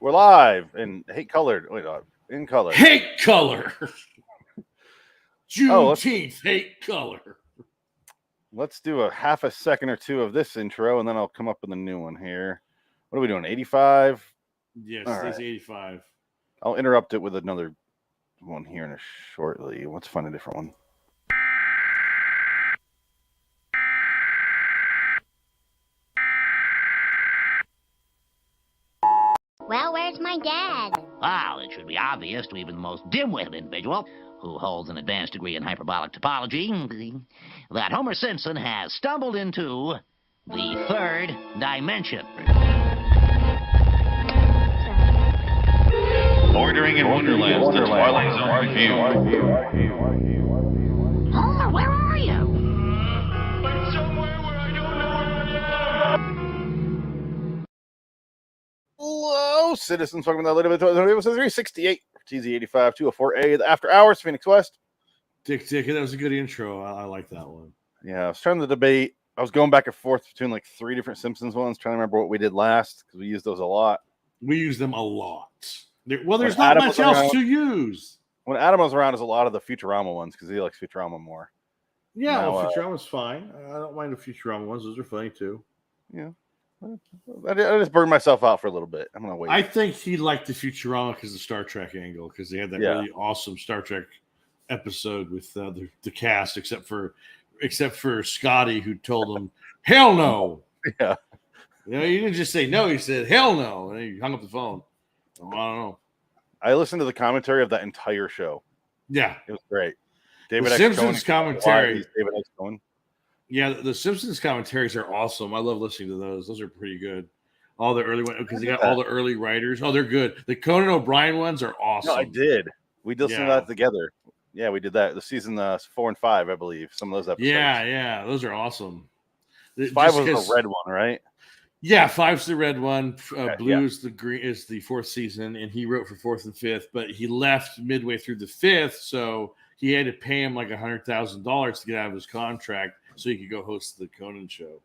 We're live in hate colored. Wait, in color. Hate color. Oh, Juneteenth hate color. let's do a half a second or two of this intro, and then I'll come up with a new one here. What are we doing? 85. Yes, All this right. 85. I'll interrupt it with another one here in shortly. Let's find a different one. Well, where's my dad? Well, it should be obvious to even the most dim-witted individual who holds an advanced degree in hyperbolic topology that Homer Simpson has stumbled into the third dimension. Bordering in Wonderland, the Twilight Zone review. Homer, where are you? I'm somewhere where I don't know. Hello, citizens. Welcome to the LIW 368 TZ85 204A, the After Hours, Phoenix West. Dick, that was a good intro. I like that one. Yeah, I was trying to debate. I was going back and forth between like three different Simpsons ones, trying to remember what we did last because we used those a lot. We use them a lot. There's not Adam much was else around- to use. When Adam was around, is a lot of the Futurama ones because he likes Futurama more. Yeah, Now, Futurama's fine. I don't mind the Futurama ones. Those are funny too. Yeah. I just burned myself out for a little bit. I'm going to wait. I think he liked the Futurama because of the Star Trek angle, because they had that really awesome Star Trek episode with the cast, except for Scotty, who told him, "Hell no." Yeah. You know, he didn't just say no; he said, "Hell no," and he hung up the phone. I don't know. I listened to the commentary of that entire show. Yeah, It was great. the X. Simpsons Cohen, commentary. David X. Cohen. Yeah, the Simpsons commentaries are awesome. I love listening to those. Those are pretty good. All the early ones, because they got all the early writers. Oh, they're good. The Conan O'Brien ones are awesome. No, I did. We listened to that together. Yeah, we did that. The season 4 and 5, I believe. Some of those episodes. Yeah, those are awesome. 5 was the red one, right? Yeah, 5's the red one. Blue is the green, is the 4th season, and he wrote for 4th and 5th, but he left midway through the 5th, so he had to pay him like $100,000 to get out of his contract so he could go host the Conan show,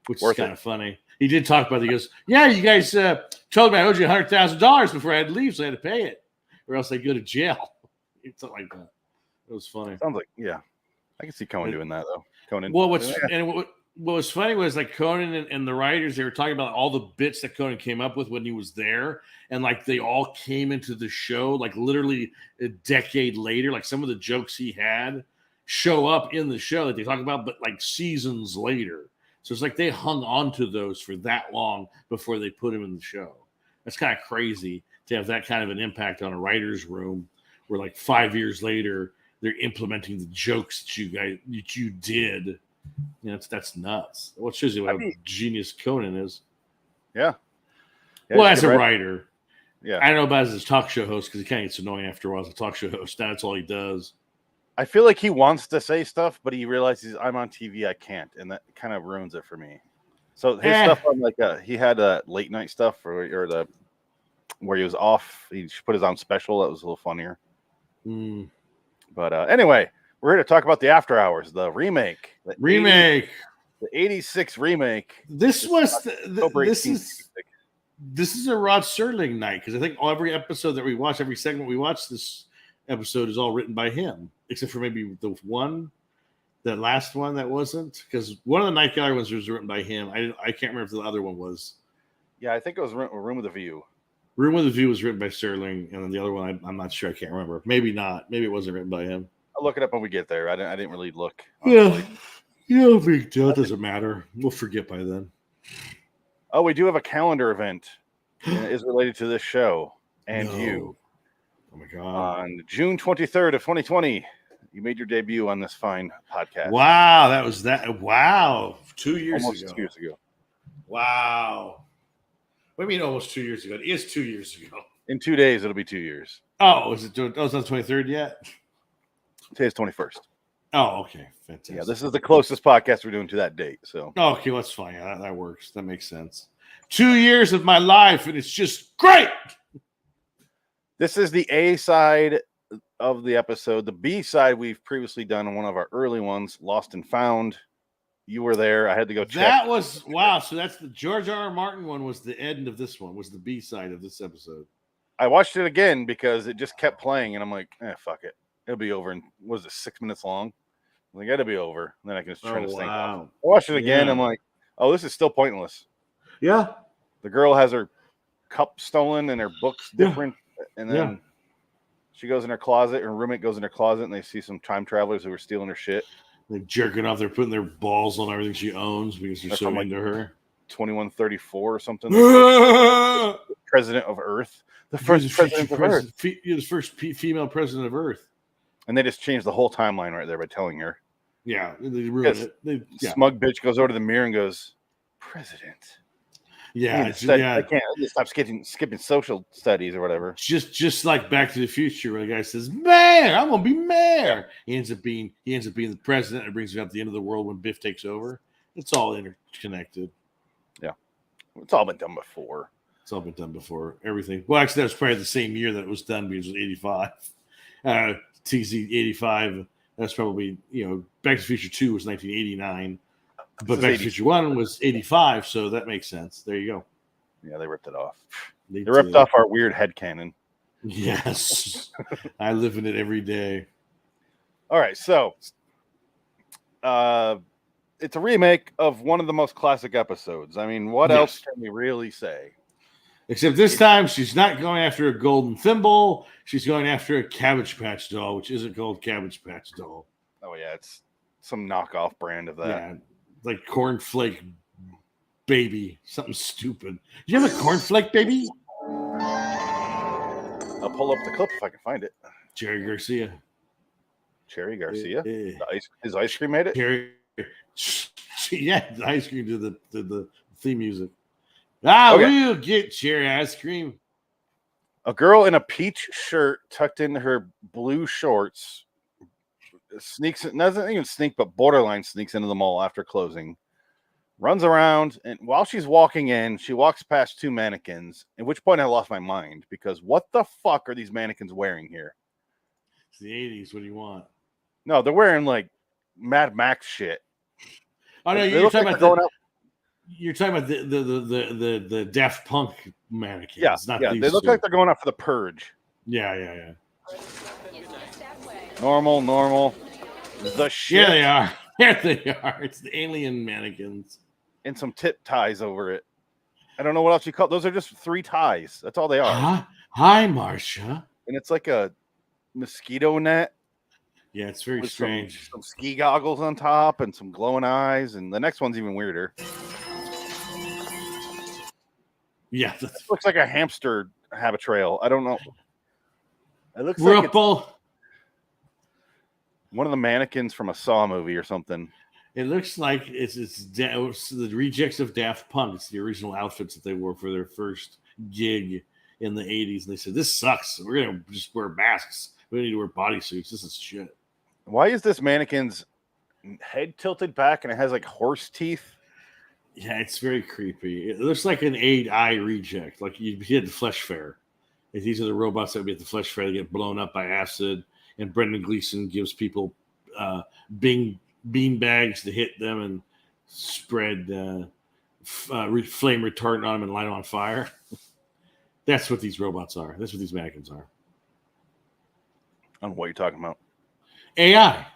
which is kind of funny. He did talk about it. He goes, "Yeah, you guys told me I owed you $100,000 before I had to leave, so I had to pay it, or else I'd go to jail." Something like that. It was funny. Sounds like, yeah. I can see Conan doing that, though. Conan. Well, what was funny was like Conan and the writers, they were talking about all the bits that Conan came up with when he was there, and like they all came into the show like literally a decade later. Like some of the jokes he had show up in the show that they talk about, but like seasons later. So it's like they hung on to those for that long before they put him in the show. That's kind of crazy to have that kind of an impact on a writer's room, where like 5 years later they're implementing the jokes that you did. You know, that's nuts. What shows you how genius Conan is. Yeah. Well, as a writer. Yeah. I don't know about as a talk show host, because he kind of gets annoying after a while as a talk show host. That's all he does. I feel like he wants to say stuff, but he realizes I'm on TV, I can't, and that kind of ruins it for me. So his stuff on like he had late night stuff or the where he was off. He put his own special that was a little funnier. But anyway, we're here to talk about the After Hours, the remake. The 86 remake. This is a Rod Serling night, because I think every episode that we watch, every segment we watch this episode is all written by him, except for maybe that last one that wasn't, because one of the Night Gallery ones was written by him. I can't remember if the other one was. Yeah, I think it was Room with a View. Room with a View was written by Serling, and then the other one I'm not sure. I can't remember. Maybe not. Maybe it wasn't written by him. I'll look it up when we get there. I didn't really look. Honestly. Yeah, big deal. It doesn't matter. We'll forget by then. Oh, we do have a calendar event. And it is related to this show and you. Oh my God. On June 23rd of 2020, you made your debut on this fine podcast. Wow, that was that. Wow, 2 years Almost ago. 2 years ago. Wow. What do you mean almost 2 years ago? It is 2 years ago. In 2 days, it'll be 2 years. Oh, is it? Oh, it's not the 23rd yet? Today's 21st. Oh, okay. Fantastic. Yeah, this is the closest podcast we're doing to that date. So. Oh, okay, that's fine. Yeah, that works. That makes sense. 2 years of my life, and it's just great. This is the A side of the episode. The B side we've previously done on one of our early ones, Lost and Found. You were there. I had to go check. That was wow. So that's the George R. Martin one. Was the end of this one? Was the B side of this episode? I watched it again because it just kept playing, and I'm like, fuck it. It'll be over in, was it 6 minutes long? I'm like, it'll be over. And then I can just turn this thing off. I watched it again. I'm like, oh, this is still pointless. Yeah. The girl has her cup stolen and her book's different. And then she goes in her closet. Her roommate goes in her closet, and they see some time travelers who are stealing her shit. They're jerking off. They're putting their balls on everything she owns because they're so into her. 2134 or something. President of Earth. The first president of Earth. You're the first female president of Earth. And they just changed the whole timeline right there by telling her. Yeah, they ruined it. Smug bitch goes over to the mirror and goes, "President." Yeah, I can't stop skipping social studies or whatever. Just like Back to the Future, where the guy says, "Mayor, I'm gonna be mayor." He ends up being the president, and brings about the end of the world when Biff takes over. It's all interconnected. Yeah, it's all been done before. It's all been done before. Everything. Well, actually, that was probably the same year that it was done because it was 85. TZ85. That's probably Back to the Future 2 was 1989. But Back to the Future 1 was 85, so that makes sense. There you go. Yeah, they ripped it off. They ripped off our weird headcanon. Yes. I live in it every day. All right, so it's a remake of one of the most classic episodes. I mean, what else can we really say? Except this time, she's not going after a golden thimble. She's going after a Cabbage Patch doll, which isn't called Cabbage Patch doll. Oh, yeah, it's some knockoff brand of that. Yeah, like cornflake baby, something stupid. You have a cornflake baby? I'll pull up the clip if I can find it. Jerry Garcia. Cherry Garcia? His ice cream made it? Yeah, the ice cream did the theme music. We'll get cherry ice cream. A girl in a peach shirt tucked into her blue shorts doesn't even sneak, but borderline sneaks into the mall after closing, runs around, and while she's walking in, she walks past two mannequins, at which point I lost my mind because what the fuck are these mannequins wearing here? It's the 80s. What do you want? No, they're wearing like Mad Max shit. Oh no, you're talking about you're talking about the Daft Punk mannequins. Yeah, not yeah. These They look like they're going out for the purge. Yeah. Normal. The shit. Yeah, they are. Yeah, they are. It's the alien mannequins. And some tip ties over it. I don't know what else you call it. Those are just 3 ties. That's all they are. Hi, Marcia. And it's like a mosquito net. Yeah, it's very strange. Some ski goggles on top and some glowing eyes. And the next one's even weirder. Yeah. It looks like a hamster habitrail. I don't know. It looks Ripple. like one of the mannequins from a Saw movie or something. It looks like it's the rejects of Daft Punk. It's the original outfits that they wore for their first gig in the 80s. And they said, this sucks. We're going to just wear masks. We don't need to wear bodysuits. This is shit. Why is this mannequin's head tilted back and it has like horse teeth? Yeah, it's very creepy. It looks like an AI reject. Like you had the Flesh Fair. These are the robots that would be at the Flesh Fair. They get blown up by acid. And Brendan Gleeson gives people bean bags to hit them and spread flame retardant on them and light them on fire. That's what these robots are. That's what these mannequins are. I don't know what you're talking about. AI.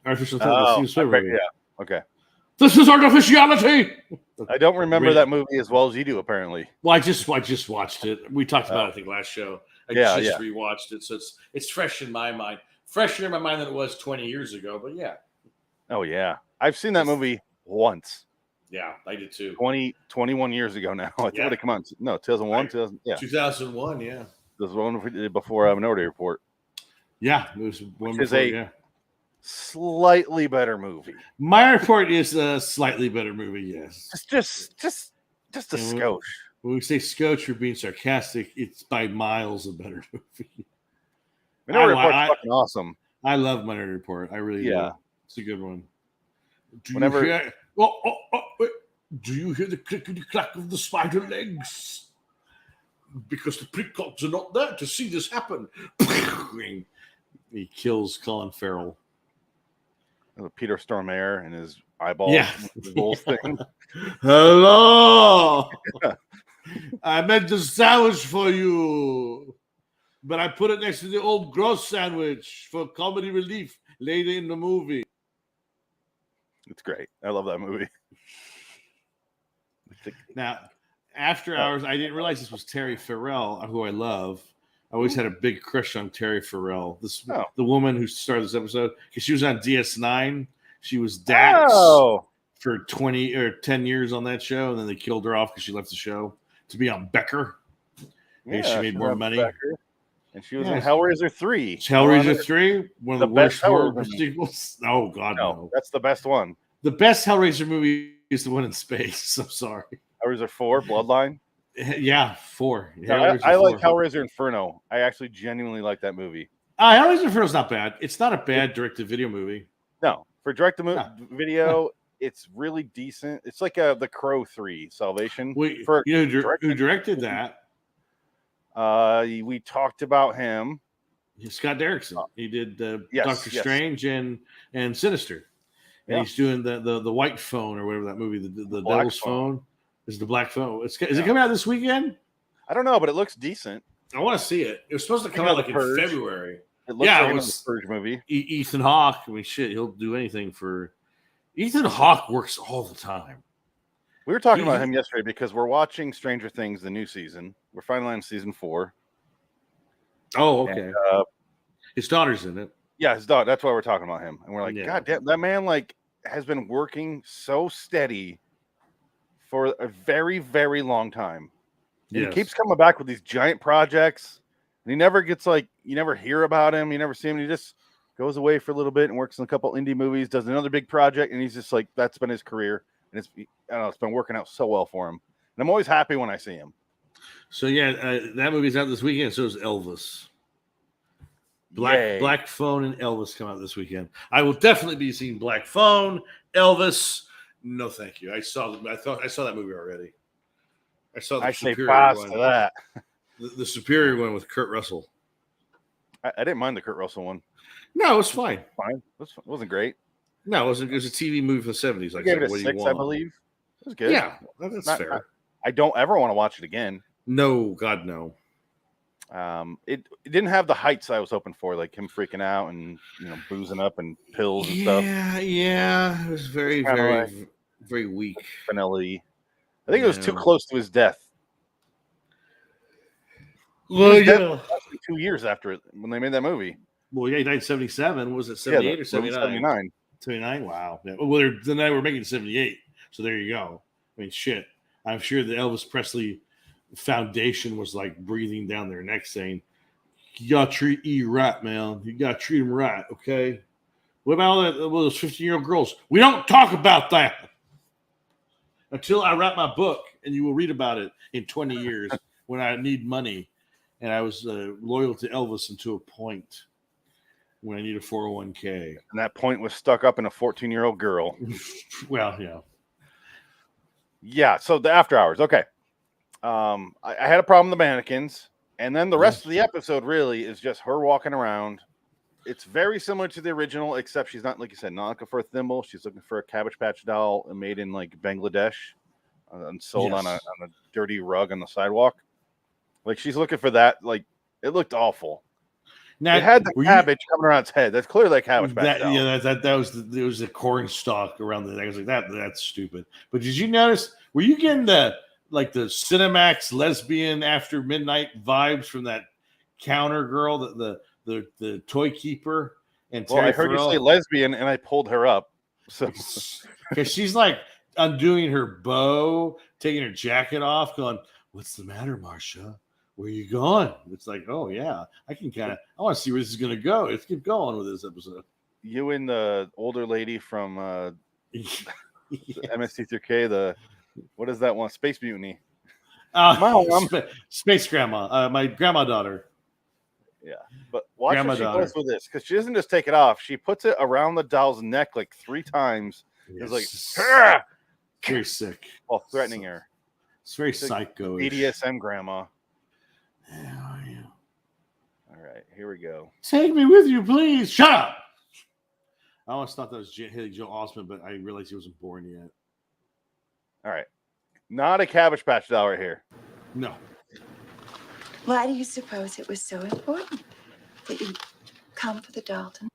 Artificial intelligence. Yeah. Okay. This is artificiality. I don't remember that movie as well as you do, apparently. Well, I just watched it. We talked about it, I think, last show. I just rewatched it, so it's fresh in my mind. Fresher in my mind than it was 20 years ago, but yeah. Oh, yeah. I've seen that movie once. Yeah, I did too. 21 years ago now. I think it come on. No, 2001, 2001, yeah. This was one we did before Minority Report. Yeah, it was one which is a slightly better movie. My Report is a slightly better movie, yes. Just a skosh. When we say scotch, we're being sarcastic. It's by miles a better movie. Minority Report's fucking awesome. I love Minority Report. I really do. It's a good one. Do you hear the clickety clack of the spider legs? Because the precogs are not there to see this happen. He kills Colin Farrell. Peter Stormare and his eyeball Yeah. rolls thing. Hello. I made the sandwich for you, but I put it next to the old gross sandwich for comedy relief later in the movie. It's great. I love that movie. Now, After Hours, I didn't realize this was Terry Farrell, who I love. I always had a big crush on Terry Farrell. The woman who started this episode, because she was on DS9. She was Dax for 20 or 10 years on that show, and then they killed her off because she left the show to be on Becker. Yeah, she made more money. Becker. And she was in Hellraiser 3. Hellraiser 3, one of the worst horror sequels. Oh, God, no. That's the best one. The best Hellraiser movie is the one in space. I'm sorry. Hellraiser 4, Bloodline? Yeah, 4. I like Hellraiser Inferno. I actually genuinely like that movie. Hellraiser Inferno is not bad. It's not a bad direct-to-video movie. No. For direct-to-video, it's really decent. It's like The Crow 3, Salvation. Who directed that? We talked about him. Scott Derrickson. He did Doctor Strange and Sinister. And he's doing the White Phone or whatever that movie, the Devil's Phone. Is the Black Phone. Is it coming out this weekend? I don't know, but it looks decent. I want to see it. It was supposed to come out like in February. It looks like a Purge movie. Ethan Hawke. I mean, shit, he'll do anything for. Ethan Hawke works all the time. We were talking about him yesterday because we're watching Stranger Things, the new season. We're finally on season 4. Oh, okay. And, his daughter's in it. Yeah, his daughter. That's why we're talking about him. And we're like, God damn, that man has been working so steady for a very, very long time. And he keeps coming back with these giant projects. And he never gets you never hear about him. You never see him. He just goes away for a little bit and works in a couple indie movies, does another big project. And he's just like, that's been his career. And it's been working out so well for him. And I'm always happy when I see him. So, that movie's out this weekend. So is Elvis. Black Phone and Elvis come out this weekend. I will definitely be seeing Black Phone, Elvis. No, thank you. I saw that movie already. I saw the superior one. To that. The superior one with Kurt Russell. I didn't mind the Kurt Russell one. No, it was fine. It wasn't great. No, it wasn't. It was a TV movie from the 70s. Like, gave it a 6, I believe. It was good. Yeah, that's fair. I don't ever want to watch it again. No, God, no. It didn't have the heights I was hoping for, like him freaking out and boozing up and pills and stuff. Yeah, it was very, very, very weak. Vanilla-y. I think it was too close to his death. Well, 2 years after it when they made that movie. Well, he died in 77. Was it 78 or 79? 79. 79. Wow. Yeah. Well, then they were making 78. So there you go. I mean, shit. I'm sure the Elvis Presley Foundation was like breathing down their neck saying, you got to treat E right, man. You got to treat him right, okay? What about all those 15-year-old girls? We don't talk about that until I write my book, and you will read about it in 20 years when I need money. And I was loyal to Elvis until a point when I need a 401k. And that point was stuck up in a 14-year-old girl. Well, yeah. Yeah, so the After Hours. Okay. I had a problem with the mannequins. And then the rest of the episode really is just her walking around. It's very similar to the original, except she's not, like you said, not looking for a thimble. She's looking for a Cabbage Patch doll made in like Bangladesh and sold on a dirty rug on the sidewalk. Like she's looking for that. Like it looked awful. Now it had the cabbage coming around its head. That's clearly like Cabbage Patch doll. Yeah, that was the corn stalk around the neck. I was like that's stupid. But did you notice? Were you getting the Cinemax lesbian after midnight vibes from that counter girl, the toy keeper? And Terry I heard Farrell? You say lesbian, and I pulled her up. So because she's like undoing her bow, taking her jacket off, going, "What's the matter, Marsha? Where are you going?" It's like, oh yeah, I want to see where this is gonna go. Let's keep going with this episode. You and the older lady from MST3K, what is that one? Space Mutiny. Space Grandma, my grandma daughter. Yeah, but watch what she does with this, because she doesn't just take it off. She puts it around the doll's neck like 3 times. It's like, very sick. While threatening her. It's very psycho. BDSM grandma. Yeah. All right, here we go. Take me with you, please. Shut up. I always thought that was Haley Joel Osment, but I realized he wasn't born yet. All right. Not a Cabbage Patch Doll right here. No. Why do you suppose it was so important that you come for the Dalton?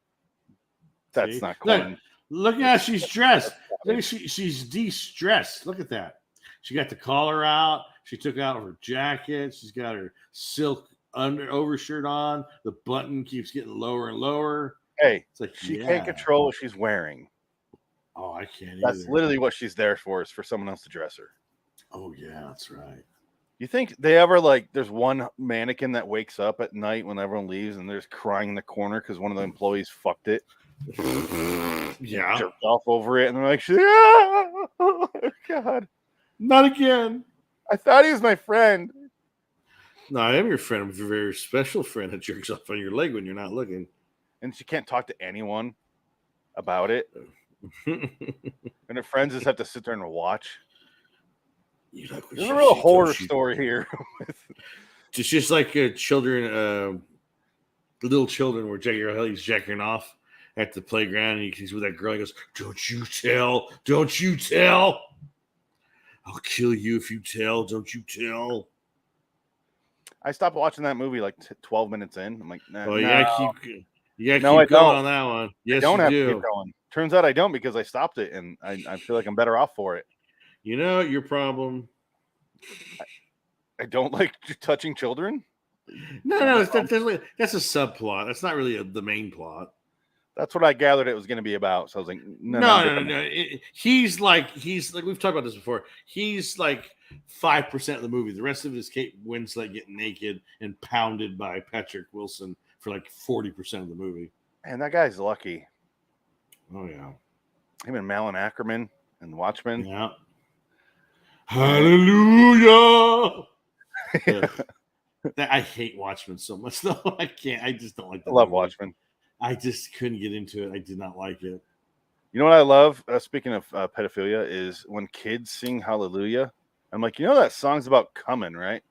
That's See? not corn. Look at how she's dressed. Look at she's de-stressed. Look at that. She got the collar out. She took out her jacket. She's got her silk overshirt on. The button keeps getting lower and lower. Hey, it's like she can't control what she's wearing. Oh, I can't. That's literally what she's there for, is for someone else to dress her. Oh yeah, that's right. You think they ever there's one mannequin that wakes up at night when everyone leaves and they're just crying in the corner because one of the employees fucked it? Yeah. Jerked off over it, and they're like, oh God. Not again. I thought he was my friend. No, I am your friend. I'm a very special friend that jerks off on your leg when you're not looking. And she can't talk to anyone about it. And her friends just have to sit there and watch. There's a real horror story here. It's just like children, little children where he's jacking off at the playground and he's with that girl. He goes, "Don't you tell. Don't you tell. I'll kill you if you tell. Don't you tell." I stopped watching that movie like 12 minutes in. I'm like, nah. Oh, no. you gotta keep going on that one. Yes, I don't you have do. to keep going. Turns out I don't, because I stopped it, and I feel like I'm better off for it. You know your problem. I don't like touching children. No, that's a subplot. That's not really the main plot. That's what I gathered it was going to be about. So I was like, no. He's like we've talked about this before. He's like 5% of the movie. The rest of it is Kate Winslet getting naked and pounded by Patrick Wilson for like 40% of the movie. And that guy's lucky. Oh yeah, him and Malin Ackerman and Watchmen. Yeah. Hallelujah. I hate Watchmen so much though. I can't. I just don't like that. I love Watchmen. I just couldn't get into it. I did not like it. You know what I love? Speaking of pedophilia, is when kids sing Hallelujah. I'm like, that song's about coming, right?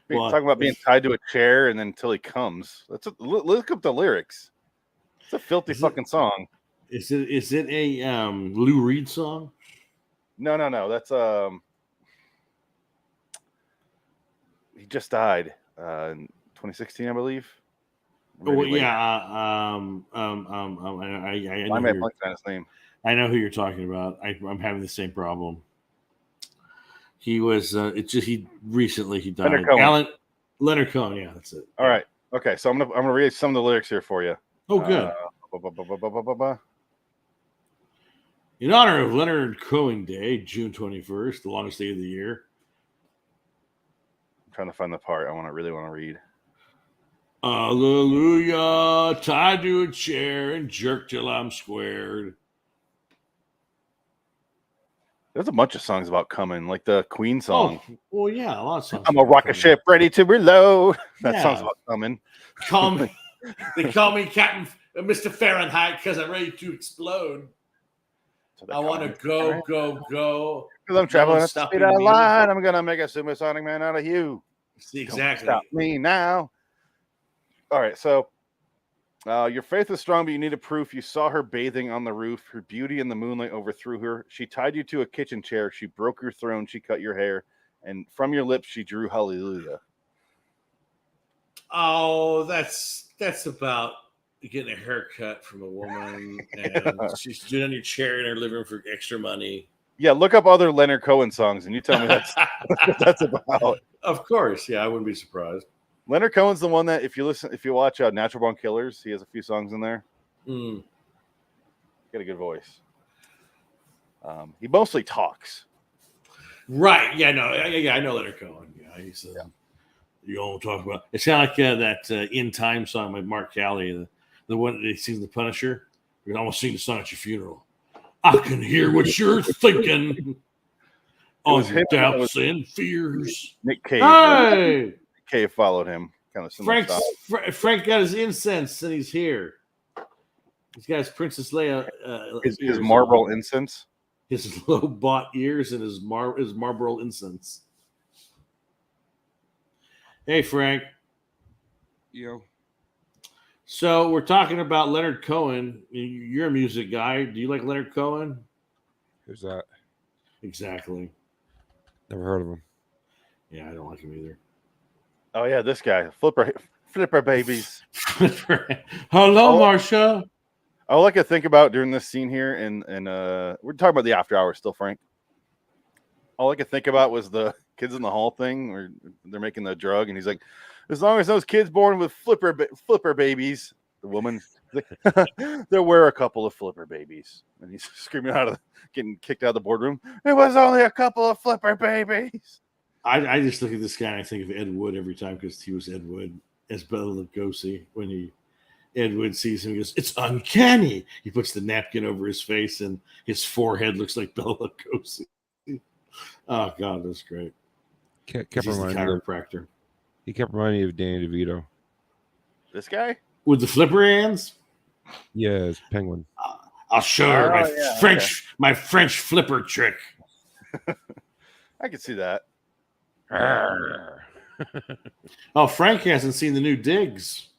Well, talking about being tied to a chair and then until he comes. Look up the lyrics. It's a filthy fucking song. Is it a Lou Reed song? No. That's he just died in 2016, I believe. I might blank on his name. I know who you're talking about. I'm having the same problem. He was. He recently died. Leonard Cohen. Yeah, that's it. All right. Okay. So I'm gonna read some of the lyrics here for you. Oh, good. In honor of Leonard Cohen Day, June 21st, the longest day of the year. I'm trying to find the part I really want to read. Hallelujah, tied to a chair and jerk till I'm squared. There's a bunch of songs about coming, like the Queen song. Oh, well, yeah, a lot of songs. I'm a rocket ship ready to reload. That song's about coming. They call me Captain Mr. Fahrenheit because I'm ready to explode. So I want to go. Because I'm traveling at the speed of light. I'm going to make a supersonic man out of you. See, exactly. Don't stop me now. All right, so your faith is strong, but you needed proof. You saw her bathing on the roof. Her beauty in the moonlight overthrew her. She tied you to a kitchen chair. She broke your throne. She cut your hair. And from your lips, she drew hallelujah. Oh, that's about getting a haircut from a woman. And she's doing on your chair in her living room for extra money. Yeah, look up other Leonard Cohen songs, and you tell me that's what that's about. Of course. Yeah, I wouldn't be surprised. Leonard Cohen's the one that if you watch Natural Born Killers, he has a few songs in there. Got a good voice. He mostly talks. Right. Yeah. No. Yeah. I know Leonard Cohen. Yeah. He's. You don't talk about. It's kind of like that "In Time" song by Mark Calley, the one that he sings the Punisher. We can almost sing the song at your funeral. I can hear what you're thinking. On your doubts and fears. Nick Cave. Hey. Cave followed him. Kind of similar. Frank got his incense and he's here. He's got his Princess Leia. His Marlboro incense. His low bought ears and his Marlboro incense. Hey, Frank. Yo. So we're talking about Leonard Cohen. You're a music guy. Do you like Leonard Cohen? Who's that? Exactly. Never heard of him. Yeah, I don't like him either. Oh yeah, this guy, flipper babies. Hello, Marsha. All I could think about during this scene here, and we're talking about the after hours still, Frank. All I could think about was the kids in the hall thing where they're making the drug, and he's like, as long as those kids born with flipper babies, the woman, there were a couple of flipper babies, and he's screaming getting kicked out of the boardroom. It was only a couple of flipper babies. I just look at this guy and I think of Ed Wood every time because he was Ed Wood as Bela Lugosi. When Ed Wood sees him, he goes, "It's uncanny." He puts the napkin over his face and his forehead looks like Bela Lugosi. Oh God, that's great. Kept He's the reminding me. chiropractor. He kept reminding me of Danny DeVito. This guy With the flipper hands? Yeah, it's Penguin. I'll show her my yeah, my French flipper trick. I could see that. Oh, Frank hasn't seen the new Diggs.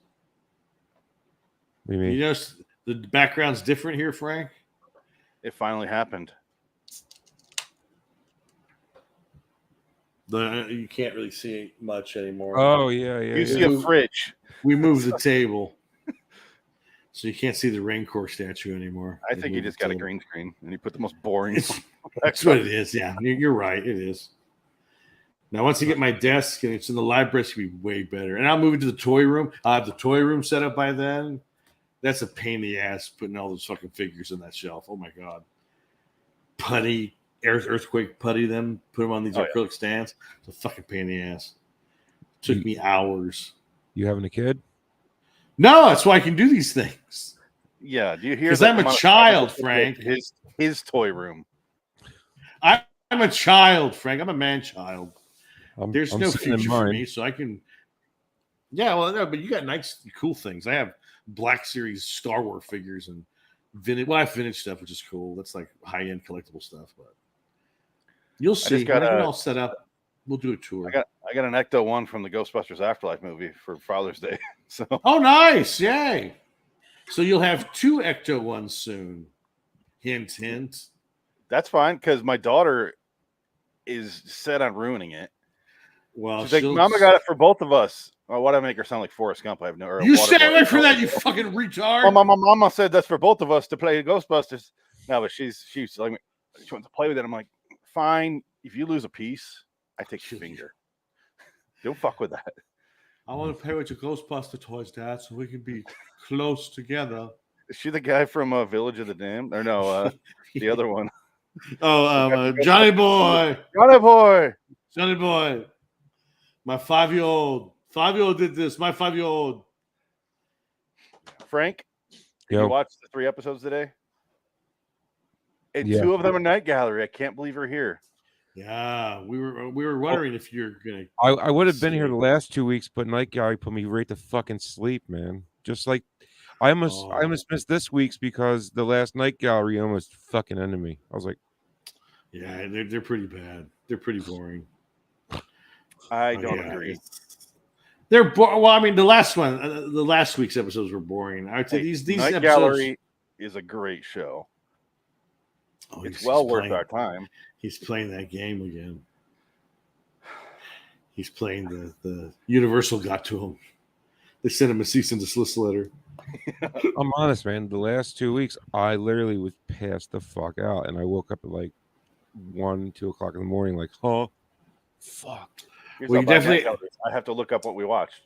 What do you mean? You notice the background's different here, Frank? It finally happened. You can't really see much anymore. Oh yeah. You see a fridge. We moved the table. So you can't see the Rancor statue anymore. I think he just got a green screen and he put the most boring. That's what it is. Yeah, you're right. It is. Now, once I get my desk and it's in the library, it's going to be way better. And I'll move into the toy room. I'll have the toy room set up by then. That's a pain in the ass putting all those fucking figures in that shelf. Oh, my God. Putty, earthquake putty them, put them on these acrylic stands. It's a fucking pain in the ass. Took me hours. You having a kid? No, that's why I can do these things. Yeah, do you hear? Because I'm a child, Frank. His toy room. I'm a child, Frank. I'm a man-child. There's I'm no sitting in future for mine. me, so I can. Yeah, well, no, but you got nice, cool things. I have Black Series Star Wars figures and vintage. Well, I have vintage stuff, which is cool. That's like high-end collectible stuff. But you'll see. When I get all set up, we'll do a tour. I got an Ecto one from the Ghostbusters Afterlife movie for Father's Day. So. Oh, nice! Yay! So you'll have 2 Ecto ones soon. Hint, hint. That's fine because my daughter is set on ruining it. Well, she's like, "Mama got it for both of us." Oh, why do I make her sound like Forrest Gump? I have no. You stay away from that, you fucking retard. Well, my mama said that's for both of us to play Ghostbusters. No, but she's like, she wants to play with it. I'm like, fine. If you lose a piece, I take your finger. Don't fuck with that. I want to play with your Ghostbuster toys, Dad, so we can be close together. Is she the guy from Village of the Damned? Or no, the other one. Oh, Johnny Boy. Johnny Boy. Johnny Boy. My 5-year-old. 5-year-old did this. My 5-year-old. Frank, Yo. you watched the 3 episodes today? And Yeah. 2 of them are Night Gallery. I can't believe you're here. Yeah, we were wondering if you're gonna. I would have been here the last 2 weeks, but Night Gallery put me right to fucking sleep, man. Just like I almost missed this week's because the last Night Gallery almost fucking ended me. I was like, yeah, they're pretty bad. They're pretty boring. I don't agree. They're well. I mean, the last week's episodes were boring. I'd say these Night episodes. Gallery is a great show. Oh, It's well worth our time. He's playing that game again. He's playing the Universal got to him. They sent him a cease and desist letter. I'm honest, man. The last 2 weeks, I literally was passed the fuck out, and I woke up at like 1, 2 o'clock in the morning, like, oh, fuck. Well, you definitely. I have to look up what we watched.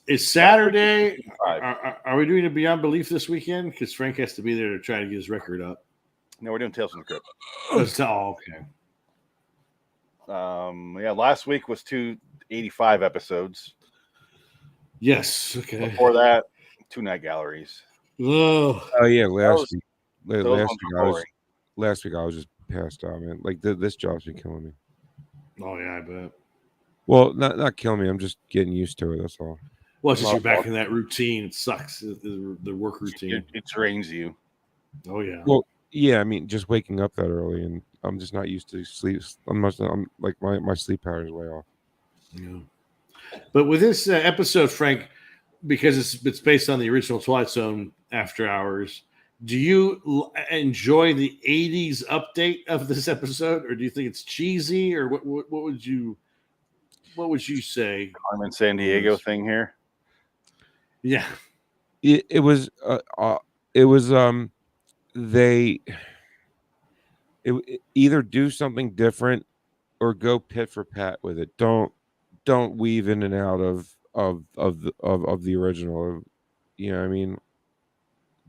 Is Saturday? Are we doing a Beyond Belief this weekend? Because Frank has to be there to try to get his record up. No, we're doing Tales from the Crypt. Oh, okay. Yeah, last week was 285 episodes. Yes. Okay. Before that, 2 Night Galleries. Oh yeah, last week I was just passed out, man. Like this job's been killing me. Oh yeah, I bet. Well, not killing me. I'm just getting used to it. That's all. Well, it's just you're back in that routine. It sucks. The work routine. It drains you. Oh yeah. Well, yeah. I mean, just waking up that early, and I'm just not used to sleep. I'm like my sleep pattern is way off. Yeah. But with this episode, Frank, because it's based on the original Twilight Zone After Hours. Do you enjoy the 80s update of this episode, or do you think it's cheesy, or what would you say? Carmen San Diego thing here. Yeah, it was they either do something different or go pit for pat with it. Don't weave in and out of the original. You know what I mean?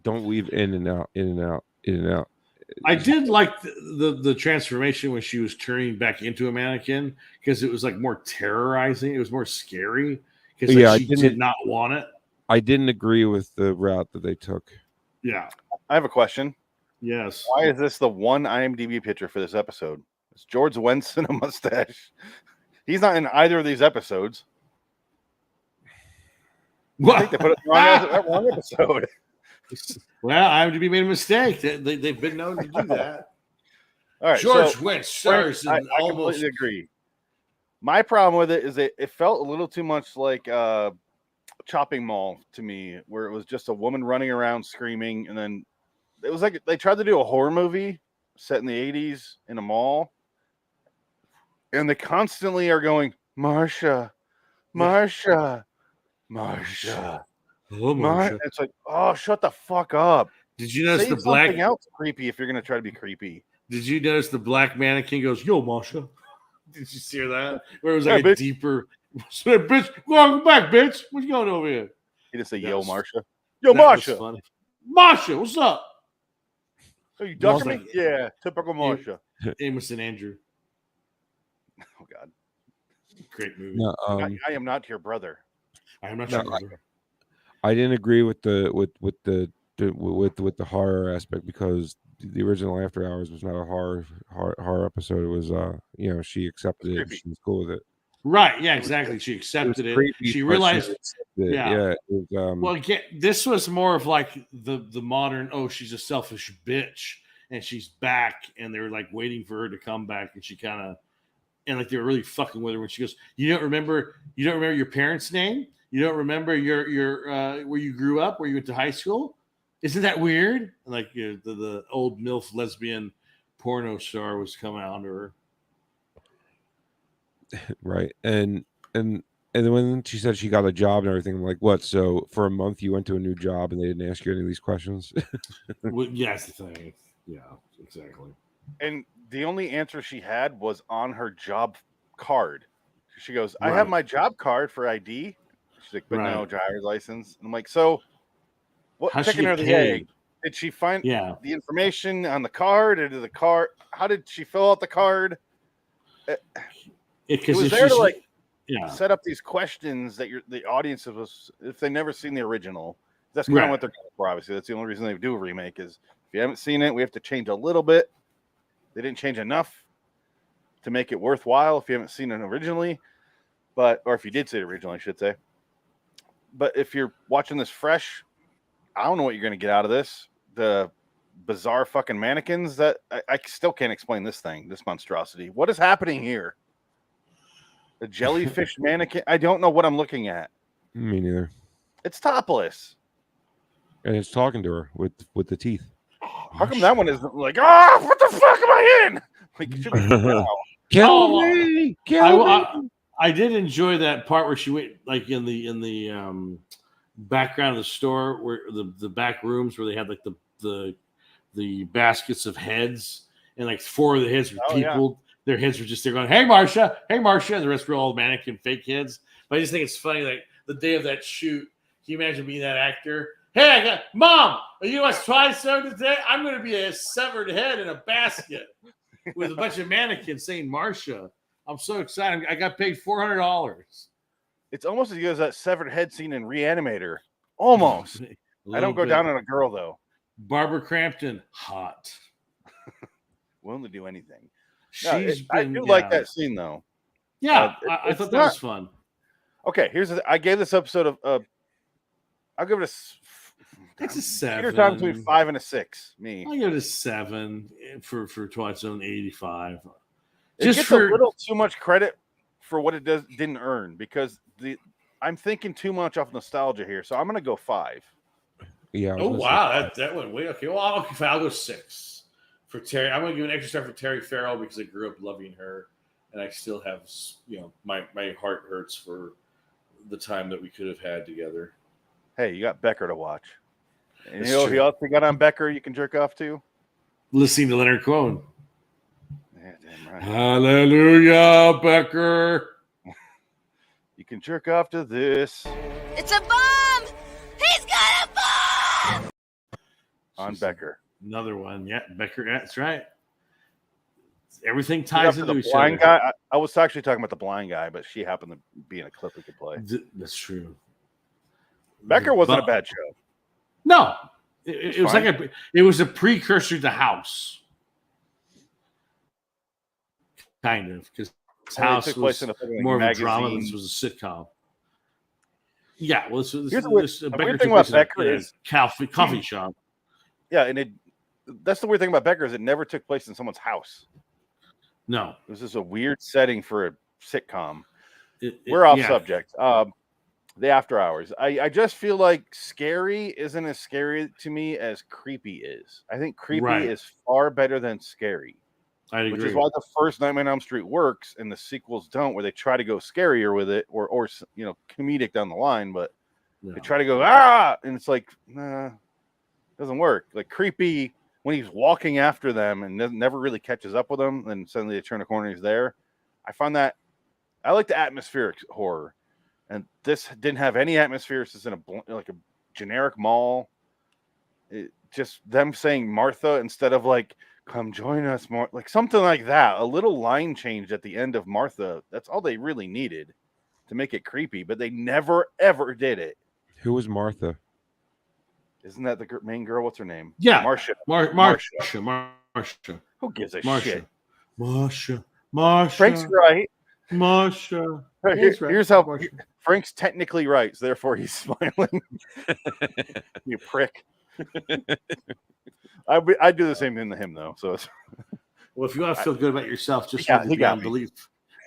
Don't weave in and out. I did like the transformation when she was turning back into a mannequin, because it was like more terrorizing. It was more scary because she did not want it. I didn't agree with the route that they took. Yeah. I have a question. Yes. Why is this the one IMDb picture for this episode? It's George Wentz in a mustache. He's not in either of these episodes. I think they put it on wrong episode. Well, IMDb made a mistake. They've been known to do that. All right, George Wentz stars I in almost. completely agree. My problem with it is that it felt a little too much like Chopping Mall to me, where it was just a woman running around screaming, and then it was like they tried to do a horror movie set in the 80s in a mall, and they constantly are going, Marsha, Marsha, Marsha. Oh, Marsha. It's like, oh, shut the fuck up. Did you notice Say the black? something else creepy if you're gonna try to be creepy. Did you notice the black mannequin goes, "Yo, Marsha"? Did you see that? Where it was Yeah, like a bitch. deeper. Say, bitch, go back, bitch. What you going over here? He just say, That "Yo, was- Marsha, yo, That was Marsha, funny. Marsha, what's up? are you ducking me?" Like- Yeah, typical Marsha. Amos and Andrew. Oh God, Great movie. No, I am not your brother. I am not No, sure. I didn't agree with the horror aspect, because the original After Hours was not a horror episode. It was she accepted it. And creepy. she was cool with it. Right. Yeah, exactly. She accepted it. creepy, She but realized. accepted it. Yeah. Yeah. It was, Well, again, this was more of like the modern, oh, she's a selfish bitch and she's back, and they were like waiting for her to come back, and she kind of, and like they were really fucking with her when she goes, you don't remember your parents' name? You don't remember your where you grew up, where you went to high school? Isn't that weird? And like the old MILF lesbian porno star was coming on to her. right. And then when she said she got a job and everything, I'm like, what? So for a month you went to a new job and they didn't ask you any of these questions? Well, yeah, that's the thing. Yeah, exactly. And the only answer she had was on her job card. She goes, "I Right. have my job card for ID." She's like, "But no Right. driver's license." And I'm like, "So, what? How'd she Chicken get or the paid? egg? Did she find Yeah. the information on the card, or did the card? How did she fill out the card?" It Because was there to like yeah. set up these questions that the audience was, if they never seen the original. That's kind of Right. what they're going for. Obviously, that's the only reason they do a remake. Is if you haven't seen it, we have to change a little bit. They didn't change enough to make it worthwhile if you haven't seen it originally, or if you did see it originally, I should say. But if you're watching this fresh, I don't know what you're going to get out of this. The bizarre fucking mannequins that I still can't explain this thing, this monstrosity. What is happening here? The jellyfish mannequin. I don't know what I'm looking at. Me neither. It's topless. And it's talking to her with the teeth. How come that one isn't like, what the fuck am I in? Like, it should be wow. Kill me! Kill me! I did enjoy that part where she went like in the background of the store, where the back rooms where they had like the baskets of heads, and like 4 of the heads were people. Their heads were just there going, "Hey Marsha, hey Marsha," and the rest were all mannequin fake heads. But I just think it's funny, like the day of that shoot, can you imagine being that actor? "Hey, Mom, are you want to try something today? I'm going to be a severed head in a basket with a bunch of mannequins saying Marsha. I'm so excited. I got paid $400. It's almost as good as that severed head scene in Reanimator. Almost. I don't go down on a girl, though. Barbara Crampton, hot. Willing to do anything. I do like that scene, though. Yeah, I thought that was fun. Okay, I gave this episode I'll give it It's a 7. Peter time between 5 and a 6. Me. I'll give it a 7 for Twilight Zone 85. It gets a little too much credit for what it didn't earn, because I'm thinking too much off nostalgia here, so I'm gonna go 5. Yeah. I was Oh gonna say wow, five. that went way okay. Well, I'll go 6 for Terry. I'm gonna give an extra star for Terry Farrell because I grew up loving her, and I still have my heart hurts for the time that we could have had together. Hey, you got Becker to watch. And That's you know who true. else you got on Becker you can jerk off to? Listening to Leonard Cohen. Yeah, damn right. Hallelujah, Becker. You can jerk off to this It's a bomb! He's got a bomb! on Becker. Another one. Yeah, Becker. That's right. Everything Jerk ties off to into the each blind other. guy. I was actually talking about the blind guy, but she happened to be in a clip we could play. That's true. Becker wasn't a But- bad show. No, it was fine. like it was a precursor to House, kind of, because I mean, it House took place was in a fucking more of a magazine. drama. This was a sitcom. Yeah, well, Here's the weird thing about Becker is- coffee shop. Yeah, and that's the weird thing about Becker is it never took place in someone's house. No, It was just a weird setting for a sitcom. it- We're off yeah. subject. The After Hours. I just feel like scary isn't as scary to me as creepy is. I think creepy Right. is far better than scary, I which agree. is why the first Nightmare on Elm Street works and the sequels don't, where they try to go scarier with it or comedic down the line, but No. they try to go and it's like nah, doesn't work. Like creepy when he's walking after them and never really catches up with them, and suddenly they turn a corner, he's there. I find that I like the atmospheric horror. And this didn't have any atmosphere. It's just in a generic mall. Just them saying Martha instead of like, come join us, like something like that. A little line change at the end of Martha. That's all they really needed to make it creepy, but they never, ever did it. Who was Martha? Isn't that the main girl? What's her name? Yeah, Marsha. Marsha. Who gives a Marsha. shit? Marsha. Frank's right. Marsha. Here's how Frank's technically right, so therefore he's smiling. You prick. I do the same thing to him though. So Well, if you want to feel good about yourself, just Yeah, read the he got Beyond me. Belief.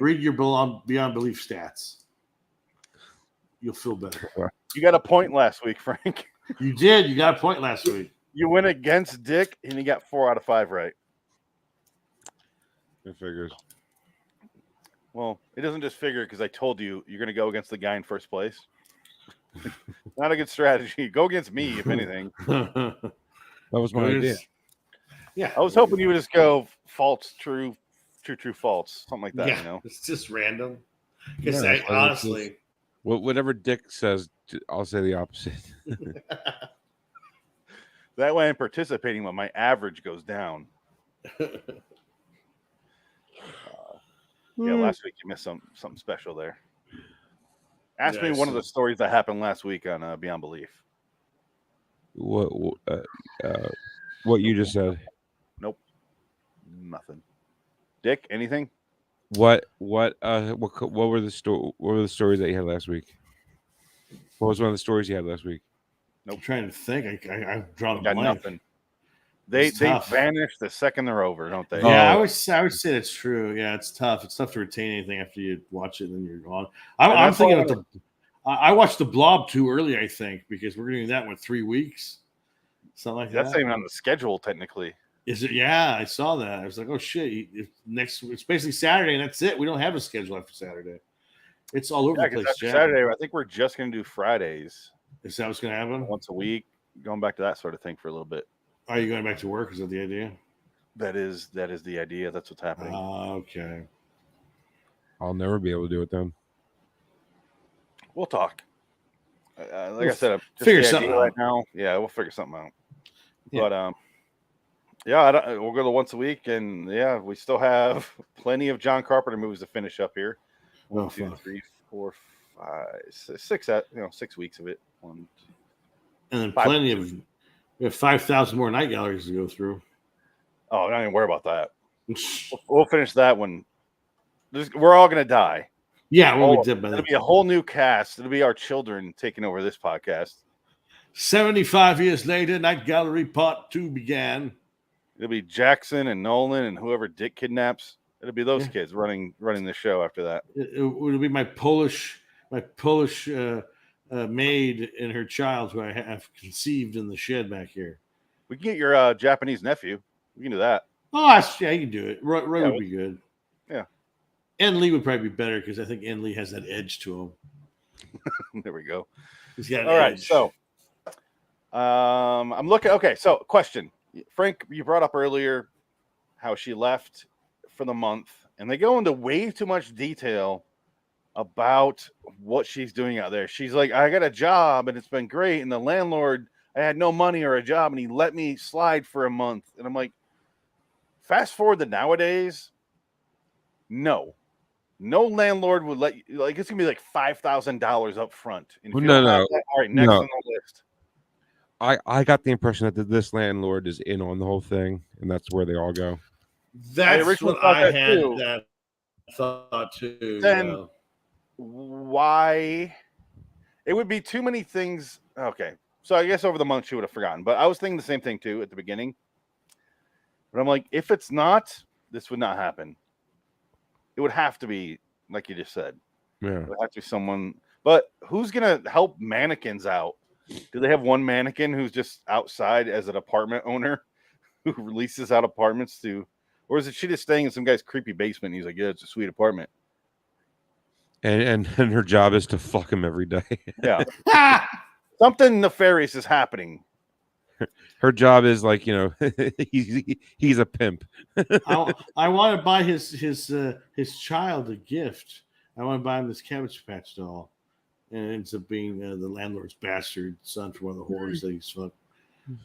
Read your Beyond Belief stats. You'll feel better. you got a point last week, Frank. You did. You got a point last week. You went against Dick, and you got 4 out of 5 right. It figures. Well, it doesn't just figure because I told you you're going to go against the guy in first place. Not a good strategy. Go against me, if anything. That was my idea. Yeah. I was hoping you would just go false, true, false, something like that. Yeah, You know, it's just random. Because Yeah, honestly, Whatever Dick says, I'll say the opposite. that way I'm participating, but my average goes down. Yeah, last week you missed something special there. Ask me one of the stories that happened last week on Beyond Belief. What you just said? Nope, nothing. Dick, anything? What were the stories that you had last week? What was one of the stories you had last week? I'm trying to think. I've drawn a Got blank. nothing. They It's tough. vanish the second they're over, don't they? Yeah, Oh. I would say that's true. Yeah, it's tough. It's tough to retain anything after you watch it and then you're gone. And I'm that's all thinking I watched the Blob too early, I think, because we're doing that in 3 weeks, something like That's that. not even on the schedule technically. Is it? Yeah, I saw that. I was like, oh shit! It's basically Saturday, and that's it. We don't have a schedule after Saturday. It's all over Yeah, the 'cause place. after Jack. Saturday, I think we're just going to do Fridays Is that what's going to happen? once a week, going back to that sort of thing for a little bit. Are you going back to work? Is that the idea? That is the idea. That's what's happening. Okay. I'll never be able to do it then. We'll talk. Like I We'll said, I'm just figure the something idea out. right now. Yeah, we'll figure something out. Yeah. But yeah, we'll go to once a week, and yeah, we still have plenty of John Carpenter movies to finish up here. Oh, 1, 2, fuck. 3, 4, 5, 6. 6 weeks of it. And then 5 plenty of. We have 5,000 more night galleries to go through. Oh, don't even worry about that. We'll finish that one. We're all gonna die. Yeah, well, we did by It'll then. be a whole new cast. It'll be our children taking over this podcast. 75 years later, Night Gallery Part 2 began. It'll be Jackson and Nolan and whoever Dick kidnaps. It'll be those Yeah. kids running the show after that. It'll be my Polish Polish maid and her child, who I have conceived in the shed back here. We can get your Japanese nephew. We can do that. Oh, yeah, you can do it. Roy Yeah, would be good. Yeah. En Lee would probably be better because I think En Lee has that edge to him. There we go. He's got an All right, edge. so I'm looking. Okay, so question, Frank, you brought up earlier how she left for the month, and they go into way too much detail about what she's doing out there. She's like, I got a job and it's been great, and the landlord, I had no money or a job, and he let me slide for a month. And I'm like, fast forward to nowadays, no landlord would let you, like, it's gonna be like $5,000 up front. And if you don't have that, all right, next on the list. I got the impression that this landlord is in on the whole thing, and that's where they all go. That's what I had that thought too. Then why? It would be too many things. Okay, so I guess over the month she would have forgotten, but I was thinking the same thing too at the beginning. But I'm like, if it's not, this would not happen. It would have to be like you just said. Yeah, it would have to be someone. But who's gonna help mannequins out? Do they have one mannequin who's just outside as an apartment owner who releases out apartments to, or is it she just staying in some guy's creepy basement? And he's like, yeah, it's a sweet apartment. And her job is to fuck him every day. Yeah. Something nefarious is happening. Her job is like, he's a pimp. I want to buy his child a gift. I want to buy him this Cabbage Patch doll. And it ends up being the landlord's bastard son for one of the whores that he's fucked. And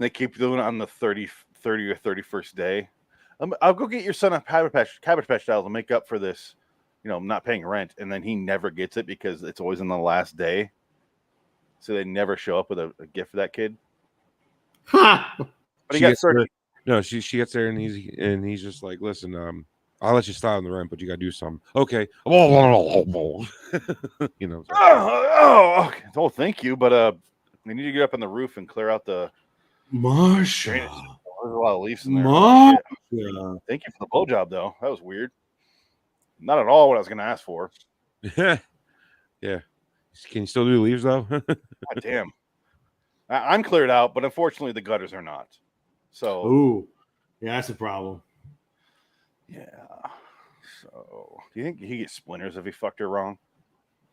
they keep doing it on the 30 or 31st day. I'll go get your son a Cabbage Patch doll to make up for this, not paying rent. And then he never gets it because it's always on the last day. So they never show up with a gift for that kid. But he got 30. No, she gets there and he's just like, listen, I'll let you start on the rent, but you gotta do something. Okay. Oh, thank you. But they need to get up on the roof and clear out the Marsha. There's a lot of leaves in there. Marsha. Thank you for the blowjob, though. That was weird. Not at all what I was going to ask for. Yeah. Can you still do leaves though? God damn. I'm cleared out, but unfortunately the gutters are not. So. Ooh, yeah, that's a problem. Yeah. So, do you think he gets splinters if he fucked her wrong?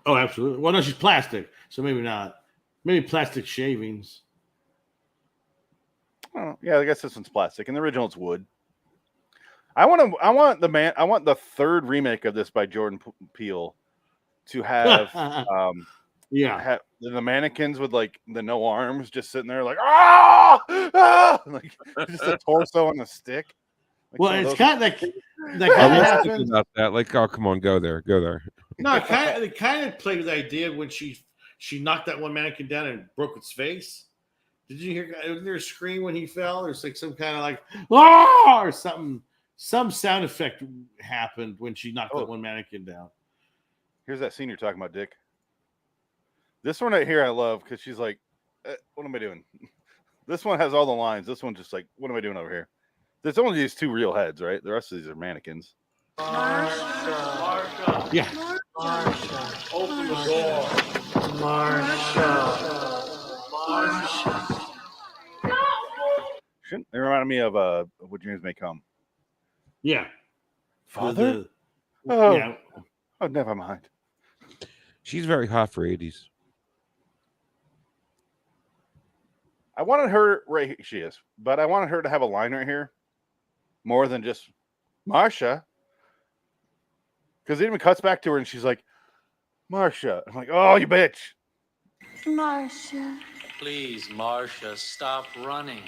Oh, absolutely. Well, no, she's plastic, so maybe not. Maybe plastic shavings. Oh, yeah, I guess this one's plastic. In the original, it's wood. I want the third remake of this by Jordan Peele to have have the mannequins with like the no arms just sitting there like like just a torso on a stick. Like, well, it's kind of like that kind of happens. About that. Like, oh, come on, go there. No, it kind of played with the idea when she knocked that one mannequin down and broke its face. Did you hear? Was there a scream when he fell? There's like some kind of like or something. Some sound effect happened when she knocked that one mannequin down. Here's that scene you're talking about, Dick. This one right here I love because she's like, what am I doing? This one has all the lines. This one's just like, what am I doing over here? There's only these two real heads, right? The rest of these are mannequins. Marsha. Yeah. Marsha. Open the door. Marsha. Shouldn't it reminded me of What Dreams May Come. Yeah. Father? Yeah. Oh, never mind. She's very hot for 80s. I wanted her right here. She is, but I wanted her to have a line right here more than just Marsha. Because it even cuts back to her and she's like, Marsha. I'm like, oh, you bitch. Marsha. Please, Marsha, stop running.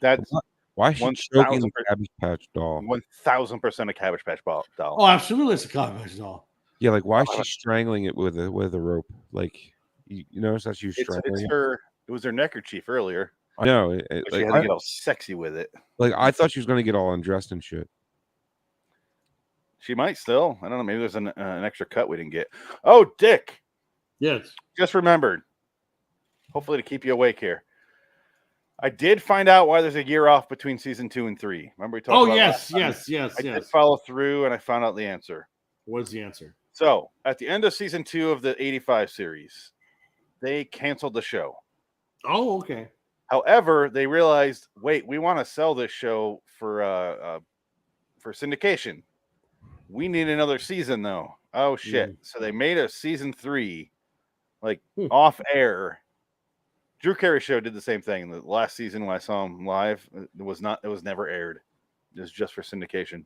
That's why is she choking the Cabbage Patch doll? 1,000% a Cabbage Patch doll. Oh, absolutely, it's a Cabbage Patch doll. Yeah, like why is she strangling it with a rope? Like you notice that she was strangling it was her neckerchief earlier. I know. She had to get all sexy with it. Like I thought she was going to get all undressed and shit. She might still. I don't know. Maybe there's an extra cut we didn't get. Oh, Dick. Yes. Just remembered. Hopefully to keep you awake here. I did find out why there's a year off between season 2 and 3. Remember we talked about yes. I did follow through and I found out the answer. What's the answer? So at the end of season 2 of the 85 series, they canceled the show. Oh, okay. However, they realized, wait, we want to sell this show for syndication. We need another season though. Oh shit! So they made a season 3, like off air. Drew Carey show did the same thing. The last season when I saw him live, it was never aired. It was just for syndication.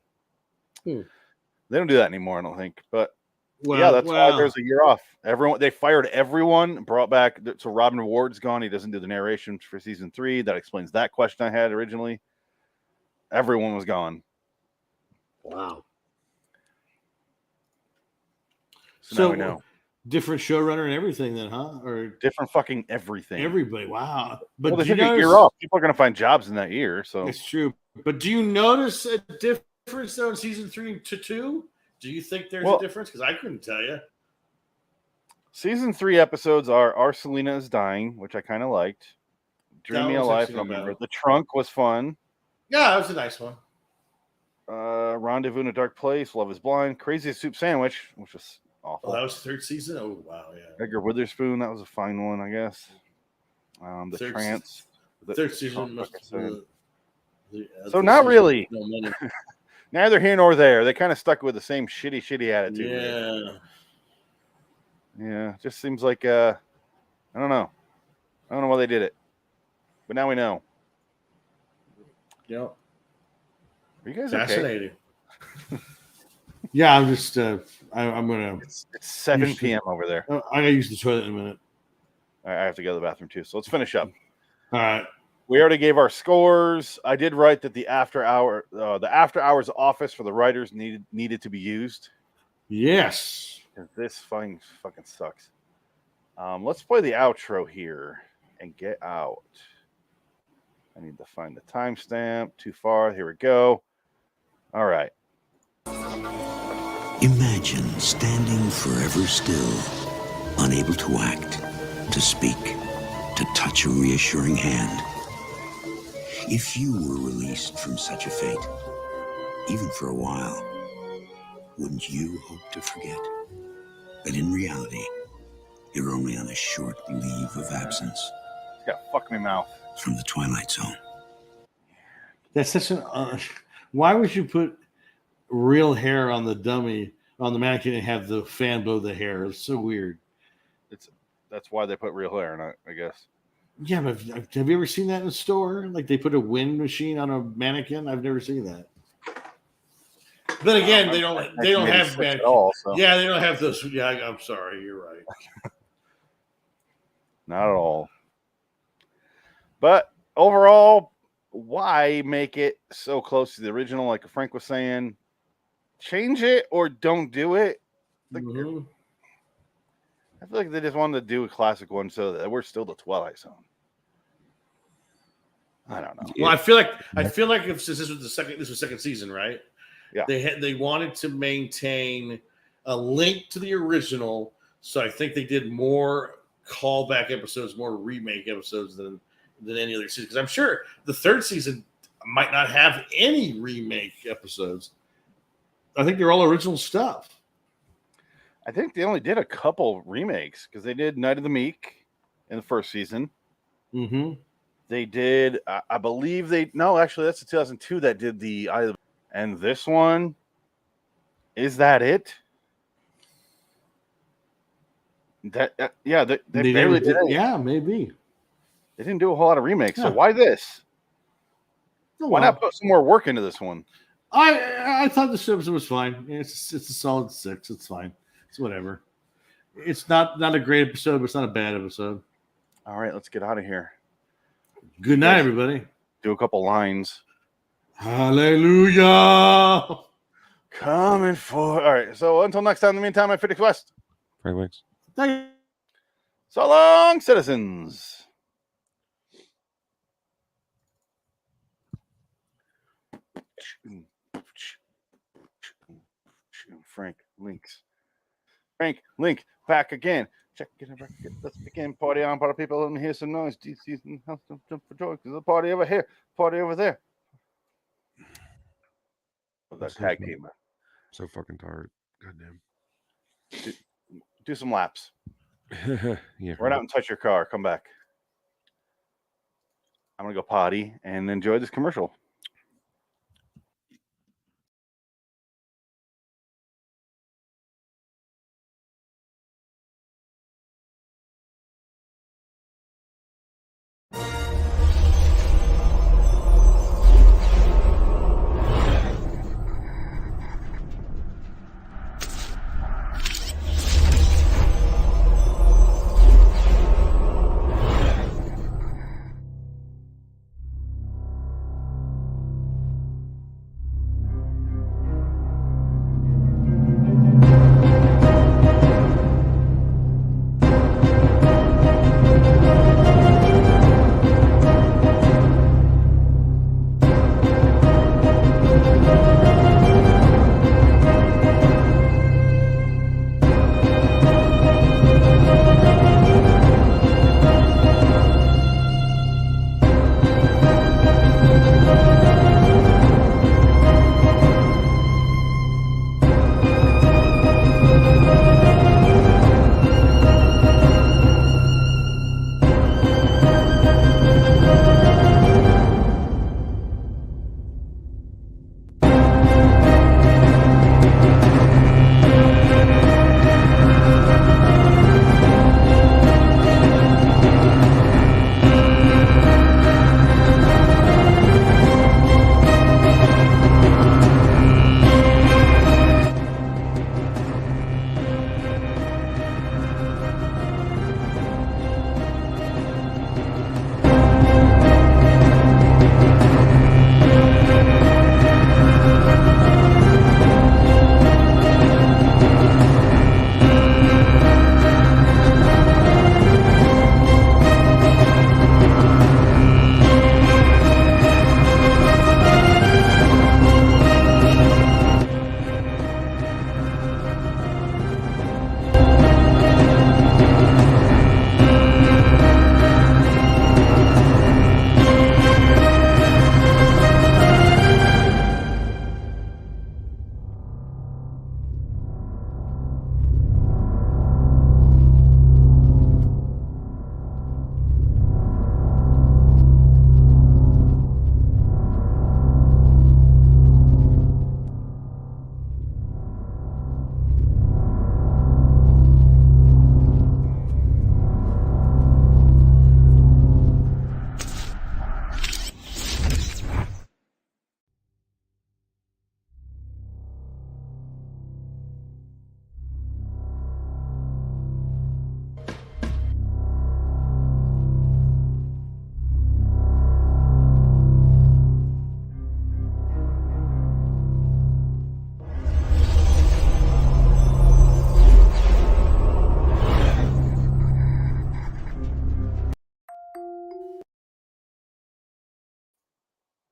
They don't do that anymore, I don't think. But that's why there's a year off. They fired everyone, brought back. So Robin Ward's gone. He doesn't do the narration for season 3. That explains that question I had originally. Everyone was gone. Wow. So now we know. Different showrunner and everything, then, huh? Or different fucking everything. Everybody. Wow. But they took a year off. People are going to find jobs in that year. So it's true. But do you notice a difference though in season 3 to 2? Do you think there's a difference? Because I couldn't tell you. Season 3 episodes are Selena is Dying, which I kind of liked. Dream Me Alive. The Trunk was fun. Yeah, that was a nice one. Rendezvous in a Dark Place. Love is Blind. Crazy Soup Sandwich, which was awful. Oh, that was the 3rd season? Oh, wow, yeah. Edgar Witherspoon, that was a fine one, I guess. The Trance. The 3rd season must have so not really. No money. Neither here nor there. They kind of stuck with the same shitty attitude. Yeah. Yeah, just seems like I don't know. I don't know why they did it. But now we know. Yep. Are you guys fascinating? Okay? Yeah, I'm just I'm gonna it's 7 p.m. over there. I gotta use the toilet in a minute. I have to go to the bathroom too. So let's finish up. All right. We already gave our scores. I did write that the after hours office for the writers needed to be used. Yes. This fucking sucks. Let's play the outro here and get out. I need to find the timestamp. Too far. Here we go. All right. Imagine standing forever still, unable to act, to speak, to touch a reassuring hand. If you were released from such a fate, even for a while, wouldn't you hope to forget? But in reality, you're only on a short leave of absence. It's got fuck me mouth. From the Twilight Zone. That's such an. Why would you put real hair on the dummy, on the mannequin, and have the fan blow the hair? It's so weird. That's why they put real hair in it, I guess. Yeah, but have you ever seen that in a store? Like they put a wind machine on a mannequin? I've never seen that. But again, they don't have mannequins. All, so. Yeah, they don't have those. Yeah, I'm sorry, you're right. Not at all. But overall, why make it so close to the original? Like Frank was saying, change it or don't do it. I feel like they just wanted to do a classic one so that we're still the Twilight Zone. I don't know. Well, I feel like if since this was second season, right? Yeah. They wanted to maintain a link to the original, so I think they did more callback episodes, more remake episodes than any other season. Because I'm sure the 3rd season might not have any remake episodes. I think they're all original stuff. I think they only did a couple remakes because they did Night of the Meek in the 1st season. Mm-hmm. They did, I believe actually that's the 2002 that did the ILW. And this one, is that it? They barely did it. Yeah, maybe. They didn't do a whole lot of remakes. So why this? Why not put some more work into this one? I thought this episode was fine. It's a solid 6. It's fine. It's whatever. It's not a great episode, but it's not a bad episode. All right, let's get out of here. Good night, everybody. Do a couple lines. Hallelujah. Coming for. All right. So until next time, in the meantime, I'm Felix West. Frank Wicks. Thank you. So long, citizens. Frank Link back again. Check it out. Let's begin. Party on, party people. Let me hear some noise. DC's in the house. Jump for joy. There's a party over here. Party over there. That tag team. So fucking tired. Goddamn. Do some laps. Yeah. Run out and touch your car. Come back. I'm gonna go potty and enjoy this commercial.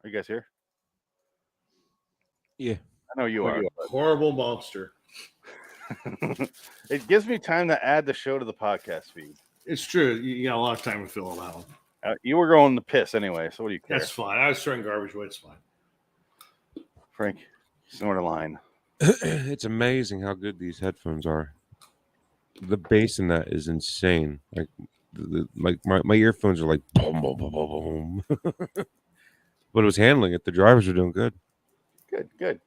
Are you guys here? Yeah. I know you are. Horrible monster. It gives me time to add the show to the podcast feed. It's true. You got a lot of time to fill on that one. You were going to piss anyway, so what do you care? That's fine. I was throwing garbage away. It's fine. Frank, snort a line. It's amazing how good these headphones are. The bass in that is insane. Like my earphones are like boom, boom, boom, boom, boom. But it was handling it. The drivers were doing good. Good.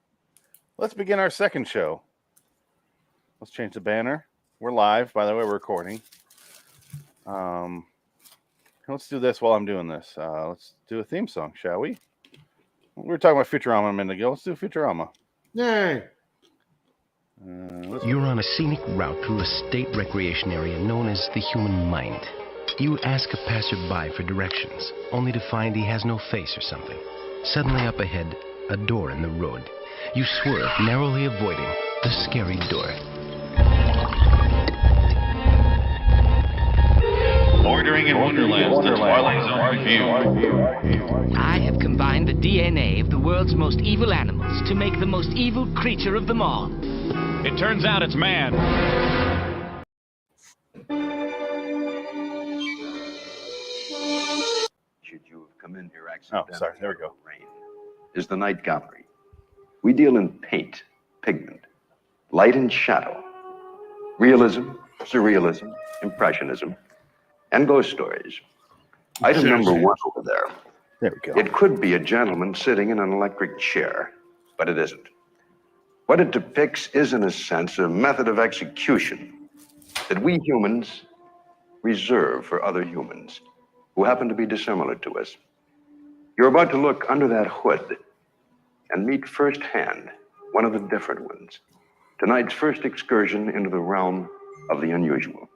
Let's begin our second show. Let's change the banner. We're live, by the way. We're recording. Let's do this while I'm doing this. Let's do a theme song, shall we? We were talking about Futurama a minute ago. Let's do Futurama. Yay! You're on a scenic route through a state recreation area known as the human mind. You ask a passerby for directions, only to find he has no face or something. Suddenly up ahead, a door in the road. You swerve, narrowly avoiding the scary door. Bordering in Wonderland, the Twilight Zone review. I have combined the DNA of the world's most evil animals to make the most evil creature of them all. It turns out it's man. Should you have come in here accidentally? Oh, sorry. There we go. Rain is the Night Gallery. We deal in paint, pigment, light and shadow, realism, surrealism, impressionism, and ghost stories. Item number 1 over there. There we go. It could be a gentleman sitting in an electric chair, but it isn't. What it depicts is, in a sense, a method of execution that we humans reserve for other humans who happen to be dissimilar to us. You're about to look under that hood and meet firsthand one of the different ones. Tonight's first excursion into the realm of the unusual.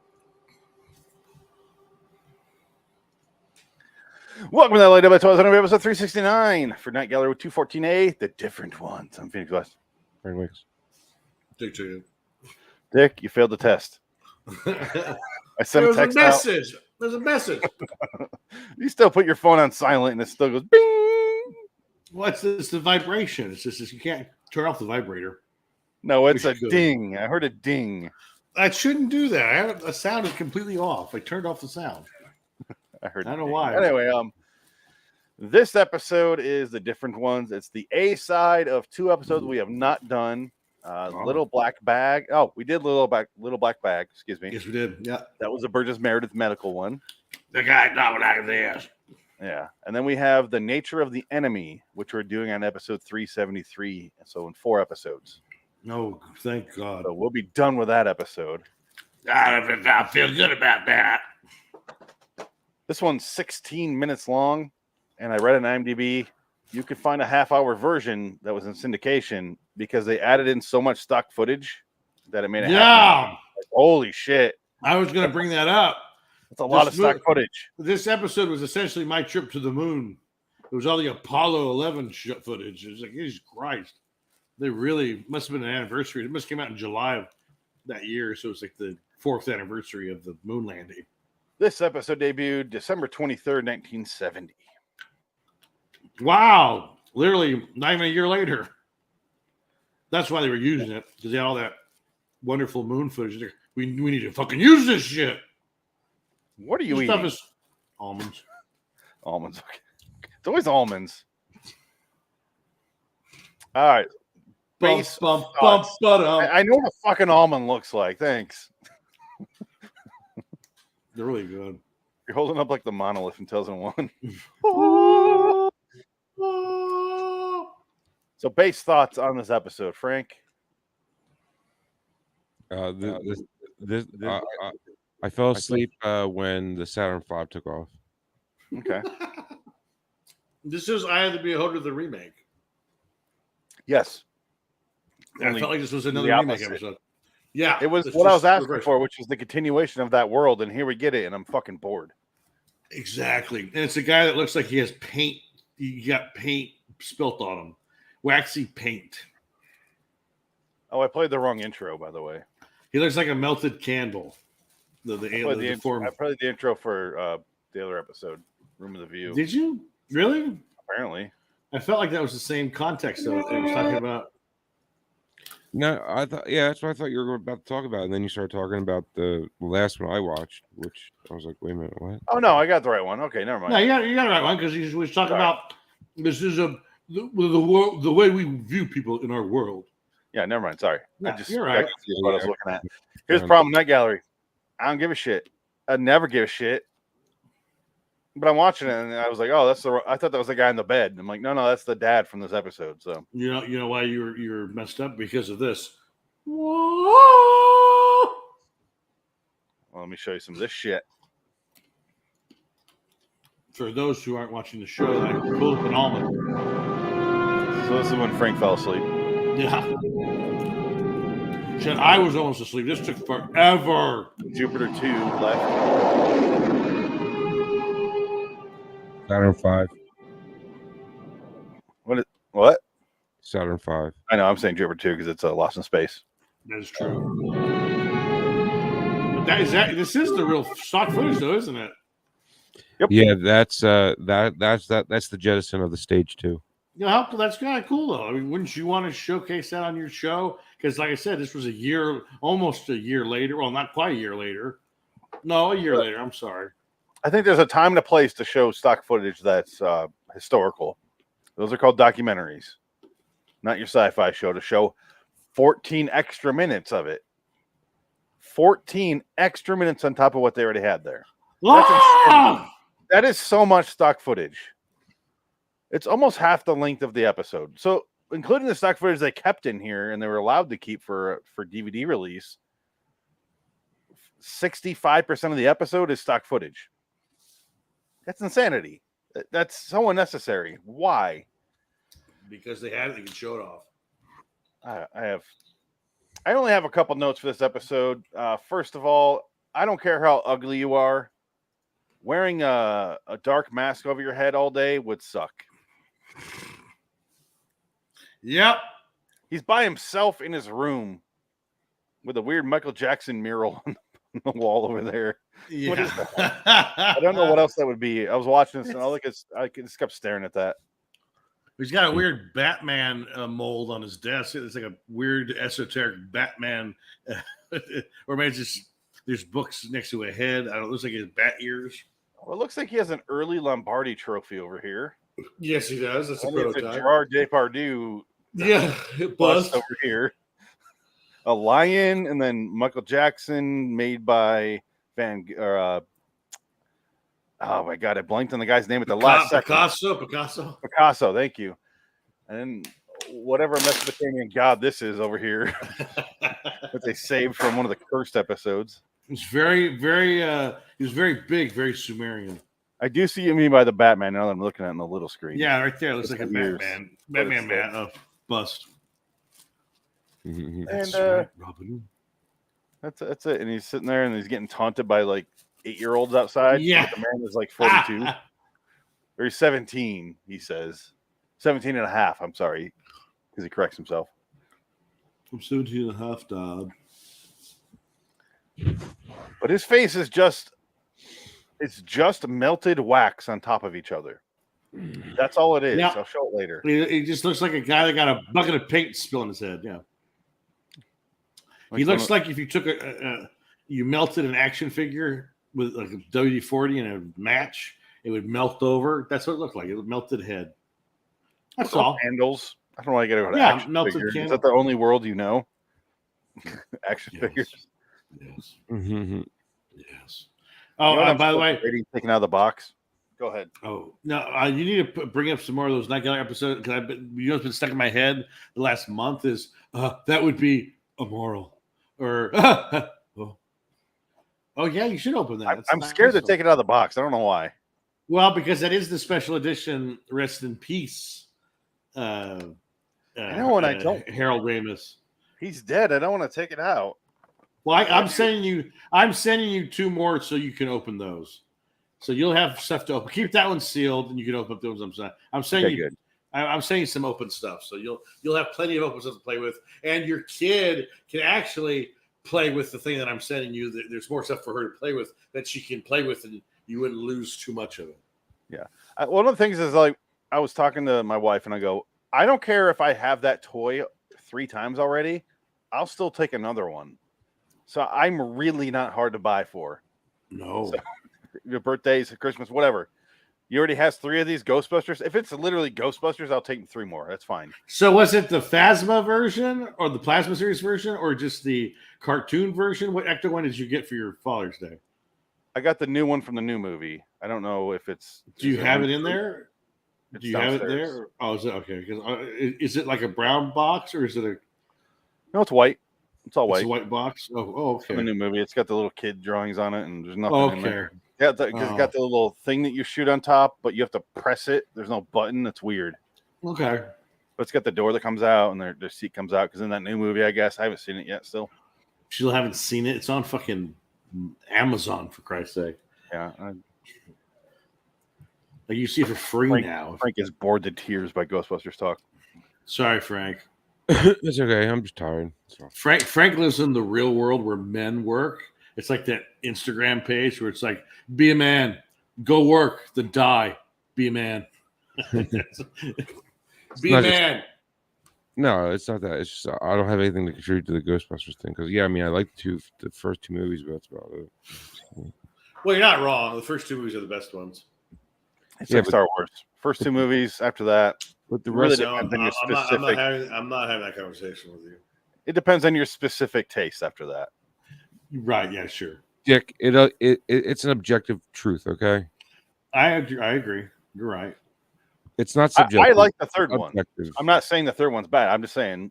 Welcome to the LIW episode 369 for Night Gallery with 214A, the different ones. I'm Phoenix West. Very weeks. Dick, you failed the test. I sent a text message. There's a message. You still put your phone on silent and it still goes bing. What's this? The vibration. It's just you can't turn off the vibrator. No, it's a ding. I heard a ding. I shouldn't do that. I have a sound is completely off. I turned off the sound. I don't know why. Anyway, this episode is the different ones. It's the A side of 2 episodes we have not done. Little Black Bag. Oh, we did Little Black Bag. Excuse me. Yes, we did. Yeah, that was a Burgess Meredith medical one. The guy not like this. Yeah, and then we have The Nature of the Enemy, which we're doing on episode 373. So in 4 episodes. No, thank God. So we'll be done with that episode. I feel good about that. This one's 16 minutes long, and I read on IMDb you could find a half-hour version that was in syndication because they added in so much stock footage that it made it. Yeah. Like, holy shit! I was going to bring that up. That's a lot of stock footage. This episode was essentially my trip to the moon. It was all the Apollo 11 footage. It was like, Jesus Christ. They really must have been an anniversary. It must have come out in July of that year, so it's like the 4th anniversary of the moon landing. This episode debuted December 23rd, 1970. Wow. Literally not even a year later. That's why they were using it, because they had all that wonderful moon footage. We need to fucking use this shit. What are you this eating? Stuff is almonds. Almonds. Okay. It's always almonds. All right. Base bump, I know what a fucking almond looks like. Thanks. They're really good. You're holding up like the monolith in 2001. So, base thoughts on this episode, Frank. I fell asleep when the Saturn V took off. Okay. This is Eye of the Beholder, the remake. Yes. I felt like this was another remake episode. Yeah. It was what I was asking for, which is the continuation of that world, and here we get it, and I'm fucking bored. Exactly. And it's a guy that looks like he has paint. He got paint spilt on him. Waxy paint. Oh, I played the wrong intro, by the way. He looks like a melted candle. I played the intro for the other episode, Room of the View. Did you? Really? Apparently. I felt like that was the same context though. It was talking about. No, I thought, yeah, that's what I thought you were about to talk about. And then you started talking about the last one I watched, which I was like, wait a minute, what? Oh, no, I got the right one. Okay, never mind. No, you got the right one because he was talking about this is the world, the way we view people in our world. Yeah, never mind. Sorry. Yeah, you're right. What I was looking at. Here's the problem with Night Gallery. I don't give a shit. I never give a shit. But I'm watching it and I was like, oh, I thought that was the guy in the bed. And I'm like, no, that's the dad from this episode. So you know why you're messed up? Because of this. Well, let me show you some of this shit. For those who aren't watching the show, I pulled up an almond. So this is when Frank fell asleep. Yeah. Shit, I was almost asleep. This took forever. Jupiter 2 left. Saturn V. What? Saturn V. I know. I'm saying Jupiter 2 because it's Lost in Space. That is true. But this is the real stock footage, though, isn't it? Yep. Yeah, that's the jettison of the stage 2. You know, that's kind of cool, though. I mean, wouldn't you want to showcase that on your show? Because, like I said, this was almost a year later. Well, not quite a year later. No, a year later. I'm sorry. I think there's a time and a place to show stock footage that's historical. Those are called documentaries, not your sci-fi show. To show 14 extra minutes of it. 14 extra minutes on top of what they already had there. That is so much stock footage. It's almost half the length of the episode. So, including the stock footage they kept in here and they were allowed to keep for DVD release, 65% of the episode is stock footage. That's insanity. That's so unnecessary. Why? Because they had it, they could show it off. I only have a couple notes for this episode. First of all, I don't care how ugly you are. Wearing a dark mask over your head all day would suck. Yep. He's by himself in his room with a weird Michael Jackson mural on the wall over there. Yeah. I don't know what else that would be. I was watching this and I just kept staring at that. He's got a weird Batman mold on his desk. It's like a weird esoteric Batman, or maybe it's just there's books next to a head. I don't. It looks like his bat ears. Well, it looks like he has an early Lombardi trophy over here. Yes, he does. That's a prototype. prototype. It's a Gerard Depardieu. Yeah, bust over here. A lion, and then Michael Jackson, made by oh my god, I blanked on the guy's name at the last second. Picasso, thank you. And then whatever Mesopotamian god this is over here that they saved from one of the cursed episodes. He's very, very he was very big, very Sumerian. I do see you mean by the Batman now that I'm looking at it on the little screen. Yeah, right there. It looks like a Batman. Batman man. Bust. And that's it. And he's sitting there and he's getting taunted by like 8-year-olds outside. Yeah. The man is like 42. Or he's 17, he says. 17 and a half, I'm sorry. Because he corrects himself. I'm 17 and a half, Dad. But his face is it's just melted wax on top of each other. That's all it is. Yeah. I'll show it later. He just looks like a guy that got a bucket of paint spilled on his head. Yeah. He looks like if you took you melted an action figure with like a WD-40 and a match, it would melt over. That's what it looked like. It would melted head. That's all. Candles. I don't want to get over action melted figure. candle. Is that the only world you know? Action figures. Yes. Mm-hmm. Yes. Oh, by the way, taken out of the box. Go ahead. Oh no, you need to bring up some more of those Night Gallery episodes because what's been stuck in my head the last month is that would be immoral, or oh yeah, you should open that. I'm scared to take it out of the box. I don't know why. Well, because that is the special edition. Rest in peace. I know, and I don't. Harold Ramis. He's dead. I don't want to take it out. Well, I'm sending you 2 more so you can open those. So you'll have stuff to open. Keep that one sealed, and you can open up those. I'm sending you. I'm sending some open stuff, so you'll have plenty of open stuff to play with, and your kid can actually play with the thing that I'm sending you. There's more stuff for her to play with that she can play with, and you wouldn't lose too much of it. Yeah. One of the things is like I was talking to my wife, and I go, I don't care if I have that toy 3 times already. I'll still take another one. So I'm really not hard to buy for. No. So, your birthdays, Christmas, whatever. You already has 3 of these Ghostbusters. If it's literally Ghostbusters, I'll take 3 more. That's fine. So was it the Phasma version or the Plasma Series version or just the cartoon version? What extra one did you get for your Father's Day? I got the new one from the new movie. I don't know if it's... Do you have it in there? Do you have it there? Oh, is it? Okay. Is it like a brown box or is it a... No, it's white. It's all white. It's a white box? Oh, okay. From the new movie. It's got the little kid drawings on it and there's nothing in there. Yeah, because it's got the little thing that you shoot on top, but you have to press it. There's no button. It's weird. Okay. But it's got the door that comes out and their seat comes out because in that new movie, I guess. I haven't seen it yet still. Still haven't seen it? It's on fucking Amazon, for Christ's sake. Yeah. Like you see it for free now. Frank is bored to tears by Ghostbusters talk. Sorry, Frank. It's okay. I'm just tired. So. Frank lives in the real world where men work. It's like that Instagram page where it's like, be a man, go work, then die. Be a man. Be a man. No, it's not that. It's just I don't have anything to contribute to the Ghostbusters thing because I mean I like the first 2 movies, but that's about it. Well, you're not wrong. The first 2 movies are the best ones. It's like Star Wars. First 2 movies. After that, but the really rest. I'm not having that conversation with you. It depends on your specific taste after that. Right? Yeah, sure. Dick, it's an objective truth. Okay, I agree. You're right. it's not I subjective. like the third one. Objective. I'm not saying the third one's bad. I'm just saying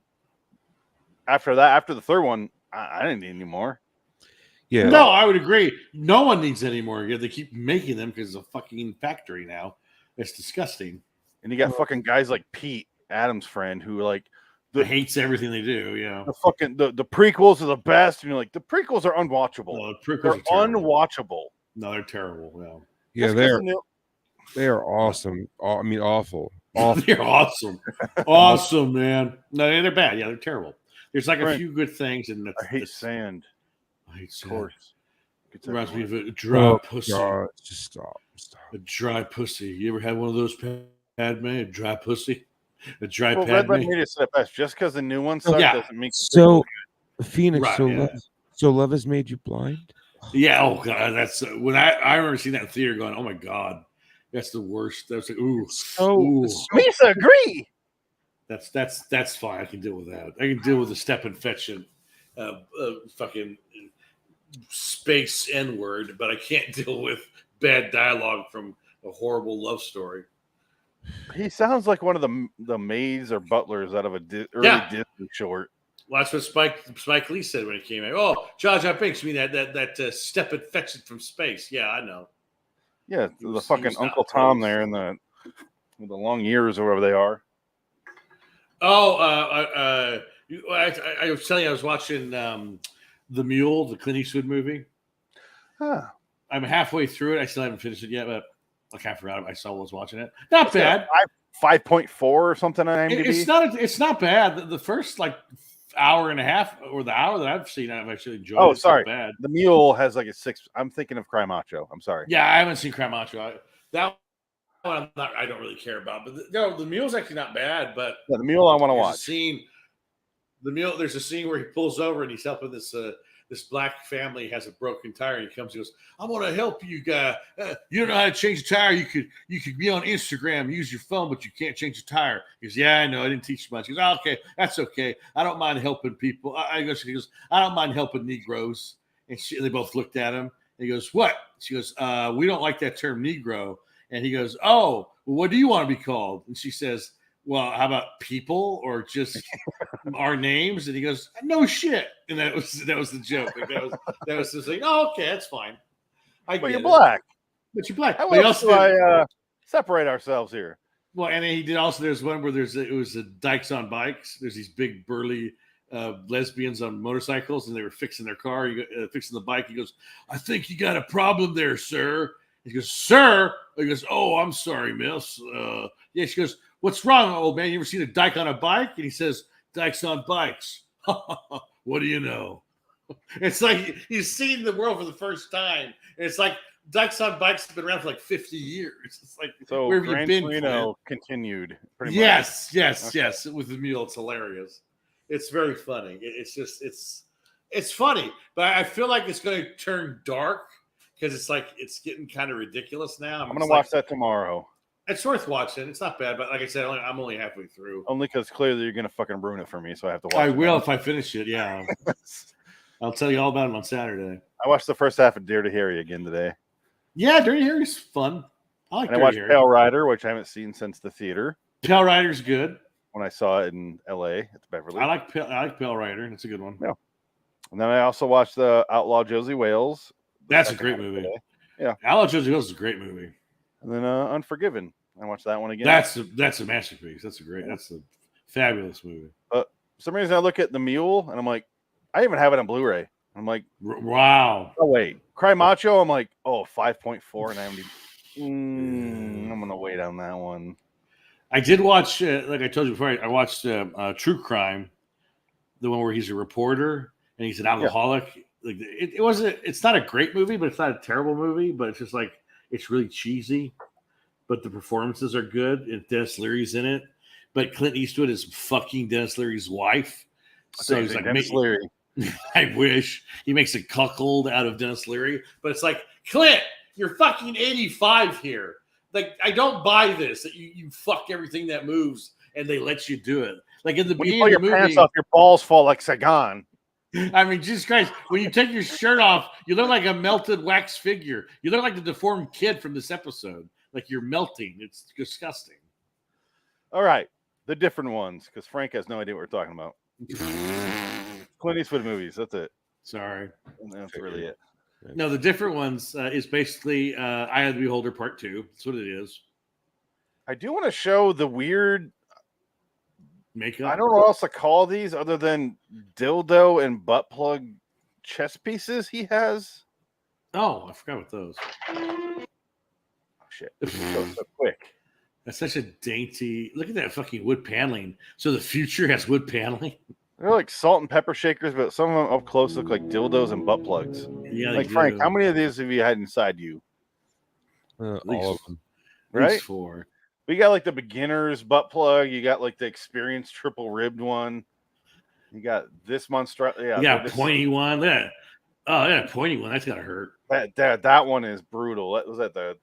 after the third one, I didn't need any more. Yeah. No, I would agree. No one needs any more. They keep making them because it's a fucking factory now. It's disgusting. And you got fucking guys like Pete, Adam's friend, who like hates everything they do. Yeah. The fucking the prequels are the best, and you're like, the prequels are unwatchable. No, the prequels they're are terrible. unwatchable. No, they're terrible. Yeah, they are awesome. I mean, awful. They're awesome. Awesome, man. No, they're bad. Yeah, they're terrible. There's like a Right. few good things, and I hate sand. I hate Of sand. course. Reminds me of a dry pussy. God, just stop. A dry pussy. You ever had one of those, Padme? A dry pussy? A dry Well, Red Padme? Button Media said it best. Just because the new one sucks doesn't mean So, Phoenix, Right, so yeah. love has made you blind. Yeah. Oh god, that's when I remember seeing that in theater, going, "Oh my god, that's the worst." That's like, ooh, ooh. Misa, agree. That's fine. I can deal with that. I can deal with the step and fetch and fucking space N word, but I can't deal with bad dialogue from a horrible love story. He sounds like one of the maids or butlers out of a early Disney short. Well, that's what Spike Lee said when he came out. Oh, Jar Jar Binks, you mean that step and fetch it from space? Yeah, I know. Yeah, He the was fucking not Uncle Tom close. there and with the long ears or whatever they are. Oh, I was telling you, I was watching The Mule, the Clint Eastwood movie. Huh. I'm halfway through it. I still haven't finished it yet, but I kind of forgot. I saw I was watching it. Not bad. 5.4 or something on IMDb. It's not bad. The first like hour and a half, or the hour that I've seen, I've actually enjoyed. Oh, It's sorry. not bad. The Mule has like a 6. I'm thinking of Cry Macho. I'm sorry. Yeah, I haven't seen Cry Macho. That one I don't really care about. But the Mule's actually not bad. But Yeah, the Mule I want to there's a watch. scene. The Mule. There's a scene where he pulls over and he's helping this black family has a broken tire, and he comes and goes, "I want to help you, guy. You don't know how to change a tire. You could be on Instagram, use your phone, but you can't change a tire." He goes, "Yeah, I know. I didn't teach you much." He goes, "Oh, okay, that's okay. I don't mind helping people." He goes, "I don't mind helping Negroes." And they both looked at him. And he goes, "What?" She goes, "We don't like that term Negro." And he goes, "Oh, well, what do you want to be called?" And she says, "Well, how about people or just our names?" And he goes, "No shit." And that was the joke. Like, that was just like, "Oh, okay, that's fine. I But get you're it. black. But you're black." How But he else also do did- I separate ourselves here? well, and then he did also. There's one where it was dykes on bikes. There's these big burly lesbians on motorcycles, and they were fixing their car, fixing the bike. He goes, "I think you got a problem there, sir." He goes, "Sir?" He goes, "Oh, I'm sorry, miss." Yeah, she goes, "What's wrong, old man? You ever seen a dyke on a bike?" And he says, "Dykes on bikes." What do you know? It's like he's seen the world for the first time. And it's like dykes on bikes have been around for like 50 years. It's like, So where have you Gran been? Torino Clint? continued. Pretty Yes, much. yes, Okay. yes. With the mule, it's hilarious. It's very funny. It's funny, but I feel like it's going to turn dark because it's getting kind of ridiculous now. I'm gonna watch that tomorrow. It's worth watching. It's not bad, but like I said, I'm only halfway through. Only because clearly you're gonna fucking ruin it for me, so I have to watch. I it will now. if I finish it. Yeah, I'll tell you all about it on Saturday. I watched the first half of Dirty Harry again today. Yeah, Dirty Harry's fun. I like And I Dirty watched Harry. Pale Rider, which I haven't seen since the theater Pale Rider's good. when I saw it in LA at Beverly. I like Pale Rider. It's a good one. Yeah. And then I also watched the Outlaw Josie Wales. That's a second great half movie. today. Yeah. Outlaw Josie Wales is a great movie. And then Unforgiven. I watched that one again. That's a masterpiece. That's a fabulous movie. But for some reason I look at The Mule and I'm like, I even have it on Blu-ray. I'm like, wow. Oh wait, Cry Macho. I'm like, oh, 5.4 and I'm gonna wait on that one. I did watch, like I told you before, I watched True Crime, the one where he's a reporter and he's an alcoholic. Like it's not a great movie, but it's not a terrible movie. But it's just like it's really cheesy, but the performances are good. And Dennis Leary's in it, but Clint Eastwood is fucking Dennis Leary's wife. So he's like Dennis Leary. I wish he makes a cuckold out of Dennis Leary, but it's like, Clint, you're fucking 85 here. Like, I don't buy this that you fuck everything that moves and they let you do it. Like in the When you beginning pull of your the movie, pants off, your balls fall like Sagan. I mean, Jesus Christ, when you take your shirt off, you look like a melted wax figure. You look like the deformed kid from this episode. Like you're melting. It's disgusting. All right. The different ones, because Frank has no idea what we're talking about. Clint Eastwood movies. That's it. Sorry. That's really it. No, the different ones is basically Eye of the Beholder Part 2. That's what it is. I do want to show the weird makeup. I don't know what else to call these other than dildo and butt plug chest pieces he has. Oh, I forgot about those. Oh, shit. so quick. That's such a dainty. Look at that fucking wood paneling. So the future has wood paneling. They're like salt and pepper shakers, but some of them up close look like dildos and butt plugs. Yeah, like Frank, how many of these have you had inside you? All of them. Right? At least 4. We got like the beginner's butt plug. You got like the experienced triple ribbed one. You got this monstrosity. Yeah, you got a pointy one. Yeah. Oh, yeah, pointy one. That's gotta hurt. That one is brutal. Was that the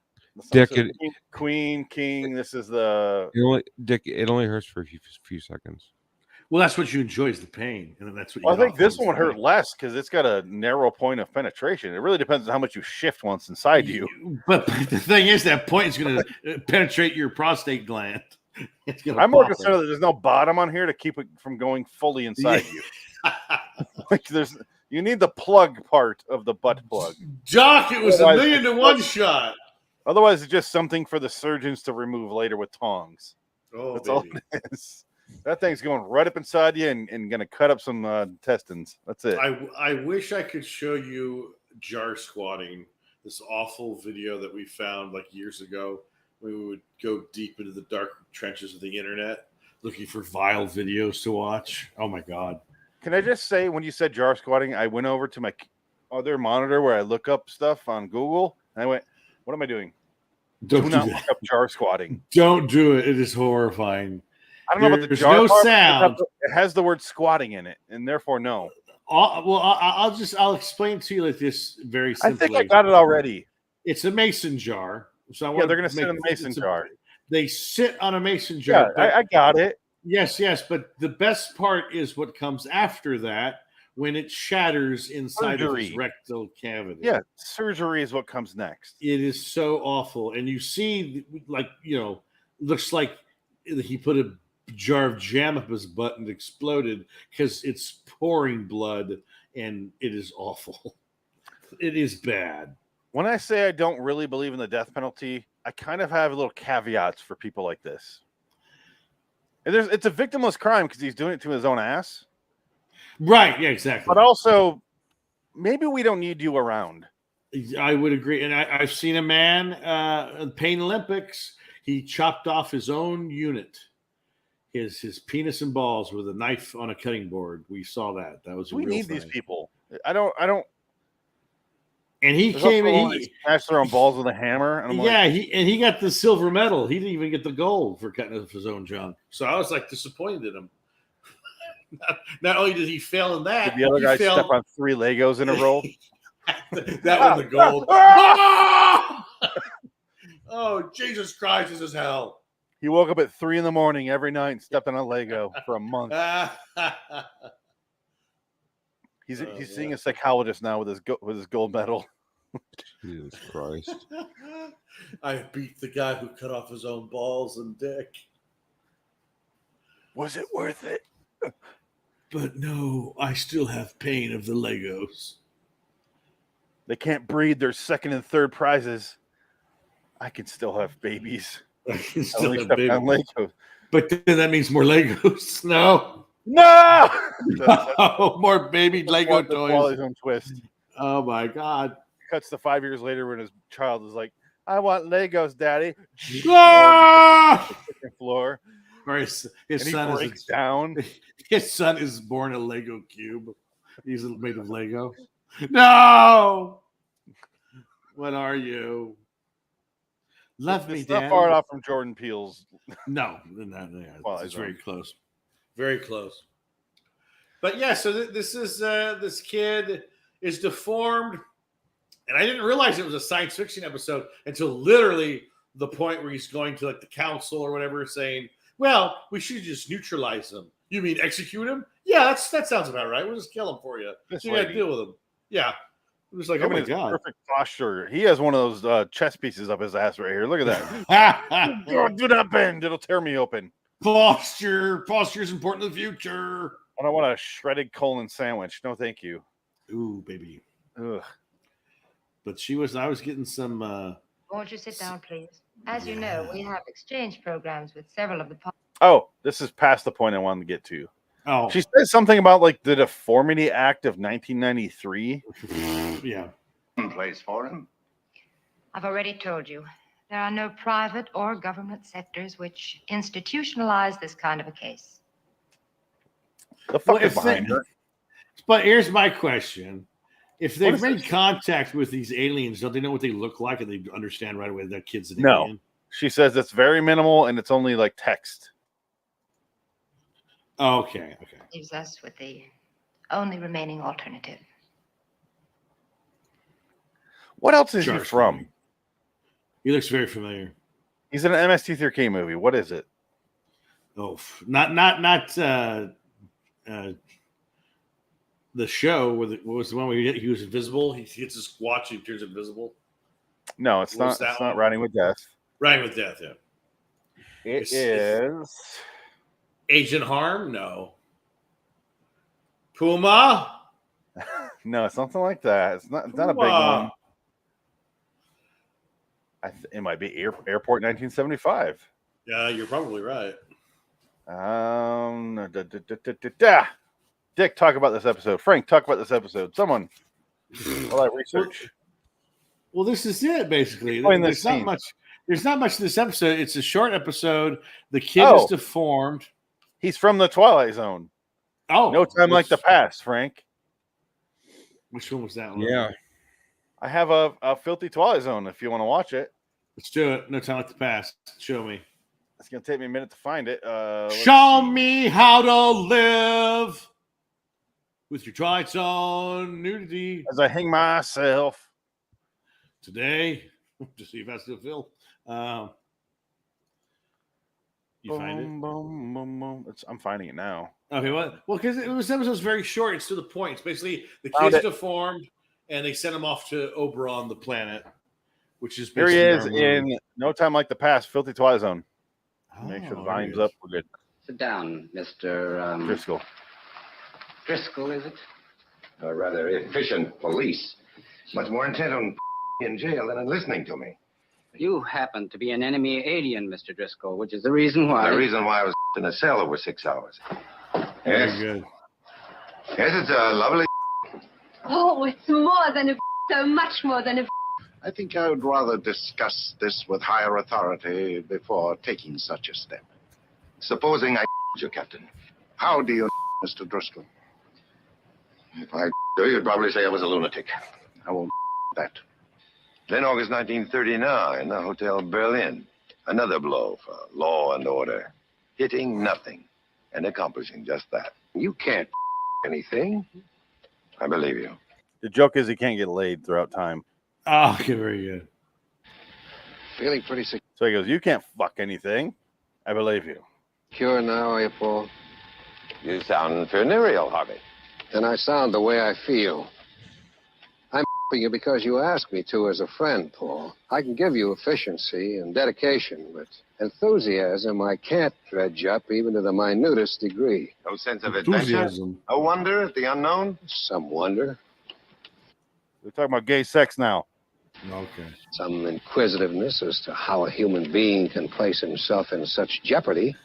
Dick? Queen, King. This is the Dick. It only hurts for a few seconds. Well, that's what you enjoy is the pain, and then that's what. I think this one would hurt less because it's got a narrow point of penetration. It really depends on how much you shift once inside you. But the thing is, that point is going to penetrate your prostate gland. I'm more concerned that there's no bottom on here to keep it from going fully inside you. Like you need the plug part of the butt plug. Jock, it was otherwise, $1 million to 1 shot. Otherwise, it's just something for the surgeons to remove later with tongs. Oh, that's all it is. That thing's going right up inside you and going to cut up some intestines. That's it. I wish I could show you jar squatting, this awful video that we found like years ago. We would go deep into the dark trenches of the internet looking for vile videos to watch. Oh, my God. Can I just say, when you said jar squatting, I went over to my other monitor where I look up stuff on Google, and I went, what am I doing? Do not look up jar squatting. Don't do it. It is horrifying. I don't know about the jar. No part, sound. It has the word squatting in it, and therefore no. I'll explain to you like this very simply. I think I got it already. It's a mason jar. So they're going to sit in the mason jar. They sit on a mason jar. Yeah, I got it. Yes, but the best part is what comes after that when it shatters inside of his rectal cavity. Yeah, surgery is what comes next. It is so awful. And you see, looks like he put a jar of jam up his butt and exploded because it's pouring blood, and it is awful. It is bad. When I say I don't really believe in the death penalty, I kind of have little caveats for people like this. And it's a victimless crime because he's doing it to his own ass. Right, yeah, exactly. But also, maybe we don't need you around. I would agree. And I've seen a man in Pain Olympics. He chopped off his own unit, his penis and balls with a knife on a cutting board. We saw that. That was we real need thing. these people. I don't. And he came in. He smashed their own balls with a hammer. And he got the silver medal. He didn't even get the gold for cutting up his own junk. So I was like disappointed in him. Not only did he fail in that, did the other guy step on 3 Legos in a row? That was the gold. Oh, Jesus Christ, this is hell. He woke up at 3 a.m. every night and stepped on a Lego for a month. He's seeing a psychologist now with his gold medal. Jesus Christ! I beat the guy who cut off his own balls and dick. Was it worth it? But no, I still have pain of the Legos. They can't breed their second and third prizes. I can still have babies. I can still have babies. Legos. But then that means more Legos. No. More baby Lego toys. His own twist. Oh my God. Cuts to 5 years later when his child is like, I want Legos, Daddy. Floor. Or his son breaks down. His son is born a Lego cube. He's made of Lego. No. What are you? Love me, Dad. Not far off from Jordan Peele's. No, it's very close. Very close. But yeah, so this is this kid is deformed, and I didn't realize it was a science fiction episode until literally the point where he's going to like the council or whatever, saying, "Well, we should just neutralize him." You mean execute him? Yeah, that sounds about right. We'll just kill him for you. You got to deal with him. Yeah. It was like, oh my God. Perfect posture. He has one of those chess pieces up his ass right here. Look at that. Do not bend. It'll tear me open. Posture is important in the future. I don't want a shredded colon sandwich. No, thank you. Ooh, baby. Ugh. But I was getting some. Won't you sit down, please? As you know, we have exchange programs with several of the. Oh, this is past the point I wanted to get to. Oh. She says something about like the Deformity Act of 1993. Yeah. Place for him. I've already told you. There are no private or government sectors which institutionalize this kind of a case. The fuck is behind her? But here's my question. If they've made contact with these aliens, don't they know what they look like and they understand right away that kid's an alien? No. She says it's very minimal and it's only like text. Okay. Leaves us with the only remaining alternative. What else is he from? He looks very familiar. He's in an MST3K movie. What is it? Oh, not the show. What was the one where he was invisible? He hits his watch and he turns invisible. No, it's not. It's not Riding with Death. Riding with Death. Yeah. It is Agent Harm. No. Puma. No, it's something like that. It's not. It's not a big one. It might be Airport 1975. Yeah, you're probably right. Dick, talk about this episode. Frank, talk about this episode. Someone. While I research. Well, this is it basically. There's not much. There's not much to this episode. It's a short episode. The kid is deformed. He's from the Twilight Zone. Oh, No Time Like the Past, Frank. Which one was that one? Yeah. I have a filthy Twilight Zone if you want to watch it. Let's do it. No Time Like the Past. Show me. It's going to take me a minute to find it. Show me how to live with your Twilight Zone nudity. As I hang myself. Today, to see if I still feel. You find it? I'm finding it now. Okay, well, because this episode's very short. It's to the point. It's basically the kid's deformed, and they send him off to Oberon, the planet, which is here he is in No Time Like the Past, Filthy Twilight Zone. Make sure the volume's up. We're good. Sit down, Mr. Driscoll. Driscoll, is it? Or rather, efficient police. Much more intent on in jail than on listening to me. You happen to be an enemy alien, Mr. Driscoll, which is the reason why. The reason why I was in a cell over 6 hours. Very good. Yes, it's a lovely. Oh, it's more than so much more than I think I would rather discuss this with higher authority before taking such a step. Supposing I you, Captain. How do you Mr. Driscoll? If I do, you'd probably say I was a lunatic. I won't that. Then August 1939, the Hotel Berlin. Another blow for law and order. Hitting nothing and accomplishing just that. You can't anything. I believe you. The joke is he can't get laid throughout time. Oh, okay, very good. Feeling pretty sick. So he goes, you can't fuck anything. I believe you. Cure now, are you, Paul? You sound funereal, Harvey. Then I sound the way I feel. I'm you because you asked me to as a friend, Paul. I can give you efficiency and dedication, but enthusiasm I can't dredge up even to the minutest degree. No sense of adventure? A wonder at the unknown? Some wonder. We're talking about gay sex now. Okay. Some inquisitiveness as to how a human being can place himself in such jeopardy.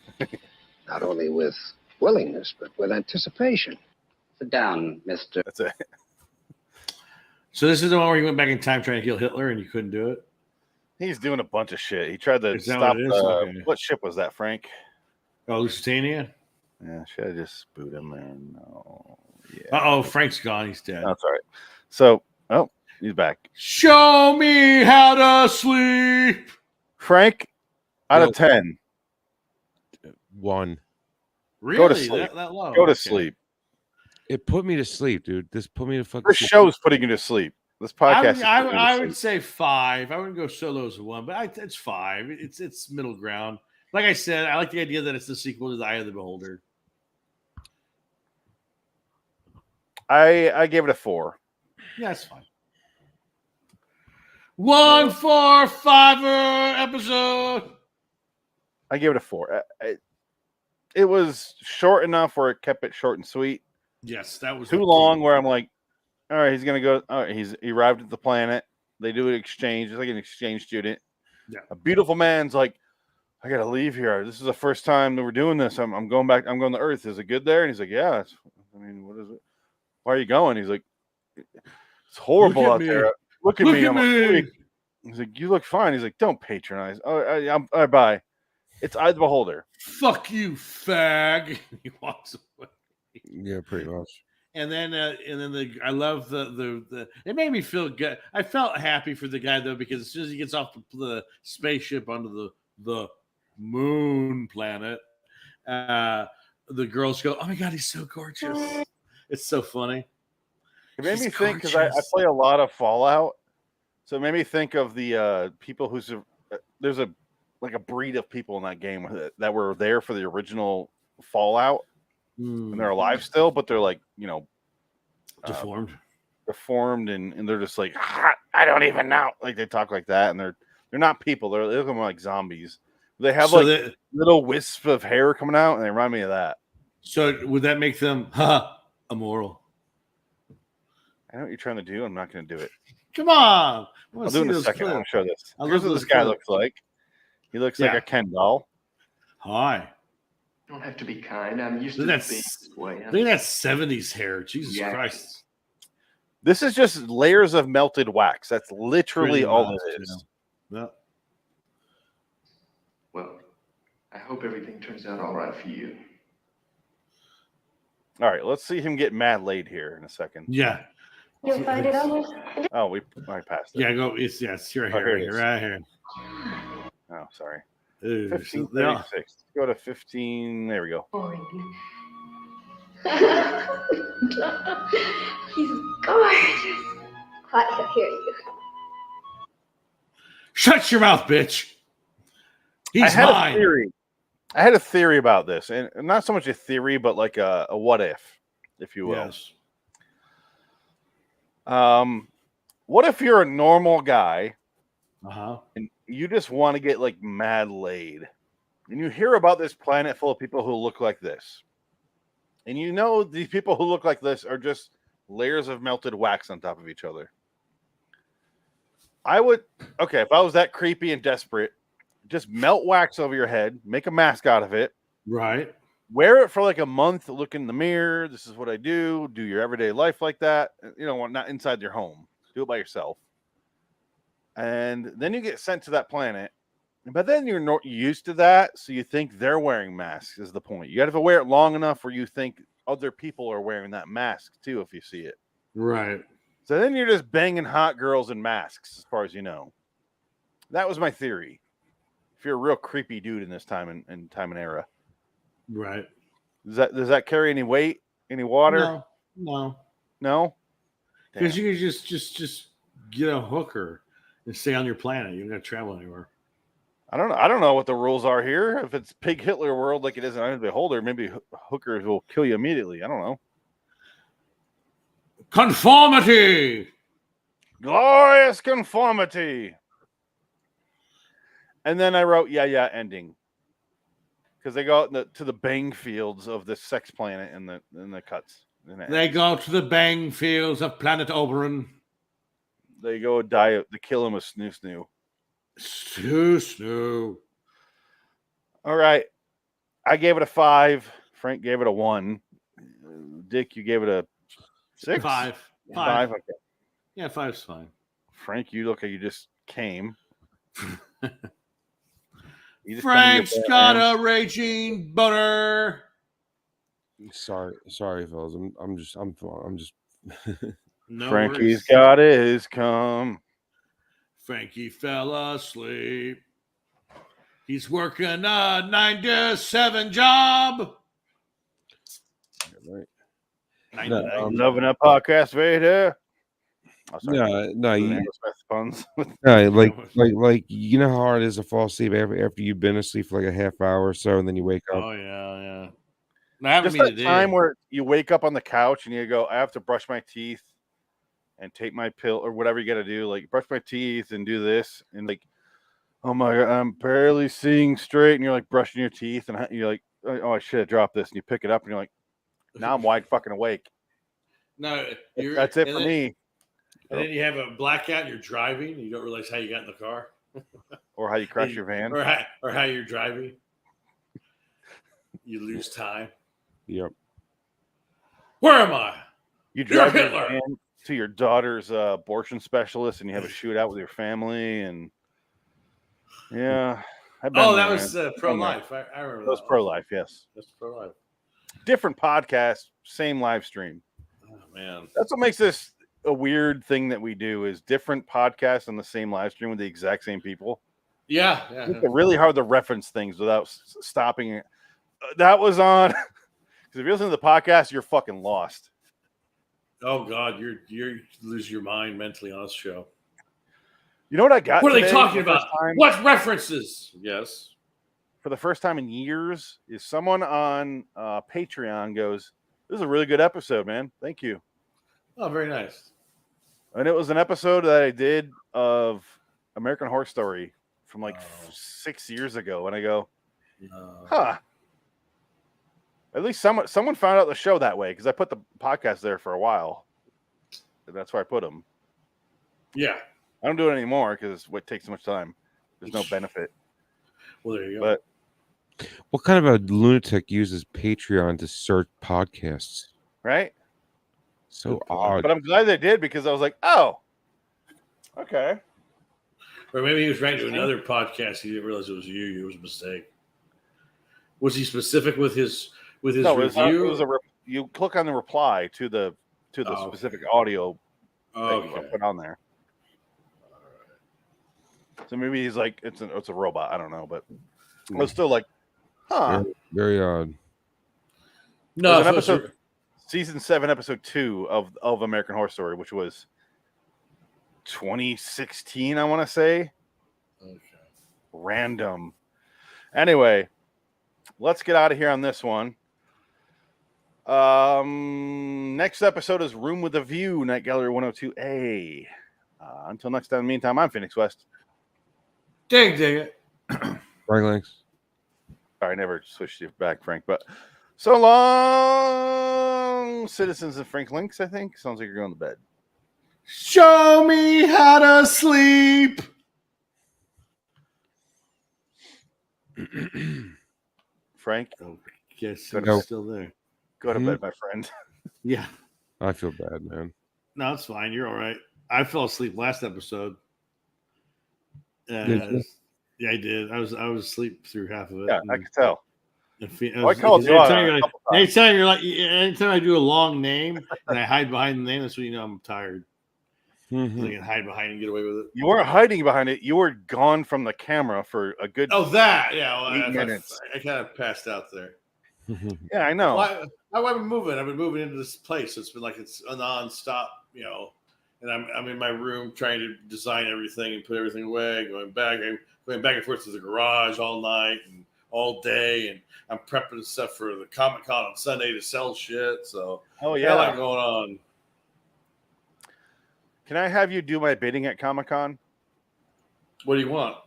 Not only with willingness, but with anticipation. Sit down, Mr. That's it. So this is the one where he went back in time trying to kill Hitler and you couldn't do it? He's doing a bunch of shit. He tried to stop what ship was that, Frank? Oh, Lusitania? Yeah, should I just boot him there? No. Yeah. Uh-oh, Frank's gone. He's dead. That's all right. So, he's back. Show me how to sleep. Frank, out of 10. 1. Really? Go to sleep. That low? Go to sleep. It put me to sleep, dude. This put me to fucking This show's putting you to sleep. This podcast I would say 5. I wouldn't go so low as 1, but it's 5. It's middle ground. Like I said, I like the idea that it's the sequel to The Eye of the Beholder. I gave it a 4. Yeah, it's fine. 1 4 5 episode. I gave it a 4. It was short enough where it kept it short and sweet. Yes, that was too long. Where I'm like, all right, he's gonna go. All right, he arrived at the planet. They do an exchange. It's like an exchange student. Yeah. A beautiful man's like, I gotta leave here. This is the first time that we're doing this. I'm going back. I'm going to Earth. Is it good there? And he's like, yeah. I mean, what is it? Why are you going? He's like, it's horrible out there. Look at me. I'm a He's like, you look fine. He's like, don't patronize. Oh, all right, bye. It's Eye of the Beholder. Fuck you, fag. He walks away. Yeah, pretty much. And then I love the it made me feel good. I felt happy for the guy though, because as soon as he gets off the spaceship onto the moon planet, the girls go, "Oh my god, he's so gorgeous!" It's so funny. It made me think because I play a lot of Fallout, so it made me think of the people who's there's a breed of people in that game that were there for the original Fallout. And they're alive still, but they're like, deformed, and they're just like, I don't even know. Like they talk like that, and they're not people. They're looking like zombies. They have little wisps of hair coming out, and they remind me of that. So would that make them immoral? I know what you're trying to do. I'm not going to do it. Come on, I'll do it in a second. I'm going to show this. Here's what this guy looks like. He looks like a Ken doll. Hi. Don't have to be kind. I'm used to being that this way. Look at that 70s hair. Jesus Christ. This is just layers of melted wax. That's literally all it is. Yeah. Well, I hope everything turns out all right for you. All right, let's see him get mad laid here in a second. Yeah. You'll find it almost. Oh, I passed it. Yeah, go. It's your hair right here. Oh, sorry. 1536. Go to 15. There we go. He's gorgeous. Quiet, he'll hear you. Shut your mouth, bitch. He's mine. I had a theory about this, and not so much a theory, but like a what if you will. Yes. What if you're a normal guy, and you just want to get like mad laid, and you hear about this planet full of people who look like this, and you know these people who look like this are just layers of melted wax on top of each other. If I was that creepy and desperate, just melt wax over your head, make a mask out of it, right? Wear it for like a month, look in the mirror. This is what I do. Do your everyday life like that. Not inside your home. Do it by yourself. And then you get sent to that planet. But then you're not used to that, so you think they're wearing masks is the point. You got to wear it long enough where you think other people are wearing that mask too if you see it. Right. So then you're just banging hot girls in masks as far as you know. That was my theory. If you're a real creepy dude in this time and era. Right. Does that carry any weight? Any water? No. Because you can just get a hooker and stay on your planet. You don't got to travel anywhere. I don't know what the rules are here. If it's Pig Hitler world like it is in Eye of the Beholder, maybe hookers will kill you immediately. I don't know. Conformity. Glorious conformity. And then I wrote, ending. Because they go out to the bang fields of the sex planet in the cuts. They go to the bang fields of planet Oberon. They go die. They kill him with Snoo. Snoo. All right. I gave it a 5. Frank gave it a 1. Dick, you gave it a 6? 5. 5. Okay. Yeah, 5's fine. Frank, you look like you just came. Frank's got a raging boner. Sorry, fellas. I'm just. No Frankie's got his cum. Frankie fell asleep. He's working a 9 to 7 job. Right. I'm loving that podcast right here. Puns. like you know how hard it is to fall asleep after you've been asleep for like a half hour or so, and then you wake up. Oh yeah. Just that time where you wake up on the couch and you go, I have to brush my teeth and take my pill or whatever you got to do. Like brush my teeth and do this. And like, oh my God, I'm barely seeing straight. And you're like brushing your teeth and you're like, oh, I should have dropped this. And you pick it up and you're like, now I'm wide fucking awake. No, that's it for me. And then you have a blackout and you're driving and you don't realize how you got in the car. Or how you crash your van. Or how you're driving. You lose time. Yep. Where am I? You drive your van to your daughter's abortion specialist and you have a shootout with your family. And yeah. That was pro-life. I remember that. That was pro-life, yes. That's pro-life. Different podcast, same live stream. Oh, man. That's what makes this a weird thing that we do is different podcasts on the same live stream with the exact same people. Yeah. It's really hard to reference things without stopping it. That was on because if you listen to the podcast, you're fucking lost. Oh God, you lose your mind mentally on this show. You know what I got? What are they talking about? What references? Yes. For the first time in years, is someone on Patreon goes, "This is a really good episode, man. Thank you." Oh, very nice. And it was an episode that I did of American Horror Story from like 6 years ago. And I go, huh. At least someone found out the show that way because I put the podcast there for a while. That's where I put them. Yeah. I don't do it anymore because it takes so much time. There's no benefit. Well, there you go. But what kind of a lunatic uses Patreon to search podcasts? Right? So odd. But I'm glad they did because I was like, oh, okay. Or maybe he was writing to another podcast. He didn't realize it was you. It was a mistake. Was he specific with his review? You click on the reply to the specific audio that you put on there. So maybe he's like, it's a robot. I don't know, but I was still like, huh. Very odd. No, an episode, season 7, episode 2 of American Horror Story, which was 2016, I want to say. Okay. Random. Anyway, let's get out of here on this one. Next episode is Room with a View, Night Gallery 102A. Until next time, in the meantime, I'm Phoenix West. Dig it. Frank. Sorry, I never switched you back, Frank. But so long, citizens of Frank Links, I think. Sounds like you're going to bed. Show me how to sleep. Frank? Oh, yes, I'm still there. Go to bed, my friend. Yeah. I feel bad, man. No, it's fine. You're all right. I fell asleep last episode. Did you? Yeah, I did. I was asleep through half of it. Yeah, I could tell. I called you anytime I do a long name and I hide behind the name, that's when you know I'm tired. Mm-hmm. I can hide behind and get away with it. You weren't hiding behind it. You were gone from the camera for a good. Oh, that yeah. Well, 8 minutes. I kind of passed out there. Yeah, I know. Well, I've been moving. I've been moving into this place. It's been like it's a nonstop, And I'm in my room trying to design everything and put everything away. Going back and forth to the garage all night and all day, and I'm prepping stuff for the Comic-Con on Sunday to sell shit. So yeah, got a lot going on. Can I have you do my bidding at Comic-Con? What do you want?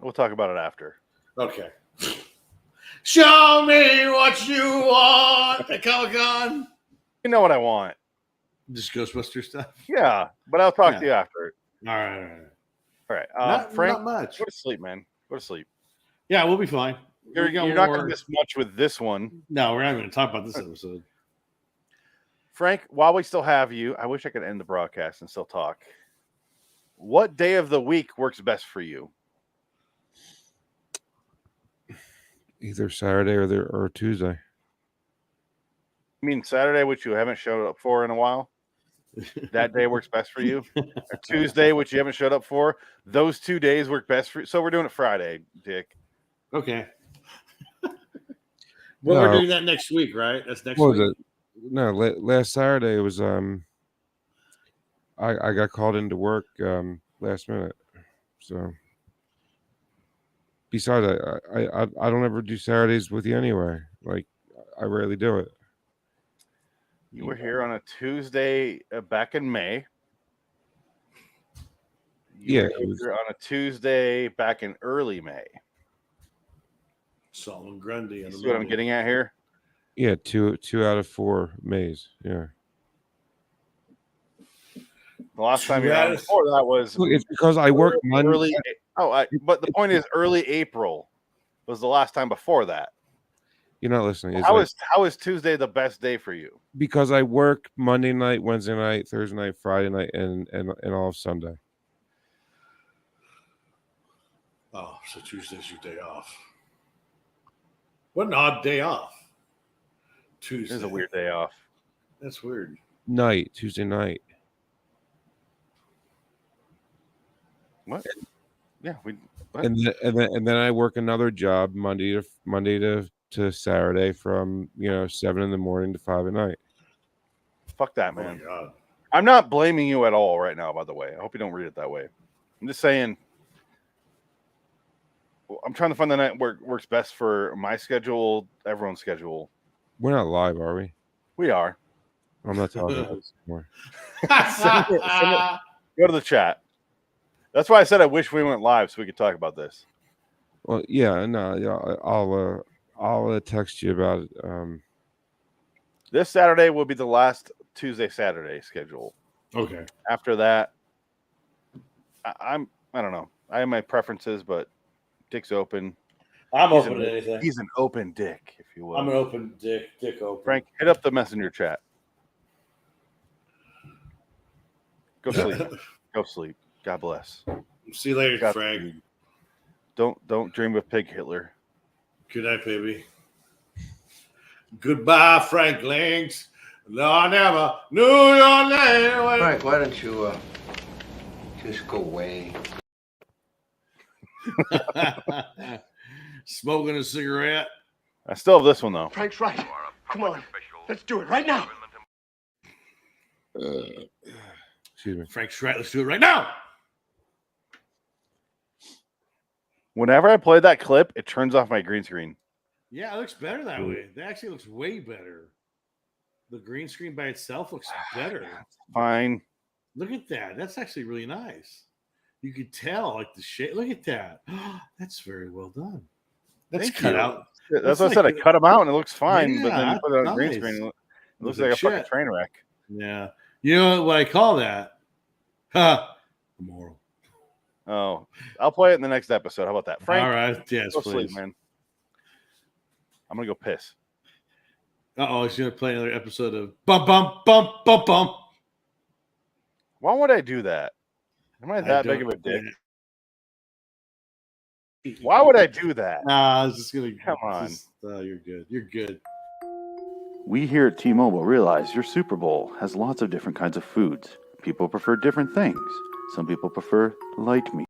We'll talk about it after. Okay. Show me what you want at Comic-Con. You know what I want. Just Ghostbuster stuff? Yeah, but I'll talk to you after. All right. Frank, not much. Go to sleep, man. Go to sleep. Yeah, we'll be fine. You're not going to miss much with this one. No, we're not going to talk about this episode. Frank, while we still have you, I wish I could end the broadcast and still talk. What day of the week works best for you? Either Saturday or Tuesday. You mean Saturday, which you haven't showed up for in a while? That day works best for you? Or Tuesday, which you haven't showed up for? Those 2 days work best for you? So we're doing it Friday, Dick. Okay. We're doing that next week, right? That's next week. No, last Saturday it was I got called into work last minute. So besides, I don't ever do Saturdays with you anyway. Like I rarely do it. You were here on a Tuesday back in May. You were here on a Tuesday back in early May. Solomon Grundy. You see what I'm getting at here? Yeah, two out of 4 Mays. Yeah. The last time you were on before that was. Look, it's because I work Monday. But the point is, early April was the last time before that. You're not listening. How is Tuesday the best day for you? Because I work Monday night, Wednesday night, Thursday night, Friday night, and all of Sunday. Oh, so Tuesday's your day off. What an odd day off. Tuesday. It's a weird day off. That's weird. Tuesday night. What? Yeah, what? And then I work another job Monday to Saturday from 7 in the morning to 5 at night. Fuck that, man. Oh my God. I'm not blaming you at all right now, by the way. I hope you don't read it that way. I'm just saying I'm trying to find the night where works best for my schedule, everyone's schedule. We're not live, are we? We are. I'm not talking about this anymore. Go to the chat. That's why I said I wish we went live so we could talk about this. Well, yeah, no, yeah, I'll text you about it. This Saturday will be the last Tuesday-Saturday schedule. Okay. After that, I don't know. I have my preferences, but Dick's open. I'm open to anything. He's an open dick, if you will. I'm an open dick open. Frank, hit up the messenger chat. Go sleep. Go sleep. God bless. See you later, Frank. Sleep. Don't dream of Pig Hitler. Good night, baby. Goodbye, Frank Links. No, I never knew your name. Frank, why don't you just go away? Smoking a cigarette. I still have this one, though. Frank's right. Come on. Let's do it right now. Excuse me. Frank's right. Let's do it right now. Whenever I play that clip, it turns off my green screen. Yeah, it looks better that way. That actually looks way better. The green screen by itself looks better. Fine. Look at that. That's actually really nice. You could tell, like the shape. Look at that. That's very well done. That's Thank cut you. out. That's what I said. I cut them out and it looks fine, but then Yeah, you put it on green nice. screen, it looks like a shit. fucking train wreck. Yeah. You know what I call that? Immoral. Oh, I'll play it in the next episode. How about that, Frank? All right. Yes, go please. sleep, man. I'm gonna go piss. He's gonna play another episode of Bump Bump Bump Bump Bump. Why would I do that? Am I that big of a dick? Why would I do that? Nah, I was just gonna come on. You're good. You're good. We here at T-Mobile realize your Super Bowl has lots of different kinds of foods. People prefer different things. Some people prefer light meat.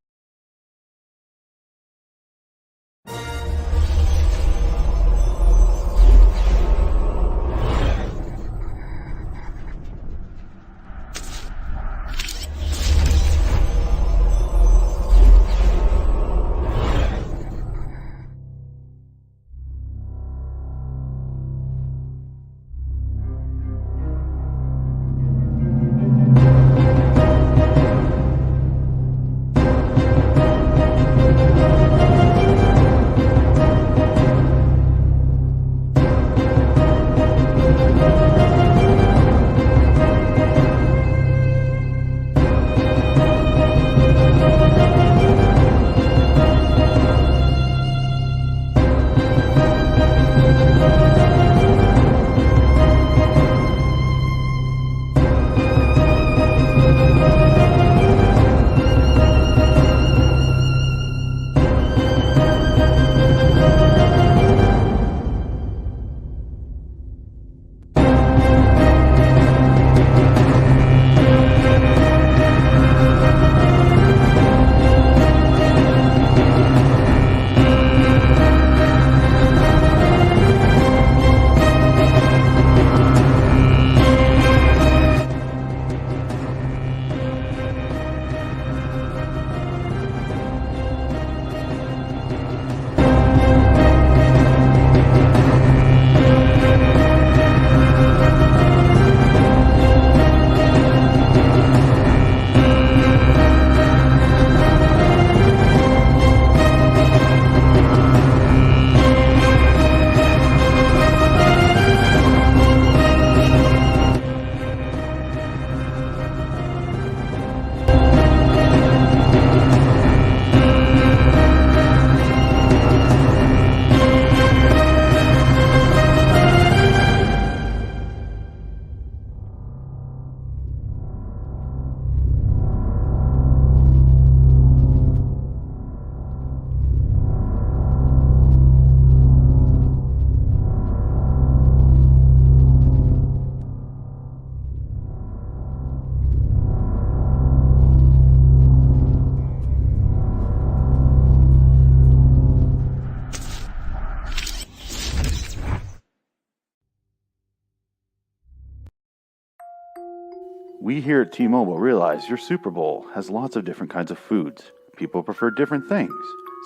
We here at T-Mobile realize your Super Bowl has lots of different kinds of foods. People prefer different things.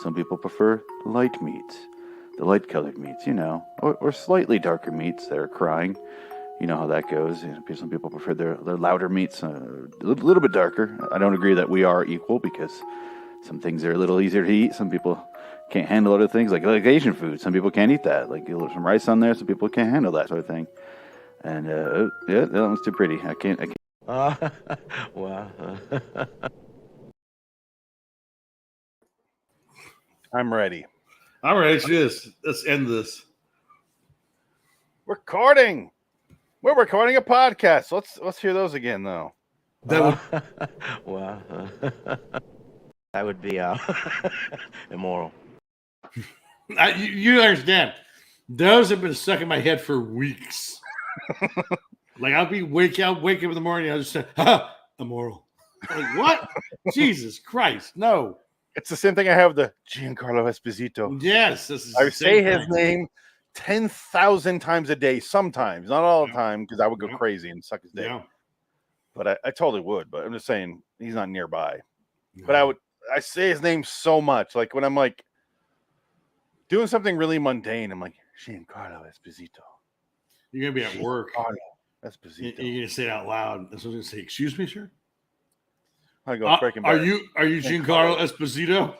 Some people prefer light meats, the light-colored meats, or slightly darker meats that are crying. You know how that goes. Some people prefer their louder meats, a little bit darker. I don't agree that we are equal because some things are a little easier to eat. Some people can't handle other things, like Asian food. Some people can't eat that. Like some rice on there, some people can't handle that sort of thing. And yeah, that one's too pretty. I can't. Wow. I'm ready. I'm ready. Let's end this. Recording. We're recording a podcast. Let's hear those again, though. Wow. That would be immoral. You understand? Those have been stuck in my head for weeks. Like I'll wake up in the morning. I'll just say, immoral. Like what? Jesus Christ, no. It's the same thing I have the Giancarlo Esposito. Yes, I say his name 10,000 times a day. Sometimes, not all the time, because I would go crazy and suck his dick. Yeah. But I totally would. But I'm just saying he's not nearby. No. But I say his name so much. Like when I'm like doing something really mundane, I'm like Giancarlo Esposito. You're gonna be at work. Esposito. You're gonna say it out loud. That's what I'm gonna say. Excuse me, sir. I go breaking Are you Giancarlo Esposito?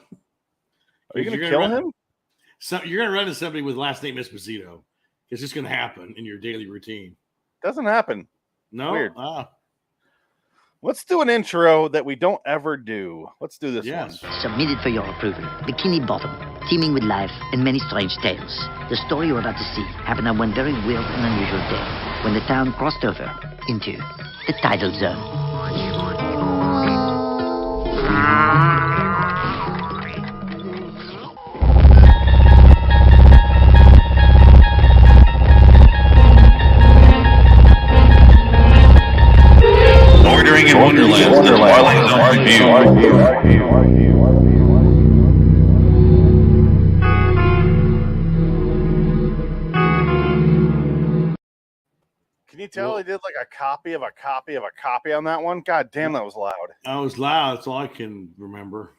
Are you gonna kill him? So you're gonna run into somebody with last name Esposito. It's just gonna happen in your daily routine. Doesn't happen. No. Weird. Let's do an intro that we don't ever do. Let's do this one. Submitted for your approval. Bikini Bottom, teeming with life and many strange tales. The story you're about to see happened on one very weird and unusual day when the town crossed over into the tidal zone. Bordering in Wonderland, the Twilight Zone review. Can you tell he did like a copy of a copy of a copy on that one? God damn, that was loud. That was loud. That's all I can remember.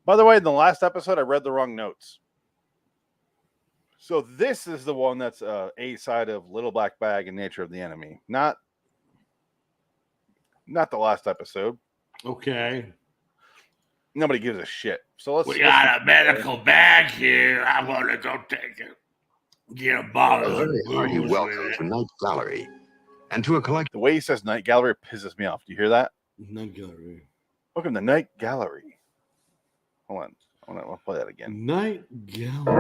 By the way, in the last episode, I read the wrong notes. So this is the one that's A side of Little Black Bag and Nature of the Enemy. Not the last episode. Okay. Nobody gives a shit. So we got a medical bag here. I want to go take it. Get a bottle of hearty welcome to Night Gallery. And to a collect. The way he says Night Gallery pisses me off. Do you hear that? Night Gallery. Welcome to Night Gallery. Hold on. I'll play that again. Night Gallery.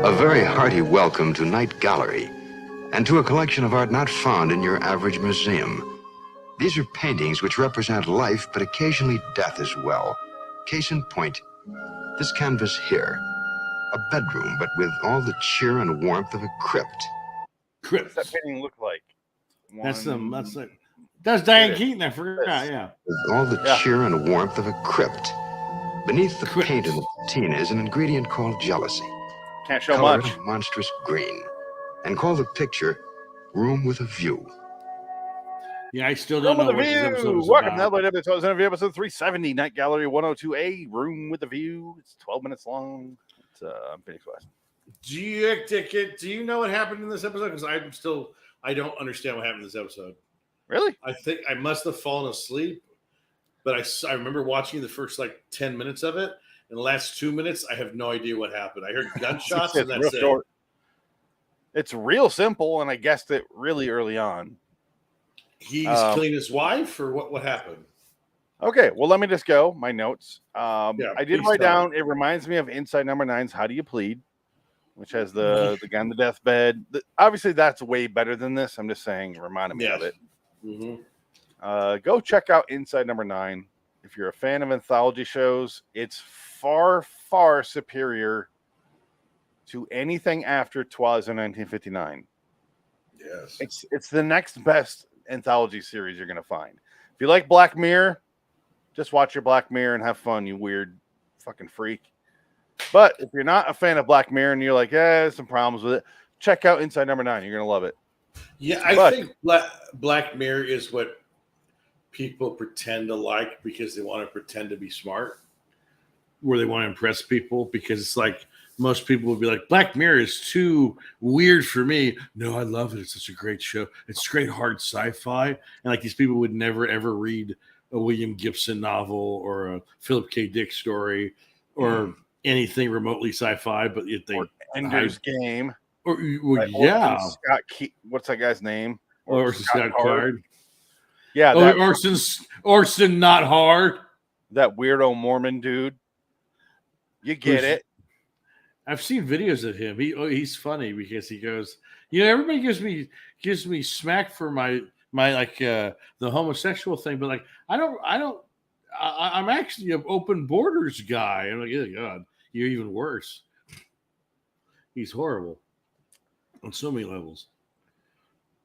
A very hearty welcome to Night Gallery and to a collection of art not found in your average museum. These are paintings which represent life, but occasionally death as well. Case in point, this canvas here. A bedroom, but with all the cheer and warmth of a crypt. What's that painting look like? That's Diane Keaton. I forgot. Yeah. With all the cheer and warmth of a crypt. Beneath the paint and the patina is an ingredient called jealousy. Can't show Colored much. a monstrous green. And call the picture Room with a View. Yeah, I still don't know what this episode is Welcome about. to LIW episode 370, Night Gallery 102A, Room with a View. It's 12 minutes long. It's Phoenix West. Do you know what happened in this episode? Because I don't understand what happened in this episode. Really? I think I must have fallen asleep, but I remember watching the first 10 minutes of it. In the last 2 minutes, I have no idea what happened. I heard gunshots and that's it. Short. It's real simple, and I guessed it really early on. He's killing his wife, or what happened? Okay, well, let me just go. My notes. I did write down, it reminds me of Inside Number 9's How Do You Plead, which has the guy on the deathbed. Obviously, that's way better than this. I'm just saying it reminded me of it. Mm-hmm. Go check out Inside Number 9. If you're a fan of anthology shows, it's far, far superior to anything after Twilight Zone 1959. Yes. It's the next best anthology series you're going to find. If you like Black Mirror, just watch your Black Mirror and have fun, you weird fucking freak. But if you're not a fan of Black Mirror and you're like, there's some problems with it, check out Inside Number 9. You're going to love it. Yeah, I think Black Mirror is what people pretend to like because they want to pretend to be smart, where they want to impress people. Because it's like most people would be like, Black Mirror is too weird for me. No, I love it. It's such a great show. It's great hard sci-fi. And like these people would never ever read a William Gibson novel or a Philip K. Dick story or anything remotely sci-fi, but yet they Ender's Game. Or yeah, Scott what's that guy's name? Or Scott Card. Yeah, Orson Not Hard. That weirdo Mormon dude. You get it. I've seen videos of him. He's funny because he goes, everybody gives me smack for my like the homosexual thing, but like I'm actually an open borders guy. I'm like, oh God, you're even worse. He's horrible on so many levels.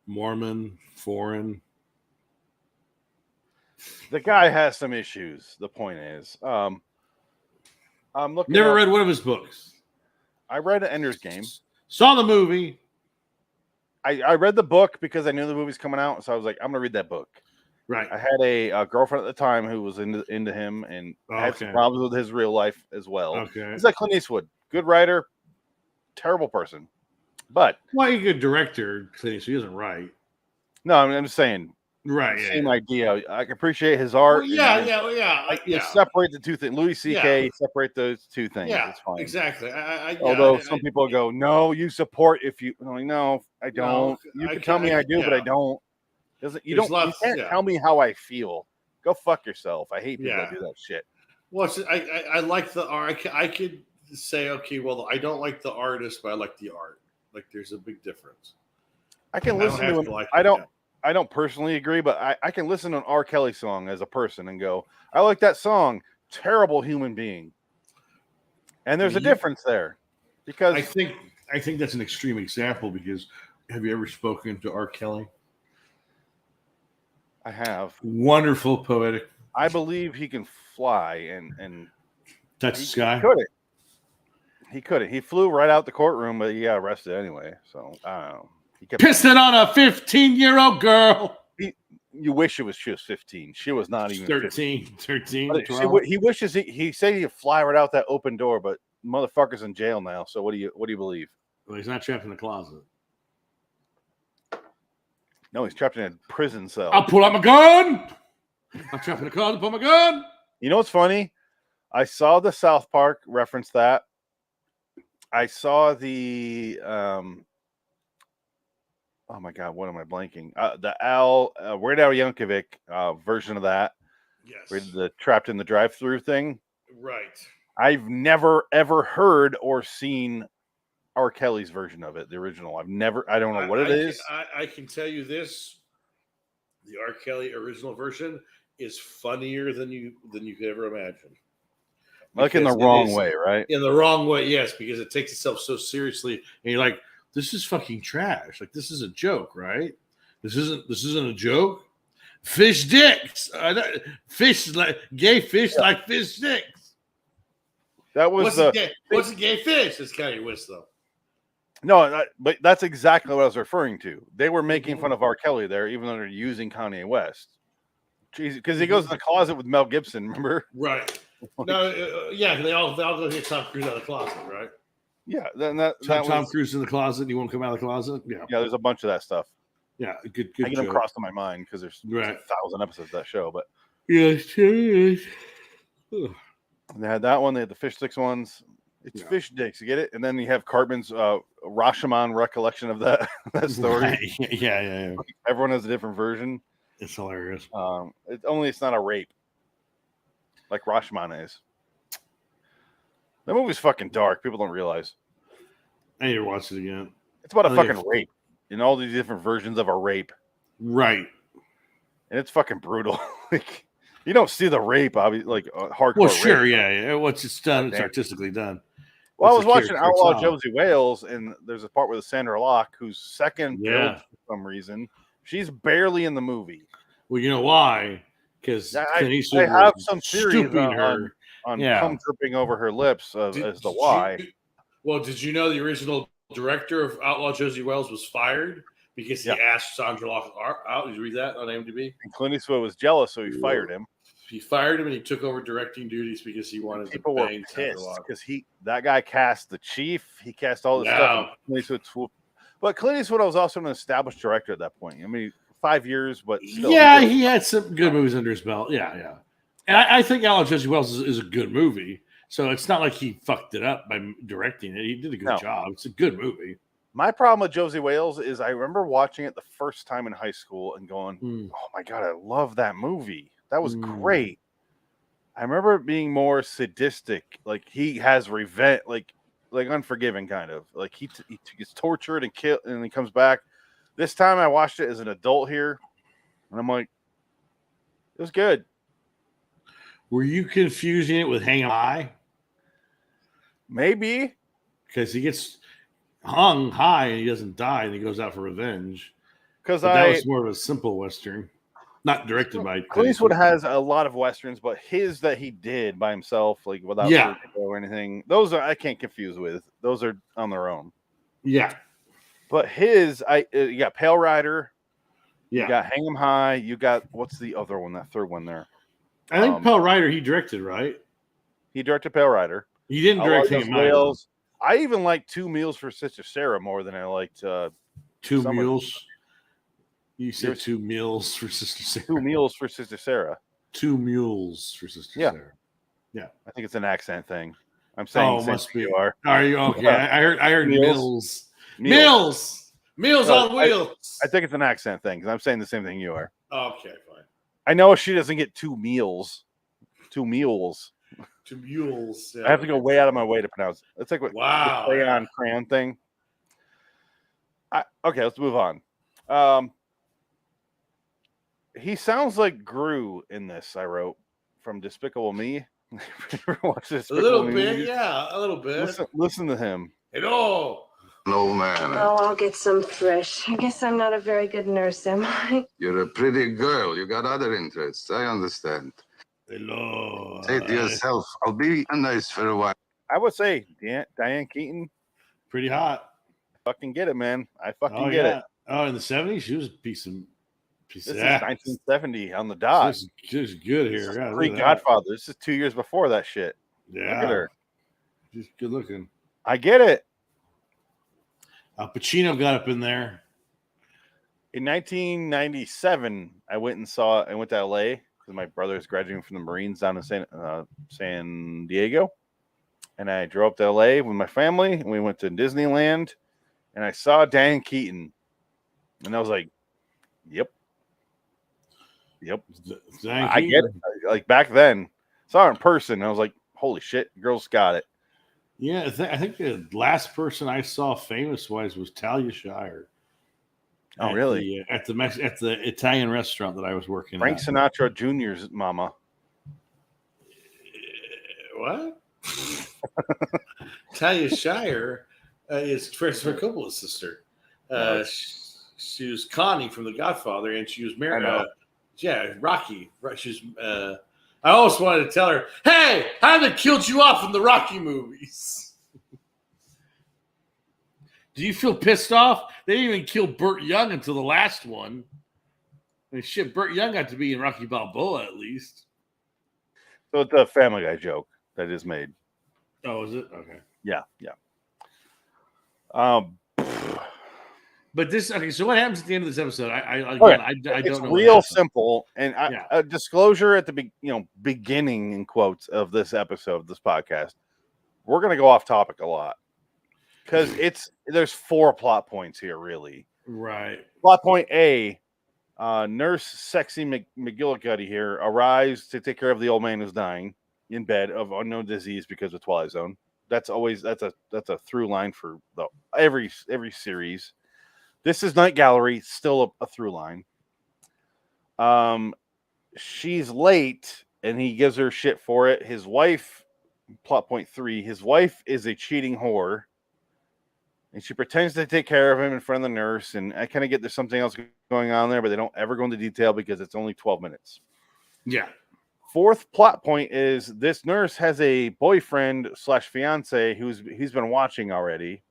Mormon, foreign. The guy has some issues. The point is, I'm looking. Never read one of his books. I read Ender's Game. Saw the movie. I read the book because I knew the movie's coming out, so I was like, I'm gonna read that book. Right. I had a girlfriend at the time who was into him and had some problems with his real life as well. Okay. He's like Clint Eastwood, good writer, terrible person, but he's a good director. Clint Eastwood, he doesn't write. No, I'm just saying. Right. Same idea. I can appreciate his art. Yeah. Separate the two things. Louis C.K. Separate those two things. Yeah, it's fine. Exactly. Although some people go, no, you support if you. I'm like, no, I don't. You can tell me I do, but I don't. You can't tell me how I feel. Go fuck yourself. I hate people that do that shit. Well, I like the art. I could say, okay, well, I don't like the artist, but I like the art. Like, there's a big difference. I can listen to him. I don't personally agree, but I can listen to an R. Kelly song as a person and go, I like that song. Terrible human being. And there's a difference there. Because I think that's an extreme example because have you ever spoken to R. Kelly? I have. Wonderful poetic. I believe he can fly and touch the sky. He couldn't. He flew right out the courtroom, but he got arrested anyway. So I don't know. He kept pissing on a 15-year-old girl. You wish she was 15. She was not even 13. 13. He wishes he said he'd fly right out that open door, but motherfucker's in jail now. So what do you believe? Well, he's not trapped in the closet. No, he's trapped in a prison cell. I'll pull out my gun. I'm trapped in the closet. Pull my gun. You know what's funny? I saw the South Park reference that. I saw the oh my God, what am I blanking? The Weird Al Yankovic version of that. Yes. Where the trapped in the drive-through thing. Right. I've never ever heard or seen R. Kelly's version of it, the original. I don't know what it is. I can tell you this: the R. Kelly original version is funnier than you could ever imagine. Like in the wrong way, right? In the wrong way, yes, because it takes itself so seriously, and you're like, this is fucking trash. Like, this is a joke, right? This isn't a joke. Fish dicks. Fish like gay fish like fish dicks. That was what's a gay fish? It's Kanye West, though. No, but that's exactly what I was referring to. They were making fun of R. Kelly there, even though they're using Kanye West. Because he goes in the closet with Mel Gibson, remember? Right. No, they all go get Tom Cruise out of the closet, right? Yeah, then Tom Cruise in the closet. You won't come out of the closet. Yeah, there's a bunch of that stuff. Yeah, good. I get them crossed in my mind because there's 1,000 episodes of that show. But yeah, sure. They had that one. They had the fish sticks ones. It's fish dicks. You get it? And then you have Cartman's Rashomon recollection of that story. Right. Yeah. Everyone has a different version. It's hilarious. It's not a rape. Like Rashomon is. That movie's fucking dark. People don't realize. I need to watch it again. It's about a fucking rape. And all these different versions of a rape. Right. And it's fucking brutal. Like, you don't see the rape, obviously, like hardcore. Well, sure, rape. Yeah. Once it's done, it's artistically done. Well, I was watching Outlaw Josie Wales, and there's a part with Sandra Locke, who's second build for some reason. She's barely in the movie. Well, you know why? Because I have some theories on cum dripping over her lips as to why. Did you know the original director of Outlaw Josie Wales was fired because he asked Sandra Bullock out. Did you read that on IMDb? And Clint Eastwood was jealous, so he fired him. He fired him and he took over directing duties because he wanted People to were bang Sandra pissed Bullock. because that guy cast the Chief. He cast all this stuff. And Clint Eastwood, but Clint Eastwood was also an established director at that point. I mean, 5 years, but still, he had some good movies under his belt. Yeah. And I think Alan Jesse Wells is a good movie. So it's not like he fucked it up by directing it. He did a good job. It's a good movie. My problem with Josie Wales is I remember watching it the first time in high school and going, oh my God, I love that movie. That was great. I remember it being more sadistic. Like he has revenge, like Unforgiven kind of. Like he gets tortured and killed and he comes back. This time I watched it as an adult here and I'm like, it was good. Were you confusing it with Hang 'em High? Maybe. Because he gets hung high and he doesn't die and he goes out for revenge. Because that was more of a simple Western. Not directed by Clint Eastwood has a lot of Westerns, but his that he did by himself, like without Vertigo or anything, those I can't confuse with. Those are on their own. Yeah. But his, you got Pale Rider. Yeah. You got Hang 'em High. You got, what's the other one, that third one there? I think Pale Rider he directed, right? He directed Pale Rider. He didn't direct Hang 'em High. I even like Two Meals for Sister Sarah more than I liked Two Mules. You said 2 meals for Sister Sarah. 2 meals for Sister Sarah. 2 mules for Sister Sarah. Yeah. I think it's an accent thing. I'm saying must be. You are. Are you okay? I heard Mills. Meals on wheels. I think it's an accent thing because I'm saying the same thing you are. Okay, fine. I know she doesn't get 2 meals. 2 mules. 2 mules. Yeah, I have to go way out of my way to pronounce it. It's like what the crayon thing. Okay, let's move on. He sounds like Gru in this. I wrote from Despicable Me. Watch Despicable a little Me bit, movies? yeah, a little bit. Listen to him. Hello. Hello, man. Oh, I'll get some fresh. I guess I'm not a very good nurse, am I? You're a pretty girl. You got other interests. I understand. Hello. Say to yourself, I'll be nice for a while. I would say Diane Keaton. Pretty hot. Fucking get it, man. I fucking get it. Oh, in the 70s, she was a piece of This is 1970 on the dot. She's good here. Yeah, Pre-Godfather. This is 2 years before that shit. Yeah. Look at her. She's good looking. I get it. Pacino got up in there. In 1997, I went to LA because my brother is graduating from the Marines down in San Diego. And I drove up to LA with my family and we went to Disneyland and I saw Diane Keaton. And I was like, yep. I get it. Like back then, saw her in person. I was like, holy shit, girl's got it. Yeah, I think the last person I saw famous-wise was Talia Shire. Oh, really? At the Italian restaurant that I was working Frank at. Sinatra Jr.'s mama. What? Talia Shire is Francis Coppola's sister. She was Connie from The Godfather, and she was married. Rocky. She's. I always wanted to tell her, "Hey, how they killed you off in the Rocky movies?" Do you feel pissed off? They didn't even kill Burt Young until the last one. I mean, shit, Burt Young got to be in Rocky Balboa at least. So it's a Family Guy joke that is made. Oh, is it? Okay. Yeah. But this, okay, so what happens at the end of this episode? I don't it's know. Real simple, and a disclosure at the beginning in quotes of this episode of this podcast. We're gonna go off topic a lot because there's 4 plot points here, really. Right. Plot point A: Nurse Sexy McGillicuddy here arrives to take care of the old man who's dying in bed of unknown disease because of Twilight Zone. That's a through line for every series. This is Night Gallery, still a through line. She's late, and he gives her shit for it. His wife, plot point 3, his wife is a cheating whore, and she pretends to take care of him in front of the nurse, and I kind of get there's something else going on there, but they don't ever go into detail because it's only 12 minutes. Yeah. 4th plot point is this nurse has a boyfriend / fiance he's been watching already.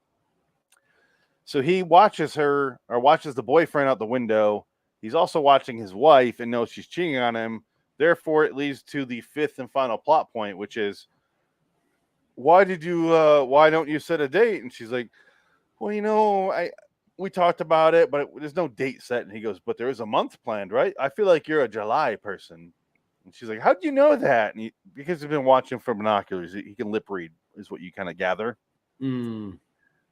So he watches her or watches the boyfriend out the window. He's also watching his wife and knows she's cheating on him. Therefore, it leads to the fifth and final plot point, which is, why don't you set a date? And she's like, well, we talked about it, but there's no date set. And he goes, but there is a month planned, right? I feel like you're a July person. And she's like, how do you know that? And because he's been watching from binoculars, he can lip read, is what you kind of gather.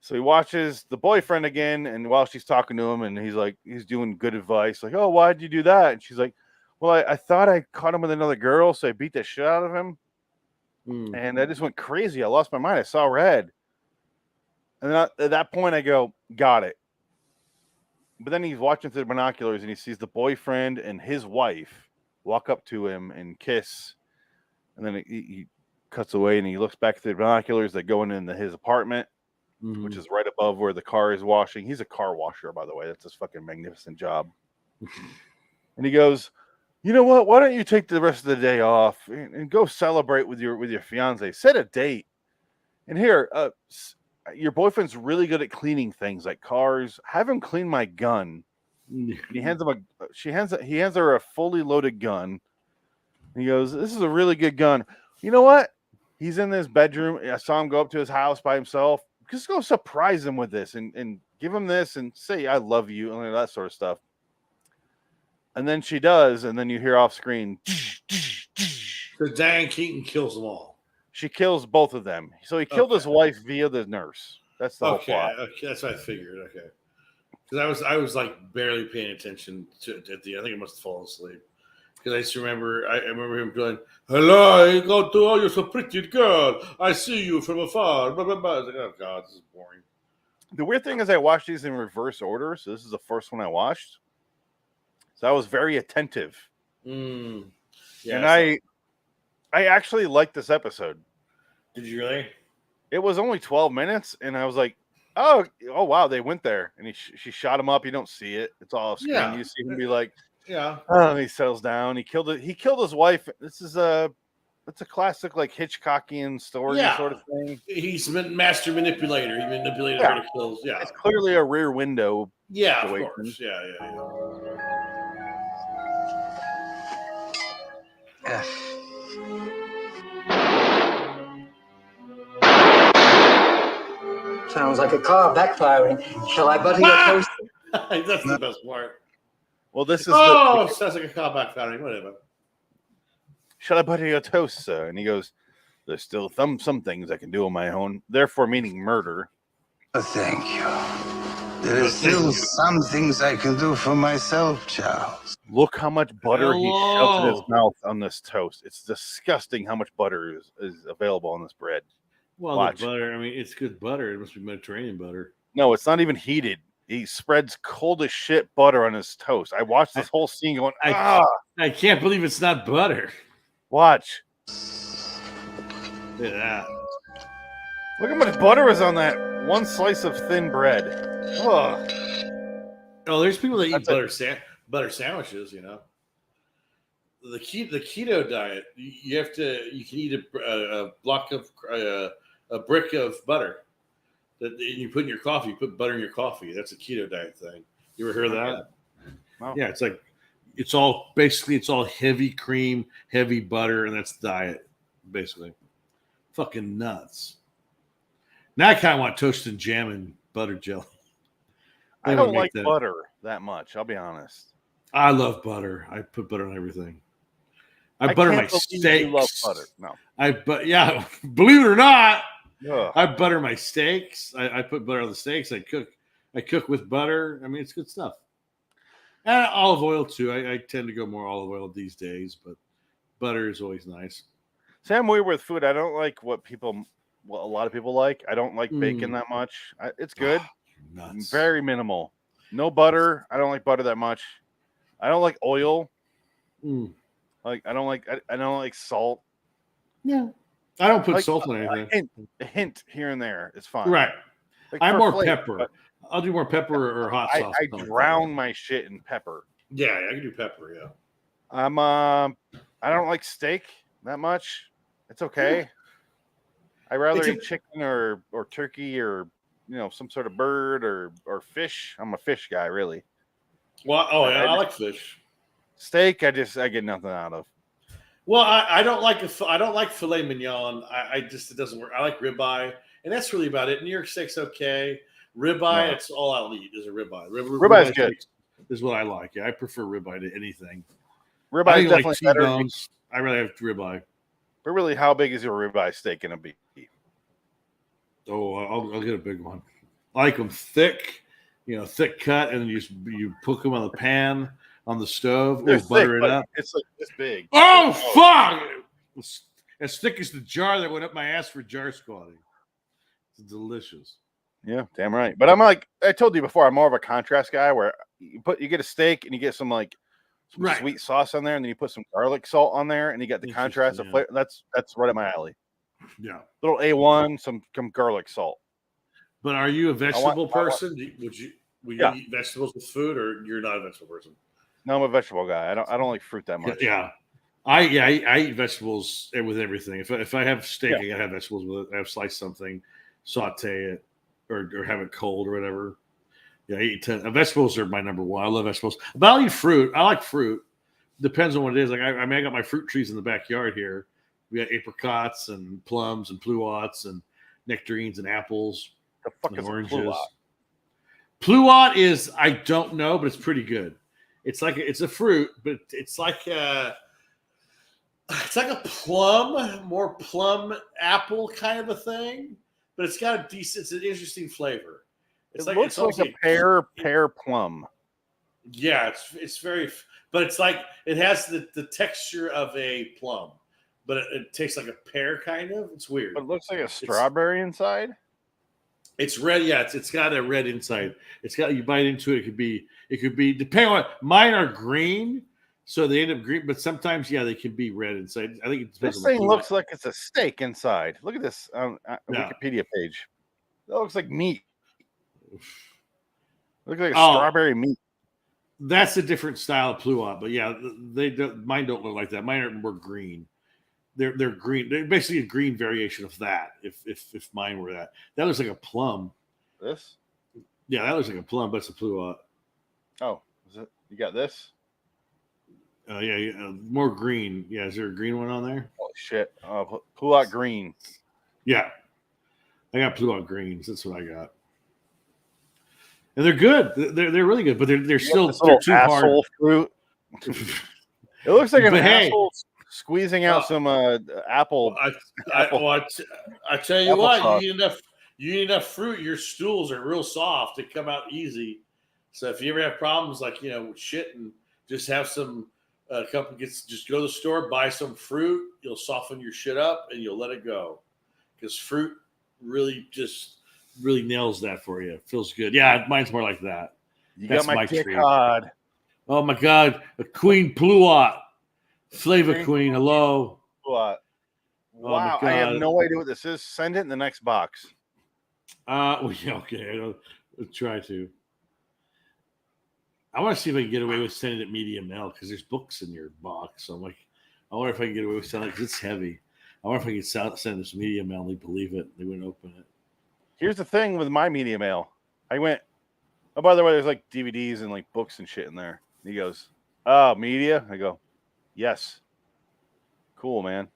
So he watches the boyfriend again, and while she's talking to him, and he's doing good advice, like, oh, why'd you do that? And she's like, well, I thought I caught him with another girl, so I beat the shit out of him. And I just went crazy. I lost my mind. I saw red. And then at that point, I go, got it. But then he's watching through the binoculars, and he sees the boyfriend and his wife walk up to him and kiss. And then he cuts away, and he looks back through the binoculars. They go into his apartment, which is right above where the car is washing. He's a car washer, by the way. That's his fucking magnificent job. And he goes, you know what? Why don't you take the rest of the day off and go celebrate with your fiance? Set a date. And here, your boyfriend's really good at cleaning things like cars. Have him clean my gun. He hands her a fully loaded gun. And he goes, this is a really good gun. You know what? He's in his bedroom. I saw him go up to his house by himself. Just go surprise him with this and give him this and say, I love you, and that sort of stuff. And then she does, and then you hear off screen. So Diane Keaton kills them all. She kills both of them. So he killed his wife via the nurse. That's the whole plot. Okay, that's what I figured. Okay, because I was like barely paying attention to at the. I think I must have fallen asleep because I just remember. I remember him going, "Hello, I go to you're so pretty girl. I see you from afar." Blah, blah, blah. I was like, oh god, this is boring. The weird thing is, I watched these in reverse order. So this is the first one I watched. So I was very attentive. Yeah, and I actually liked this episode. Did you really? It was only 12 minutes, and I was like, oh wow, they went there. And she shot him up. You don't see it. It's all off screen. Yeah. You see him be like, yeah. Oh, and he settles down. He killed his wife. This is it's a classic like Hitchcockian story sort of thing. He's a master manipulator. He manipulated her to kills. Yeah. It's clearly a Rear Window. Yeah, situation. of course. Yeah. Sounds like a car backfiring. Shall I butter your toast? That's the best part. Well, this is sounds like a car backfiring. Whatever. Shall I butter your toast, sir? And he goes, there's still some things I can do on my own. Therefore, meaning murder. Thank you. There are still some things I can do for myself, Charles. Look how much butter he shoves in his mouth on this toast. It's disgusting how much butter is available on this bread. Well, Watch. the butter, I mean, it's good butter. It must be Mediterranean butter. No, it's not even heated. He spreads cold as shit butter on his toast. I watched this whole scene going, I can't believe it's not butter. Watch. Look at that. Look how much butter is on that one slice of thin bread. Ugh. Oh, there's people that eat butter sandwiches, you know. The keto diet, you can eat a block of a brick of butter that you put in your coffee. You put butter in your coffee. That's a keto diet thing. You ever heard of that? No. Yeah, it's all heavy cream, heavy butter, and that's the diet, basically. Fucking nuts. Now I kind of want toasted jam and butter jelly. I don't like butter that much. I'll be honest. I love butter. I put butter on everything. I butter my steaks. You love butter. No. Yeah, believe it or not, Ugh. I butter my steaks. I put butter on the steaks. I cook with butter. I mean, it's good stuff. And olive oil too. I tend to go more olive oil these days, but butter is always nice. See, I'm weird with food. I don't like what a lot of people like. I don't like bacon that much. It's good. Nuts. Very minimal. No butter. I don't like butter that much. I don't like oil. Like I don't like salt. Yeah. I don't put salt on anything. A hint here and there is fine. Right. Like I'm for more flavor, pepper. I'll do more pepper or hot sauce. I drown my shit in pepper. Yeah, I can do pepper. Yeah. I don't like steak that much. It's okay. I rather eat chicken or turkey or some sort of bird or fish. I'm a fish guy, really. Well, I like fish. Steak, I get nothing out of. Well, I don't like filet mignon. It doesn't work. I like ribeye, and that's really about it. New York steak's okay. Ribeye, it's all I'll eat is a ribeye. Ribeye's good. Is what I like. Yeah, I prefer ribeye to anything. Ribeye is definitely better. T-bones, I rather have ribeye. But really, how big is your ribeye steak gonna be? Oh, I'll get a big one. I like them thick, thick cut, and then you cook them on the pan on the stove. They're butter thick, it up. It's like this big. Oh fuck! It's as thick as the jar that went up my ass for jar squatting. It's delicious. Yeah, damn right. But I'm like I told you before, I'm more of a contrast guy where you get a steak and you get some sweet sauce on there, and then you put some garlic salt on there, and you got the contrast of flavor. That's right up my alley. Yeah, little A1, some garlic salt. But are you a vegetable person? Will you eat vegetables with food, or you're not a vegetable person? No, I'm a vegetable guy. I don't like fruit that much. Yeah, I eat vegetables with everything. If I have steak, I gotta have vegetables with it. I have sliced something, saute it, or have it cold or whatever. Yeah, I eat vegetables are my number one. I love vegetables, but I'll eat fruit. I like fruit. Depends on what it is. Like I got my fruit trees in the backyard here. We got apricots and plums and pluots and nectarines and apples. The fuck is oranges. pluot? Pluot is I don't know, but it's pretty good. It's a fruit, but it's like a plum, more plum apple kind of a thing. But it's got it's an interesting flavor. It looks like a pear plum. Yeah, it's very, but it's like it has the texture of a plum, but it tastes like a pear kind of. It's weird. But it looks like a strawberry inside. It's red. Yeah, it's got a red inside. It's got you bite into it. It could be depending on mine are green, so they end up green. But sometimes they can be red inside. I think it depends. This thing looks like it's a steak inside. Look at this Wikipedia page. That looks like meat. Looks like strawberry meat. That's a different style of pluot, but mine don't look like that. Mine are more green. They're green. They're basically a green variation of that. If mine were that looks like a plum. This? Yeah, that looks like a plum, but it's a pluot. Oh, is it? You got this? More green. Yeah, is there a green one on there? Oh shit! Pluot green. Yeah, I got pluot greens. That's what I got. And they're good. They're really good, but they're still too hard. Fruit. It looks like an asshole squeezing out some apple. I tell you what, you eat enough fruit, your stools are real soft. They come out easy. So if you ever have problems like with shit, and just have some just go to the store, buy some fruit. You'll soften your shit up and you'll let it go, because fruit really nails that for you. It feels good. Yeah, mine's more like that. That's got my dick hard. Oh my god, a Queen Pluot. Flavor Queen, hello. What? Wow, I have no idea what this is. Send it in the next box. Okay. I'll try to. I want to see if I can get away with sending it medium mail, because there's books in your box. So I'm like, I wonder if I can get away with sending it, because it's heavy. I wonder if I can send this medium mail and they believe it. They wouldn't open it. Here's the thing with my media mail. I went, oh, by the way, there's like DVDs and like books and shit in there. And he goes, oh, media? I go, yes. Cool, man.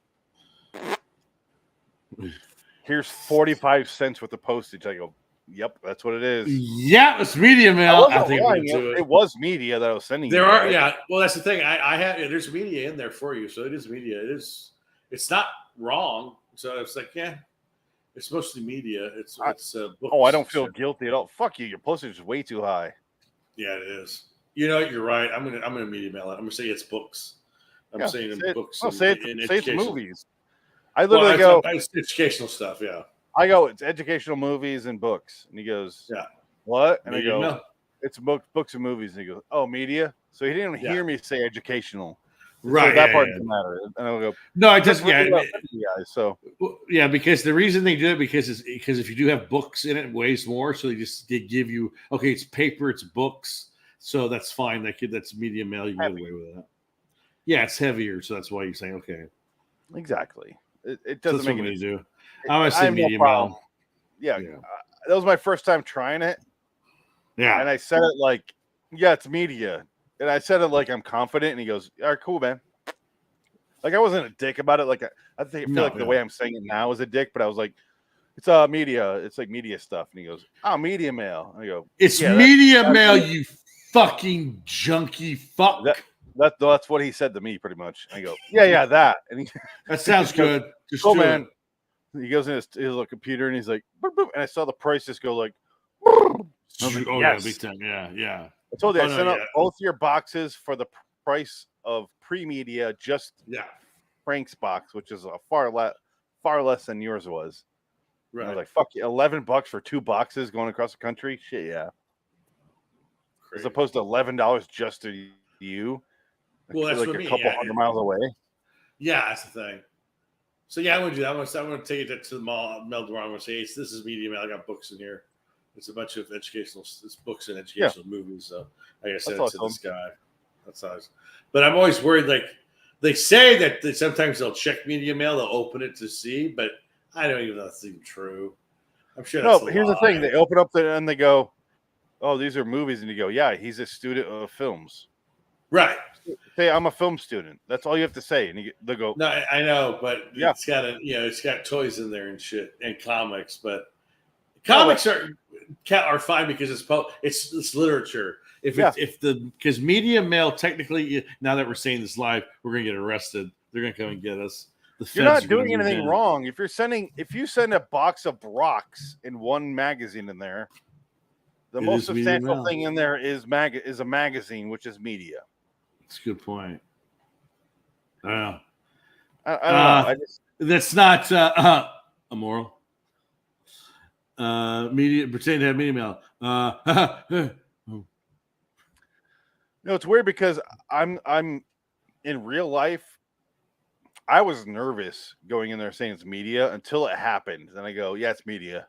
Here's 45 cents worth of postage. I go, yep, that's what it is. Yeah, it's media mail. I think it was media that I was sending. There are, yeah. Well, that's the thing. I have there's media in there for you, so it is media. It's not wrong. So it's like, yeah, it's mostly media. It's books. Oh, I don't feel guilty at all. Fuck you. Your postage is way too high. Yeah, it is. You know, you're right. I'm gonna media mail it. I'm gonna say it's books. I'm saying books. Say it's movies. I literally go. It's educational stuff. Yeah. I go. It's educational movies and books, and he goes, "Yeah, what?" And I go, "It's books and movies." And he goes, "Oh, media." So he didn't hear me say educational. Right. So that part doesn't matter. And I'll go, no, it doesn't. So because the reason they do it because if you do have books in it, it weighs more. So they give you it's paper, it's books, so that's fine. That's media mail. You can get away with that. Yeah, it's heavier, so that's why you're saying okay. Exactly. It doesn't make any do. I want to say media mail. Yeah. that was my first time trying it. Yeah. And I said it like, yeah, it's media. And I said it like I'm confident. And he goes, all right, cool, man. Like I wasn't a dick about it. Like I feel like the way I'm saying it now is a dick, but I was like, it's media. It's like media stuff. And he goes, oh, media mail. And I go, it's yeah, media mail, you fucking junkie fuck. That's what he said to me pretty much. And I go, yeah, that. And he, that sounds good. Just cool, do man. it. He goes in his little computer and he's like, boop, boop, and I saw the price just go like, I was like, yeah, big time. Yeah. I told you I sent out both your boxes for the price of pre-media, just Frank's box, which is a far less than yours was. Right. I was like, fuck you, $11 for 2 boxes going across the country? Shit, yeah. Crazy. As opposed to $11 just to you. Well, that's like for a me, couple hundred miles away. Yeah, that's the thing. So yeah, I'm gonna do that. I'm gonna take it to the mall, mail to. I'm gonna say, hey, this is media mail. I got books in here. It's a bunch of educational books and educational movies. So I gotta send it to this guy. That's nice. But I'm always worried. Like they say that sometimes they'll check media mail, they'll open it to see, but I don't even know if that's even true. I'm sure. No, but here's the thing: they open up and they go, "Oh, these are movies," and you go, "Yeah, he's a student of films." Right. Say, I'm a film student. That's all you have to say, and they go. No, I know, but it's got it's got toys in there and shit and comics, but comics are fine because it's literature. Because media mail technically, now that we're saying this live, we're gonna get arrested. They're gonna come and get us. You're not doing anything wrong. If you send a box of rocks in one magazine in there, the most substantial thing in there is a magazine, which is media. That's a good point. I don't know. I don't know. That's not immoral. Media pretend to have media mail. No, it's weird because I'm in real life. I was nervous going in there saying it's media until it happened. Then I go, yeah, it's media.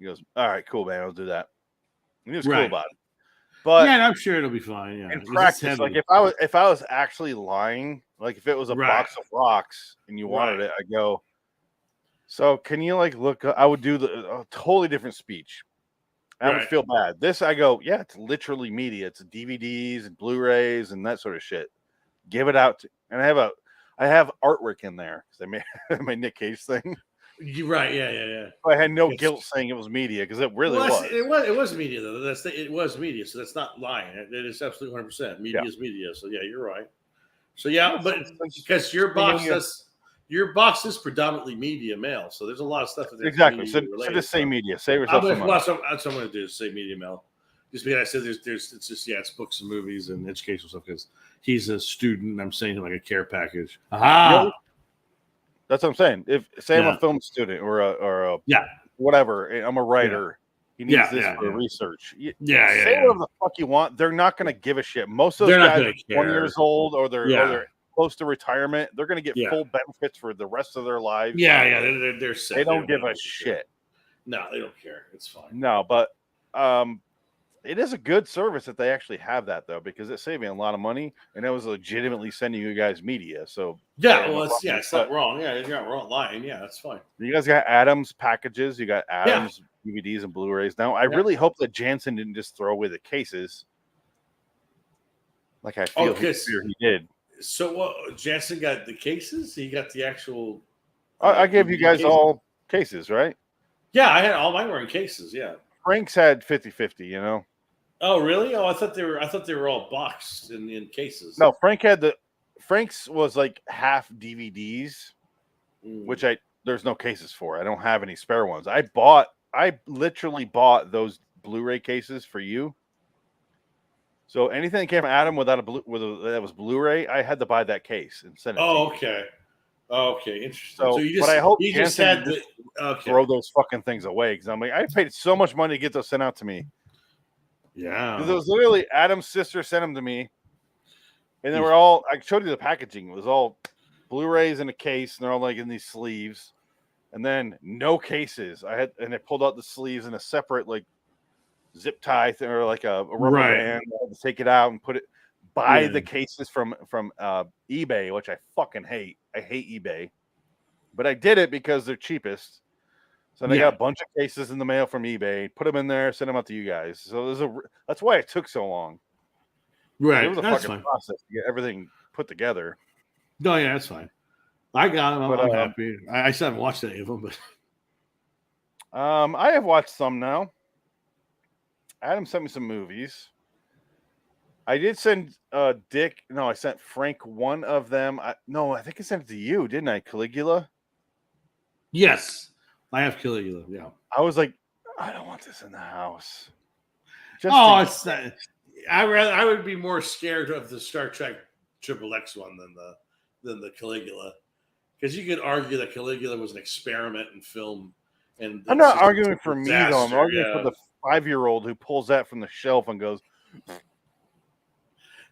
He goes, all right, cool, man, I'll do that. And he was cool about it. But yeah, I'm sure it'll be fine. Yeah, in practice, like if I was actually lying, like if it was a box of rocks and you wanted it, I go, so can you like look? I would do a totally different speech. I would feel bad. This, I go, yeah, it's literally media. It's DVDs and Blu-rays and that sort of shit. Give it out, and I have artwork in there because I made my Nick Cage thing. You're right. Yeah. I had no guilt saying it was media because it really was. It was media though. It was media, so that's not lying. It is absolutely 100%. Media is media. So yeah, you're right. So yeah, but because your box is predominantly media mail, so there's a lot of stuff that exactly. So just say media. Save yourself some money. That's what I'm going to do. Say media mail. Just because I said it's just it's books and movies and educational stuff because he's a student. I'm saying like a care package. Aha. That's what I'm saying. If I'm a film student or a whatever, I'm a writer. He needs this for research. Say whatever the fuck you want. They're not going to give a shit. Most of those guys are 20 years old or they're close to retirement. They're going to get full benefits for the rest of their lives. They're set. They don't give a shit. No, they don't care. It's fine. No, but it is a good service that they actually have that though, because it saved me a lot of money, and it was legitimately sending you guys media. So it's not wrong. Yeah, you're not wrong. Lying. Yeah, that's fine. You guys got Adams packages. You got Adams DVDs and Blu-rays. Now, I really hope that Jansen didn't just throw away the cases. Like I feel he did. So what? Jansen got the cases. He got the actual. I gave you guys all cases, right? Yeah, I had all mine were in cases. Yeah. Frank's had 50-50, you know. Oh really? Oh, I thought they were all boxed in cases. No, Frank's was like half DVDs, which there's no cases for. I don't have any spare ones. I literally bought those Blu-ray cases for you. So anything that came from Adam that was Blu-ray, I had to buy that case and send it. Oh, okay. Okay, interesting. So but I hope you just had throw those fucking things away because I'm like, I paid so much money to get those sent out to me. Yeah, because it was literally Adam's sister sent them to me, and they were all. I showed you the packaging. It was all Blu-rays in a case, and they're all like in these sleeves, and then no cases. I pulled out the sleeves in a separate like zip tie thing or like a rubber band. I had to take it out and buy the cases from eBay, which I fucking hate. I hate eBay, but I did it because they're cheapest. So they got a bunch of cases in the mail from eBay. Put them in there, send them out to you guys. So that's why it took so long. Right, It was a that's fucking fine. process to get everything put together. No, yeah, that's fine. I got them. But, I'm happy. I still haven't watched any of them, but I have watched some now. Adam sent me some movies. I did send Dick. No, I sent Frank one of them. I think I sent it to you, didn't I? Caligula. yes, I have Caligula. Yeah. I was like, I don't want this in the house. It's not. I would be more scared of the Star Trek XXX one than the Caligula, because you could argue that Caligula was an experiment in film. And I'm not arguing for me though. I'm arguing for the 5-year-old who pulls that from the shelf and goes.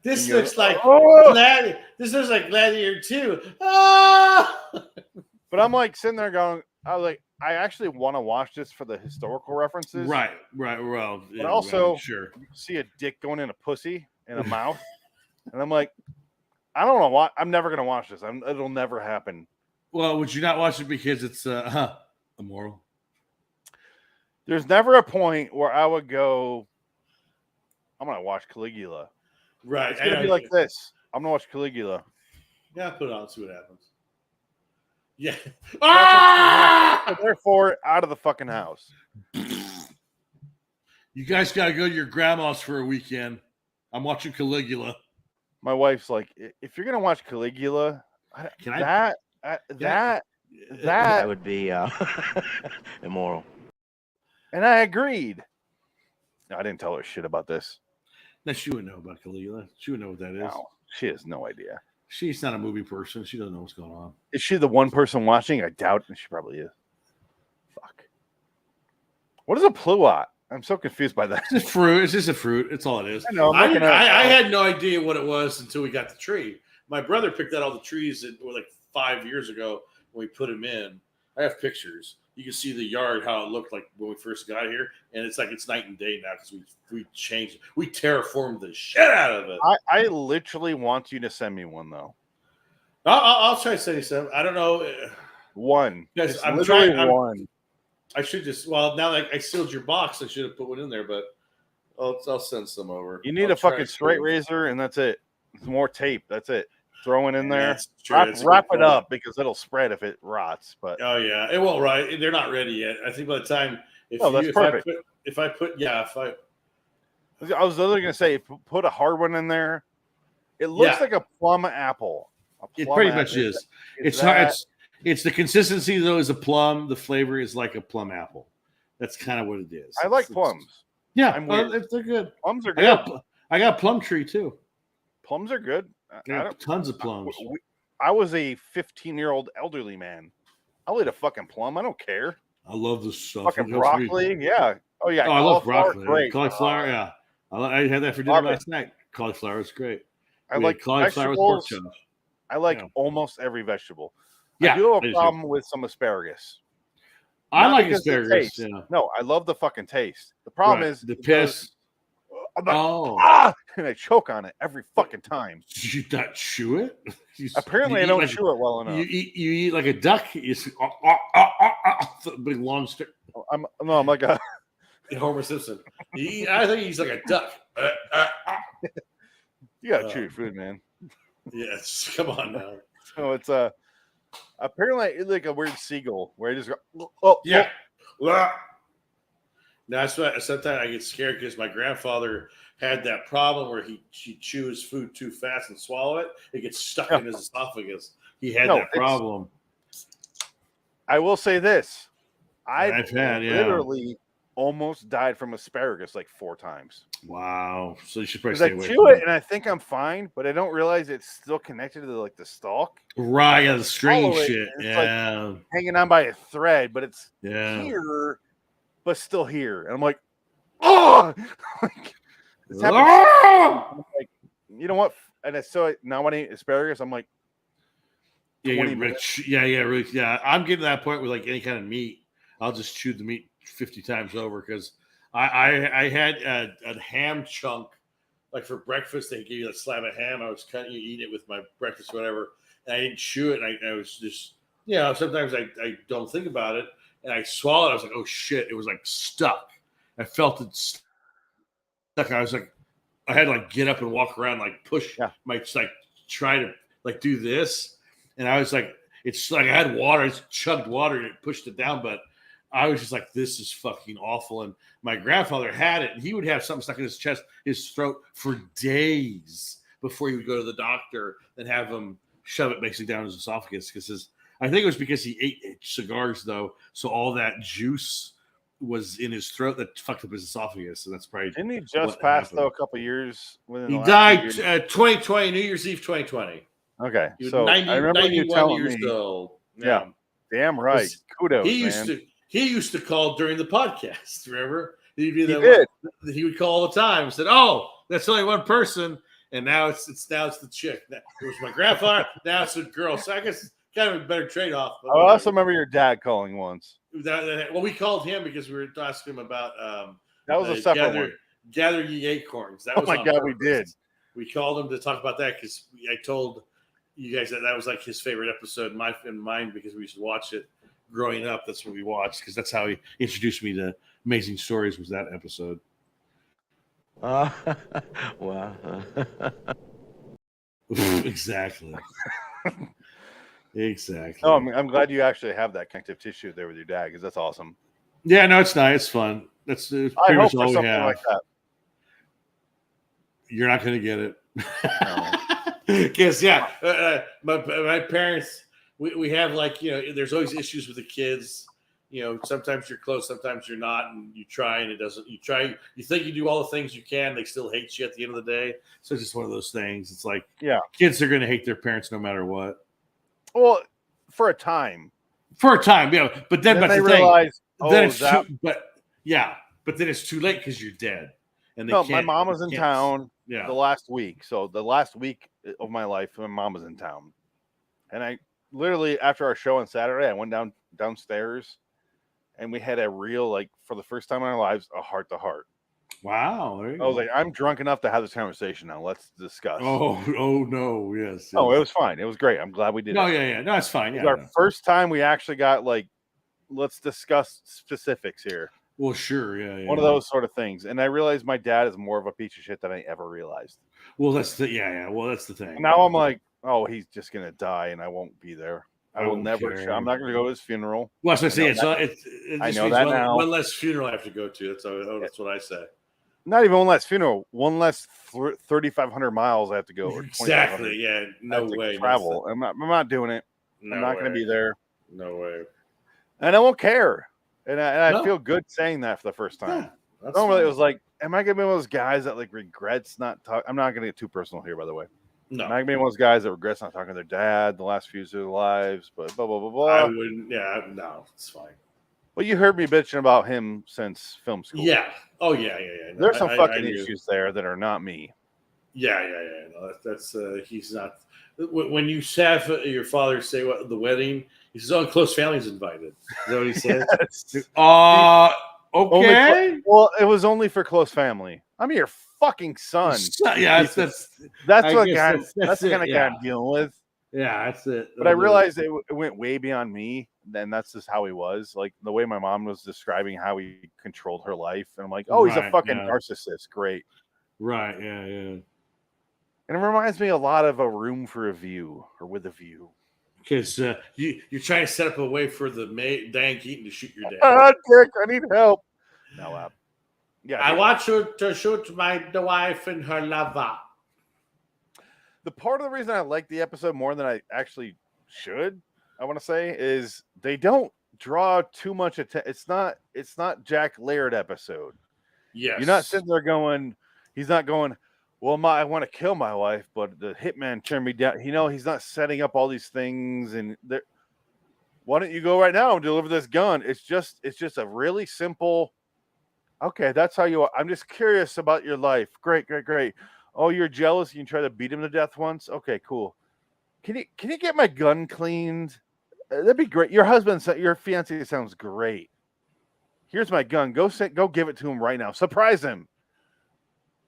This and looks goes, like oh! This looks like Gladiator 2. Ah! But I'm like sitting there going, I actually want to watch this for the historical references. Right. Well, but also, sure. You see a dick going in a pussy in a mouth, and I'm like, I don't know why. I'm never gonna watch this. It'll never happen. Well, would you not watch it because it's immoral? There's never a point where I would go, I'm gonna watch Caligula. Right. It's gonna be like this. I'm gonna watch Caligula. Yeah, put it on, see what happens. Yeah. Therefore, out of the fucking house. You guys got to go to your grandma's for a weekend. I'm watching Caligula. My wife's like, if you're gonna watch Caligula, that would be immoral. And I agreed. No, I didn't tell her shit about this. No, she wouldn't know about Caligula. She would know what that is. No, she has no idea. She's not a movie person. She doesn't know what's going on. Is she the one person watching? I doubt she probably is. Fuck. What is a pluot? I'm so confused by that. It's just fruit. It's just a fruit. It's all it is. I know. I had no idea what it was until we got the tree. My brother picked out all the trees that were like 5 years ago when we put them in. I have pictures. You can see the yard, how it looked like when we first got here. And it's like it's night and day now because we changed it. We terraformed the shit out of it. I literally want you to send me one, though. I'll try to send you some. I don't know. One. Guys, It's I'm literally trying. one. I should just, now that I sealed your box, I should have put one in there, but I'll send some over. You need I'll a fucking straight razor, and that's it. Some more tape. That's it. Throw it in there. Wrap it up because it'll spread if it rots. But oh yeah, it won't rot. They're not ready yet. I think by the time that's perfect. I was literally gonna say, if you put a hard one in there, it looks like a plum apple. It pretty much is. It's the consistency though is a plum. The flavor is like a plum apple. That's kind of what it is. I like plums. Yeah, they're good. Plums are good. I got a plum tree too. Plums are good. I got tons of plums. I was a 15-year-old elderly man. I'll eat a fucking plum. I don't care. I love this stuff. Fucking broccoli. Yeah. Oh yeah. Oh, I love broccoli. Great. Cauliflower. Yeah. I had that for dinner last night. Cauliflower is great. I like cauliflower with pork chops. I like almost every vegetable. Yeah, I do have a problem with some asparagus. I like asparagus. Yeah. No, I love the fucking taste. The problem is the piss. I'm like, and I choke on it every fucking time. Did you not chew it? Apparently, I don't chew it well enough. You eat like a duck. You big long stick. I'm like a Homer Simpson. I think he's like a duck. You gotta chew your food, man. Yes, come on now. So it's apparently it's like a weird seagull where I just go. That's why sometimes I get scared because my grandfather had that problem where he chews food too fast and swallow it. It gets stuck in his esophagus. He had that problem. I will say this. I've literally almost died from asparagus like 4 times. Wow. So you should probably stay away from it. And I think I'm fine, but I don't realize it's still connected to like the stalk. Right, yeah, the string shit. Yeah. Like hanging on by a thread, but it's here, but still here. And I'm like, oh, like, this happens. Like, you know what? And so now when I eat asparagus, I'm like, yeah, rich. Yeah. I'm getting to that point with like any kind of meat. I'll just chew the meat 50 times over because I had a ham chunk like for breakfast. They gave you a slab of ham. I was eating it with my breakfast, whatever. And I didn't chew it. And I was just, sometimes I don't think about it. and I swallowed. I was like, oh shit! It was like stuck. I felt it stuck. I was like, I had to like get up and walk around, like push my like try to like do this, and I was like, it's like I had water, I just chugged water and it pushed it down, but I was just like, this is fucking awful. And my grandfather had it, and he would have something stuck in his chest, his throat for days before he would go to the doctor and have him shove it basically down his esophagus. Because I think it was because he ate cigars though, so all that juice was in his throat that fucked up his esophagus. So that's probably didn't he just pass though a couple years within he the died last 2020 New Year's Eve 2020. Okay, He was so 90, I remember you 91 telling years me. old. Yeah, damn right. Kudos, He used to call during the podcast. Remember, he'd be that did. one, he would call all the time and said, "Oh, that's only one person," and now it's the chick. It was my grandfather. Now it's a girl. So I guess it's kind of a better trade off. I also remember your dad calling once. Well, we called him because we were asking him about that was a separate one. Gather ye acorns. That Oh was my on God, purpose. we did. We called him to talk about that because I told you guys that was like his favorite episode in mine because we used to watch it growing up. That's what we watched because that's how he introduced me to Amazing Stories, was that episode. Wow. Exactly. Exactly. Oh, I'm glad you actually have that connective tissue there with your dad because that's awesome. Yeah, no, it's nice. It's fun. That's pretty I much hope all for we something have. like that. You're not going to get it. Because, my parents, we have like, there's always issues with the kids. Sometimes you're close, sometimes you're not, and you try and it doesn't. You think you do all the things you can, they still hate you at the end of the day. So it's just one of those things. It's like, kids are going to hate their parents no matter what. Well, for a time. But then they realize, then it's but then it's too late because you're dead. And they my mom was in town the last week. So the last week of my life, my mom was in town. And I literally, after our show on Saturday, I went downstairs and we had a real, like, for the first time in our lives, a heart-to-heart. Wow. I was like, I'm drunk enough to have this conversation now. Let's discuss. Oh no. Yes. Oh, it was fine. It was great. I'm glad we did it. Yeah. No, it's fine. It was our first time we actually got, like, let's discuss specifics here. Well, sure. Yeah. One of those sort of things. And I realized my dad is more of a piece of shit than I ever realized. Well, that's the Well, that's the thing. And now I'm like, oh, he's just going to die and I won't be there. I will never. I'm not going to go to his funural. Well, that's what I say. I know that now. One less funeral I have to go to. That's what I say. Not even one less funeral. One less 3,500 miles I have to go. Or exactly. Yeah. No way. Travel. I'm not doing it. No I'm not going to be there. No way. And I won't care. And I feel good saying that for the first time. Yeah, normally it was like, am I going to be one of those guys that like regrets not talking? I'm not going to get too personal here, by the way. No. I'm not going to be one of those guys that regrets not talking to their dad the last few years of their lives, but blah, blah, blah, blah. I wouldn't. Yeah, no, it's fine. Well, you heard me bitching about him since film school. Yeah. Oh, yeah. No, There's some fucking issues there that are not me. Yeah. No, that's he's not. When you have your father say what the wedding, he says, "Oh, close family's invited." Is that what he said? Yes. Okay. Well, it was only for close family. I'm your fucking son. Yeah, that's the kind of guy I'm dealing with. Yeah, that's it. But I realized it went way beyond me. And that's just how he was. Like the way my mom was describing how he controlled her life. And I'm like, oh, he's a fucking narcissist. Great. Right. Yeah. And it reminds me a lot of A Room for a View or With a View. Because you're trying to set up a way for the Diane Keaton to shoot your dad. Dick, I need help. No, I want you to shoot the wife and her lover. The part of the reason I like the episode more than I actually should, I want to say, is they don't draw too much attention. It's not Jack Laird episode. Yes. You're not sitting there going, he's not going, well, I want to kill my wife, but the hitman turned me down. He's not setting up all these things. And why don't you go right now and deliver this gun? It's just a really simple, okay, that's how you are. I'm just curious about your life. Great. Oh, you're jealous. You can try to beat him to death once. Okay, cool. Can you get my gun cleaned? That'd be great. Your fiance sounds great. Here's my gun. Go give it to him right now. Surprise him.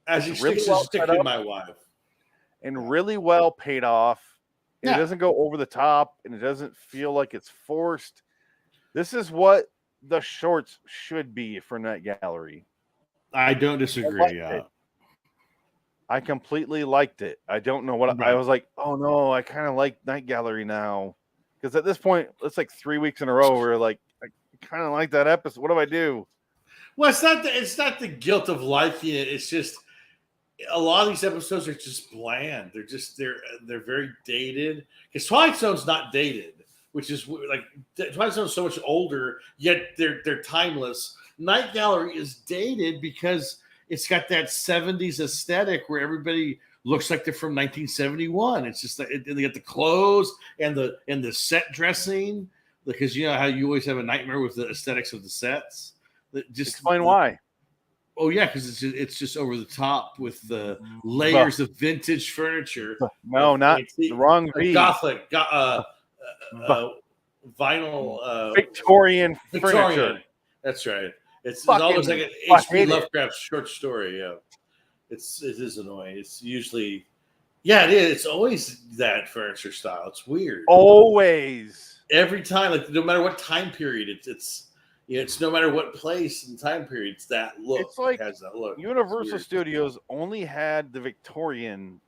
As he sticks his stick in my wife. And really well paid off. It doesn't go over the top and it doesn't feel like it's forced. This is what the shorts should be for Night Gallery. I don't disagree. I completely liked it. I don't know what I was like. Oh no, I kind of like Night Gallery now, because at this point it's like 3 weeks in a row where like I kind of like that episode. What do I do? Well, it's not the guilt of liking it. It's just a lot of these episodes are just bland. They're very dated. Because Twilight Zone's not dated, which is like Twilight Zone's so much older, yet they're timeless. Night Gallery is dated because it's got that 70s aesthetic where everybody looks like they're from 1971. It's just they got the clothes and the set dressing, because you know how you always have a nightmare with the aesthetics of the sets. Just explain why. Oh yeah, because it's just over the top with the layers of vintage furniture. No, not the wrong V. Gothic, vinyl, Victorian furniture. That's right. It's almost like an H.P. Lovecraft short story. Yeah, it is annoying. It's usually, it is. It's always that furniture style. It's weird. Always. Every time, like no matter what time period, it's no matter what place and time period, it's that look. It's like it has that look. Universal Studios only had the Victorian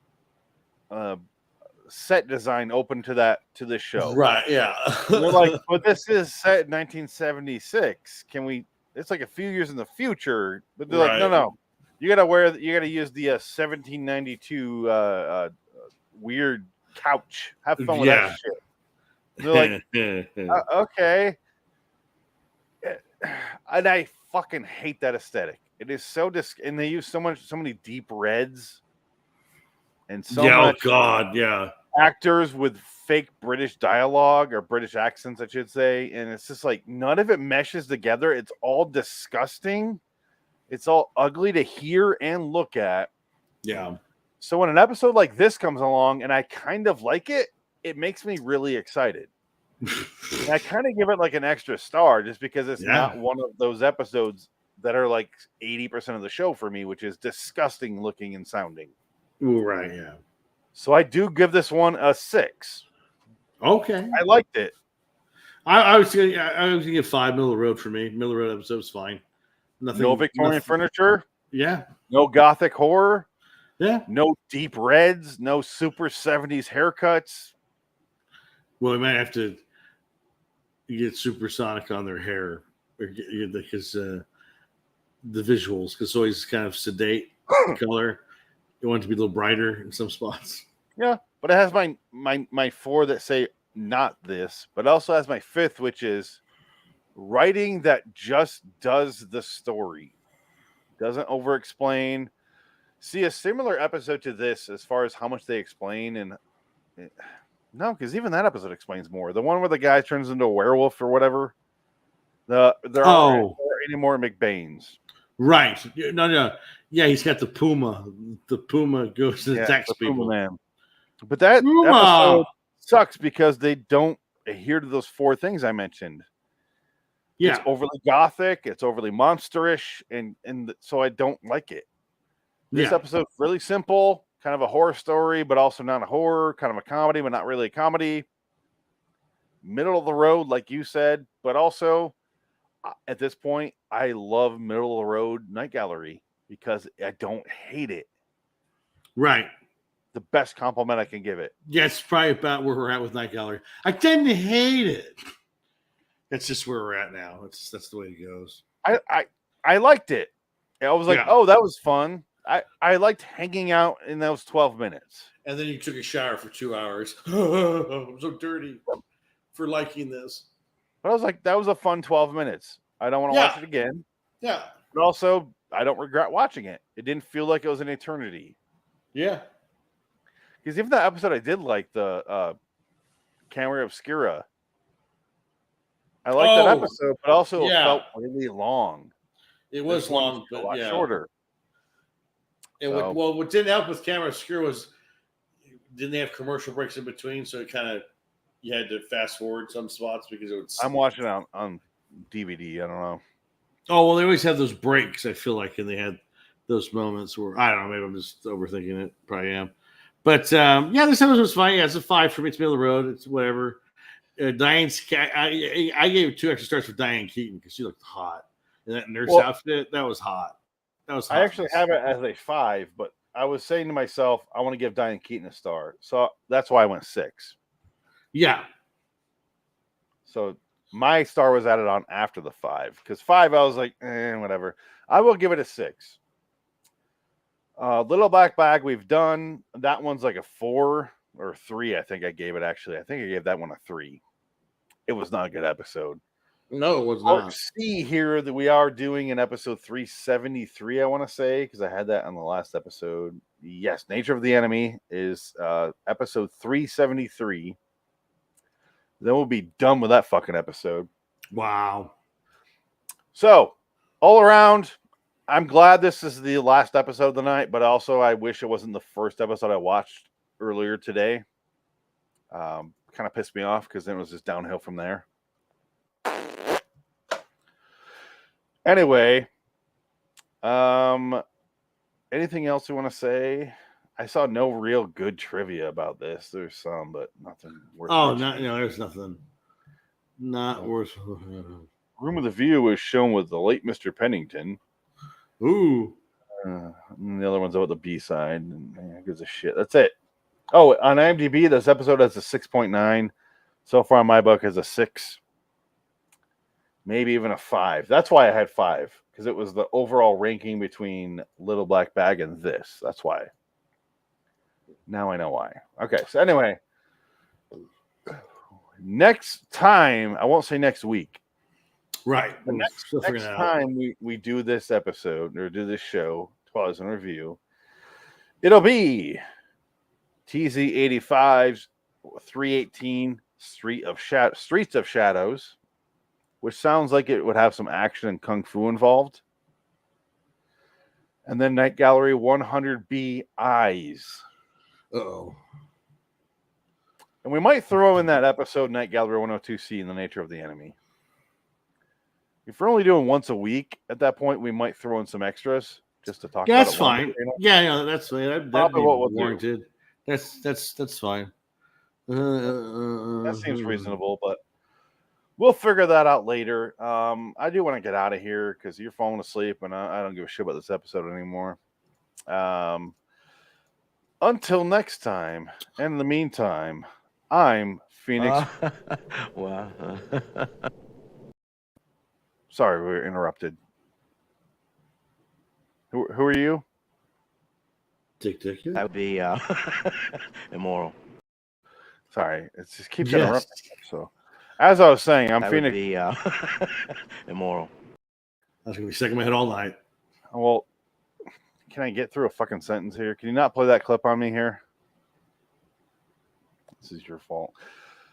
set design open to this show. Right, yeah. They're like, but this is set in 1976. Can we? It's like a few years in the future, but they're like, no. You gotta use the 1792 weird couch. Have fun with that shit. They're like, okay. And I fucking hate that aesthetic. It is so and they use so many deep reds and so much. Oh god, yeah. Actors with fake British dialogue or British accents, I should say, and it's just like none of it meshes together. It's all disgusting. It's all ugly to hear and look at. Yeah. So when an episode like this comes along and I kind of like it, it makes me really excited. And I kind of give it like an extra star just because it's not one of those episodes that are like 80% of the show for me, which is disgusting looking and sounding. Ooh, right, yeah. So I do give this one a 6. Okay. I liked it. I was gonna give 5. Middle of the road for me. Middle of the road episode was fine. No Victorian furniture. Yeah. No gothic horror. Yeah. No deep reds. No super 70s haircuts. Well, we might have to get Supersonic on their hair because the visuals, because it's always kind of sedate color. You want it to be a little brighter in some spots. Yeah, but it has my 4 that say not this, but also has my 5th, which is writing that just does the story, doesn't over explain. See a similar episode to this as far as how much they explain, and no, because even that episode explains more. The one where the guy turns into a werewolf or whatever. There aren't any more McBains. Right. No. Yeah, he's got the Puma. The Puma goes to attacks people. Puma man. But that episode sucks because they don't adhere to those 4 things I mentioned. Yeah. It's overly gothic, it's overly monsterish, and so I don't like it. This episode's really simple, kind of a horror story, but also not a horror, kind of a comedy, but not really a comedy. Middle of the road, like you said, but also at this point, I love middle of the road Night Gallery because I don't hate it. Right. The best compliment I can give it. Yeah, it's probably about where we're at with Night Gallery. I tend to hate it. That's just where we're at now. That's the way it goes. I liked it. I was like, oh, that was fun. I liked hanging out in those 12 minutes. And then you took a shower for 2 hours. I'm so dirty for liking this. But I was like, that was a fun 12 minutes. I don't want to watch it again. Yeah. But also, I don't regret watching it. It didn't feel like it was an eternity. Yeah. Because even that episode I did like, the Camera Obscura. I liked that episode, but also it felt really long. It was long, but a lot shorter. And what didn't help with Camera Obscura was didn't they have commercial breaks in between, so it kind of you had to fast forward some spots because it was. I'm watching it on DVD. I don't know. Oh well, they always have those breaks. I feel like, and they had those moments where I don't know. Maybe I'm just overthinking it. Probably am. But this episode was fine. Yeah, it's a 5 for me. It's middle of the road. It's whatever. Diane's I gave 2 extra stars for Diane Keaton because she looked hot in that nurse Well, outfit. That was hot. That was hot. I actually have it as a 5, but I was saying to myself, I want to give Diane Keaton a star. So that's why I went 6. Yeah. So my star was added on after the 5. Because 5, I was like, whatever. I will give it a 6. Little Black Bag, we've done. That one's like a 4 or 3, I think I gave it, actually. I think I gave that one a 3. It was not a good episode. No, it was not. See here that we are doing an episode 373, I want to say, because I had that on the last episode. Yes, Nature of the Enemy is episode 373. Then we'll be done with that fucking episode. Wow. So, all around, I'm glad this is the last episode of the night, but also I wish it wasn't the first episode I watched earlier today. Kind of pissed me off because then it was just downhill from there. Anyway, anything else you want to say? I saw no real good trivia about this. There's some, but nothing worth. Oh, no, there's nothing. Not worth. Room of the View was shown with the late Mr. Pennington. Ooh. And the other one's about the B side. And gives a shit. That's it. Oh, on IMDb, this episode has a 6.9. So far, in my book, has a 6. Maybe even a 5. That's why I had 5, because it was the overall ranking between Little Black Bag and this. That's why. Now I know why. Okay, so anyway, next time, I won't say next week. Right. The next time we do this episode or do this show, Twilight Zone Review, it'll be TZ85's 318 Streets of Shadows, which sounds like it would have some action and kung fu involved. And then Night Gallery 100B Eyes. Uh-oh. And we might throw in that episode Night Gallery 102C in the Nature of the Enemy. If we're only doing once a week, at that point, we might throw in some extras just to talk about it. That's fine. Yeah, that's fine. That'd be what we'll warranted. do. That's fine. That seems reasonable, but we'll figure that out later. I do want to get out of here because you're falling asleep, and I don't give a shit about this episode anymore. Until next time, and in the meantime, I'm Phoenix. Wow. Sorry, we were interrupted. Who are you? Dick. That would be immoral. Sorry, it just keeps interrupting. So, as I was saying, I'm that Phoenix. Would be immoral. I was gonna be sick in my head all night. Well, can I get through a fucking sentence here? Can you not play that clip on me here? This is your fault.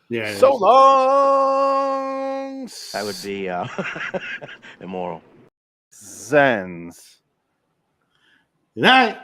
Yeah. So long. That would be immoral. Zens. Good night.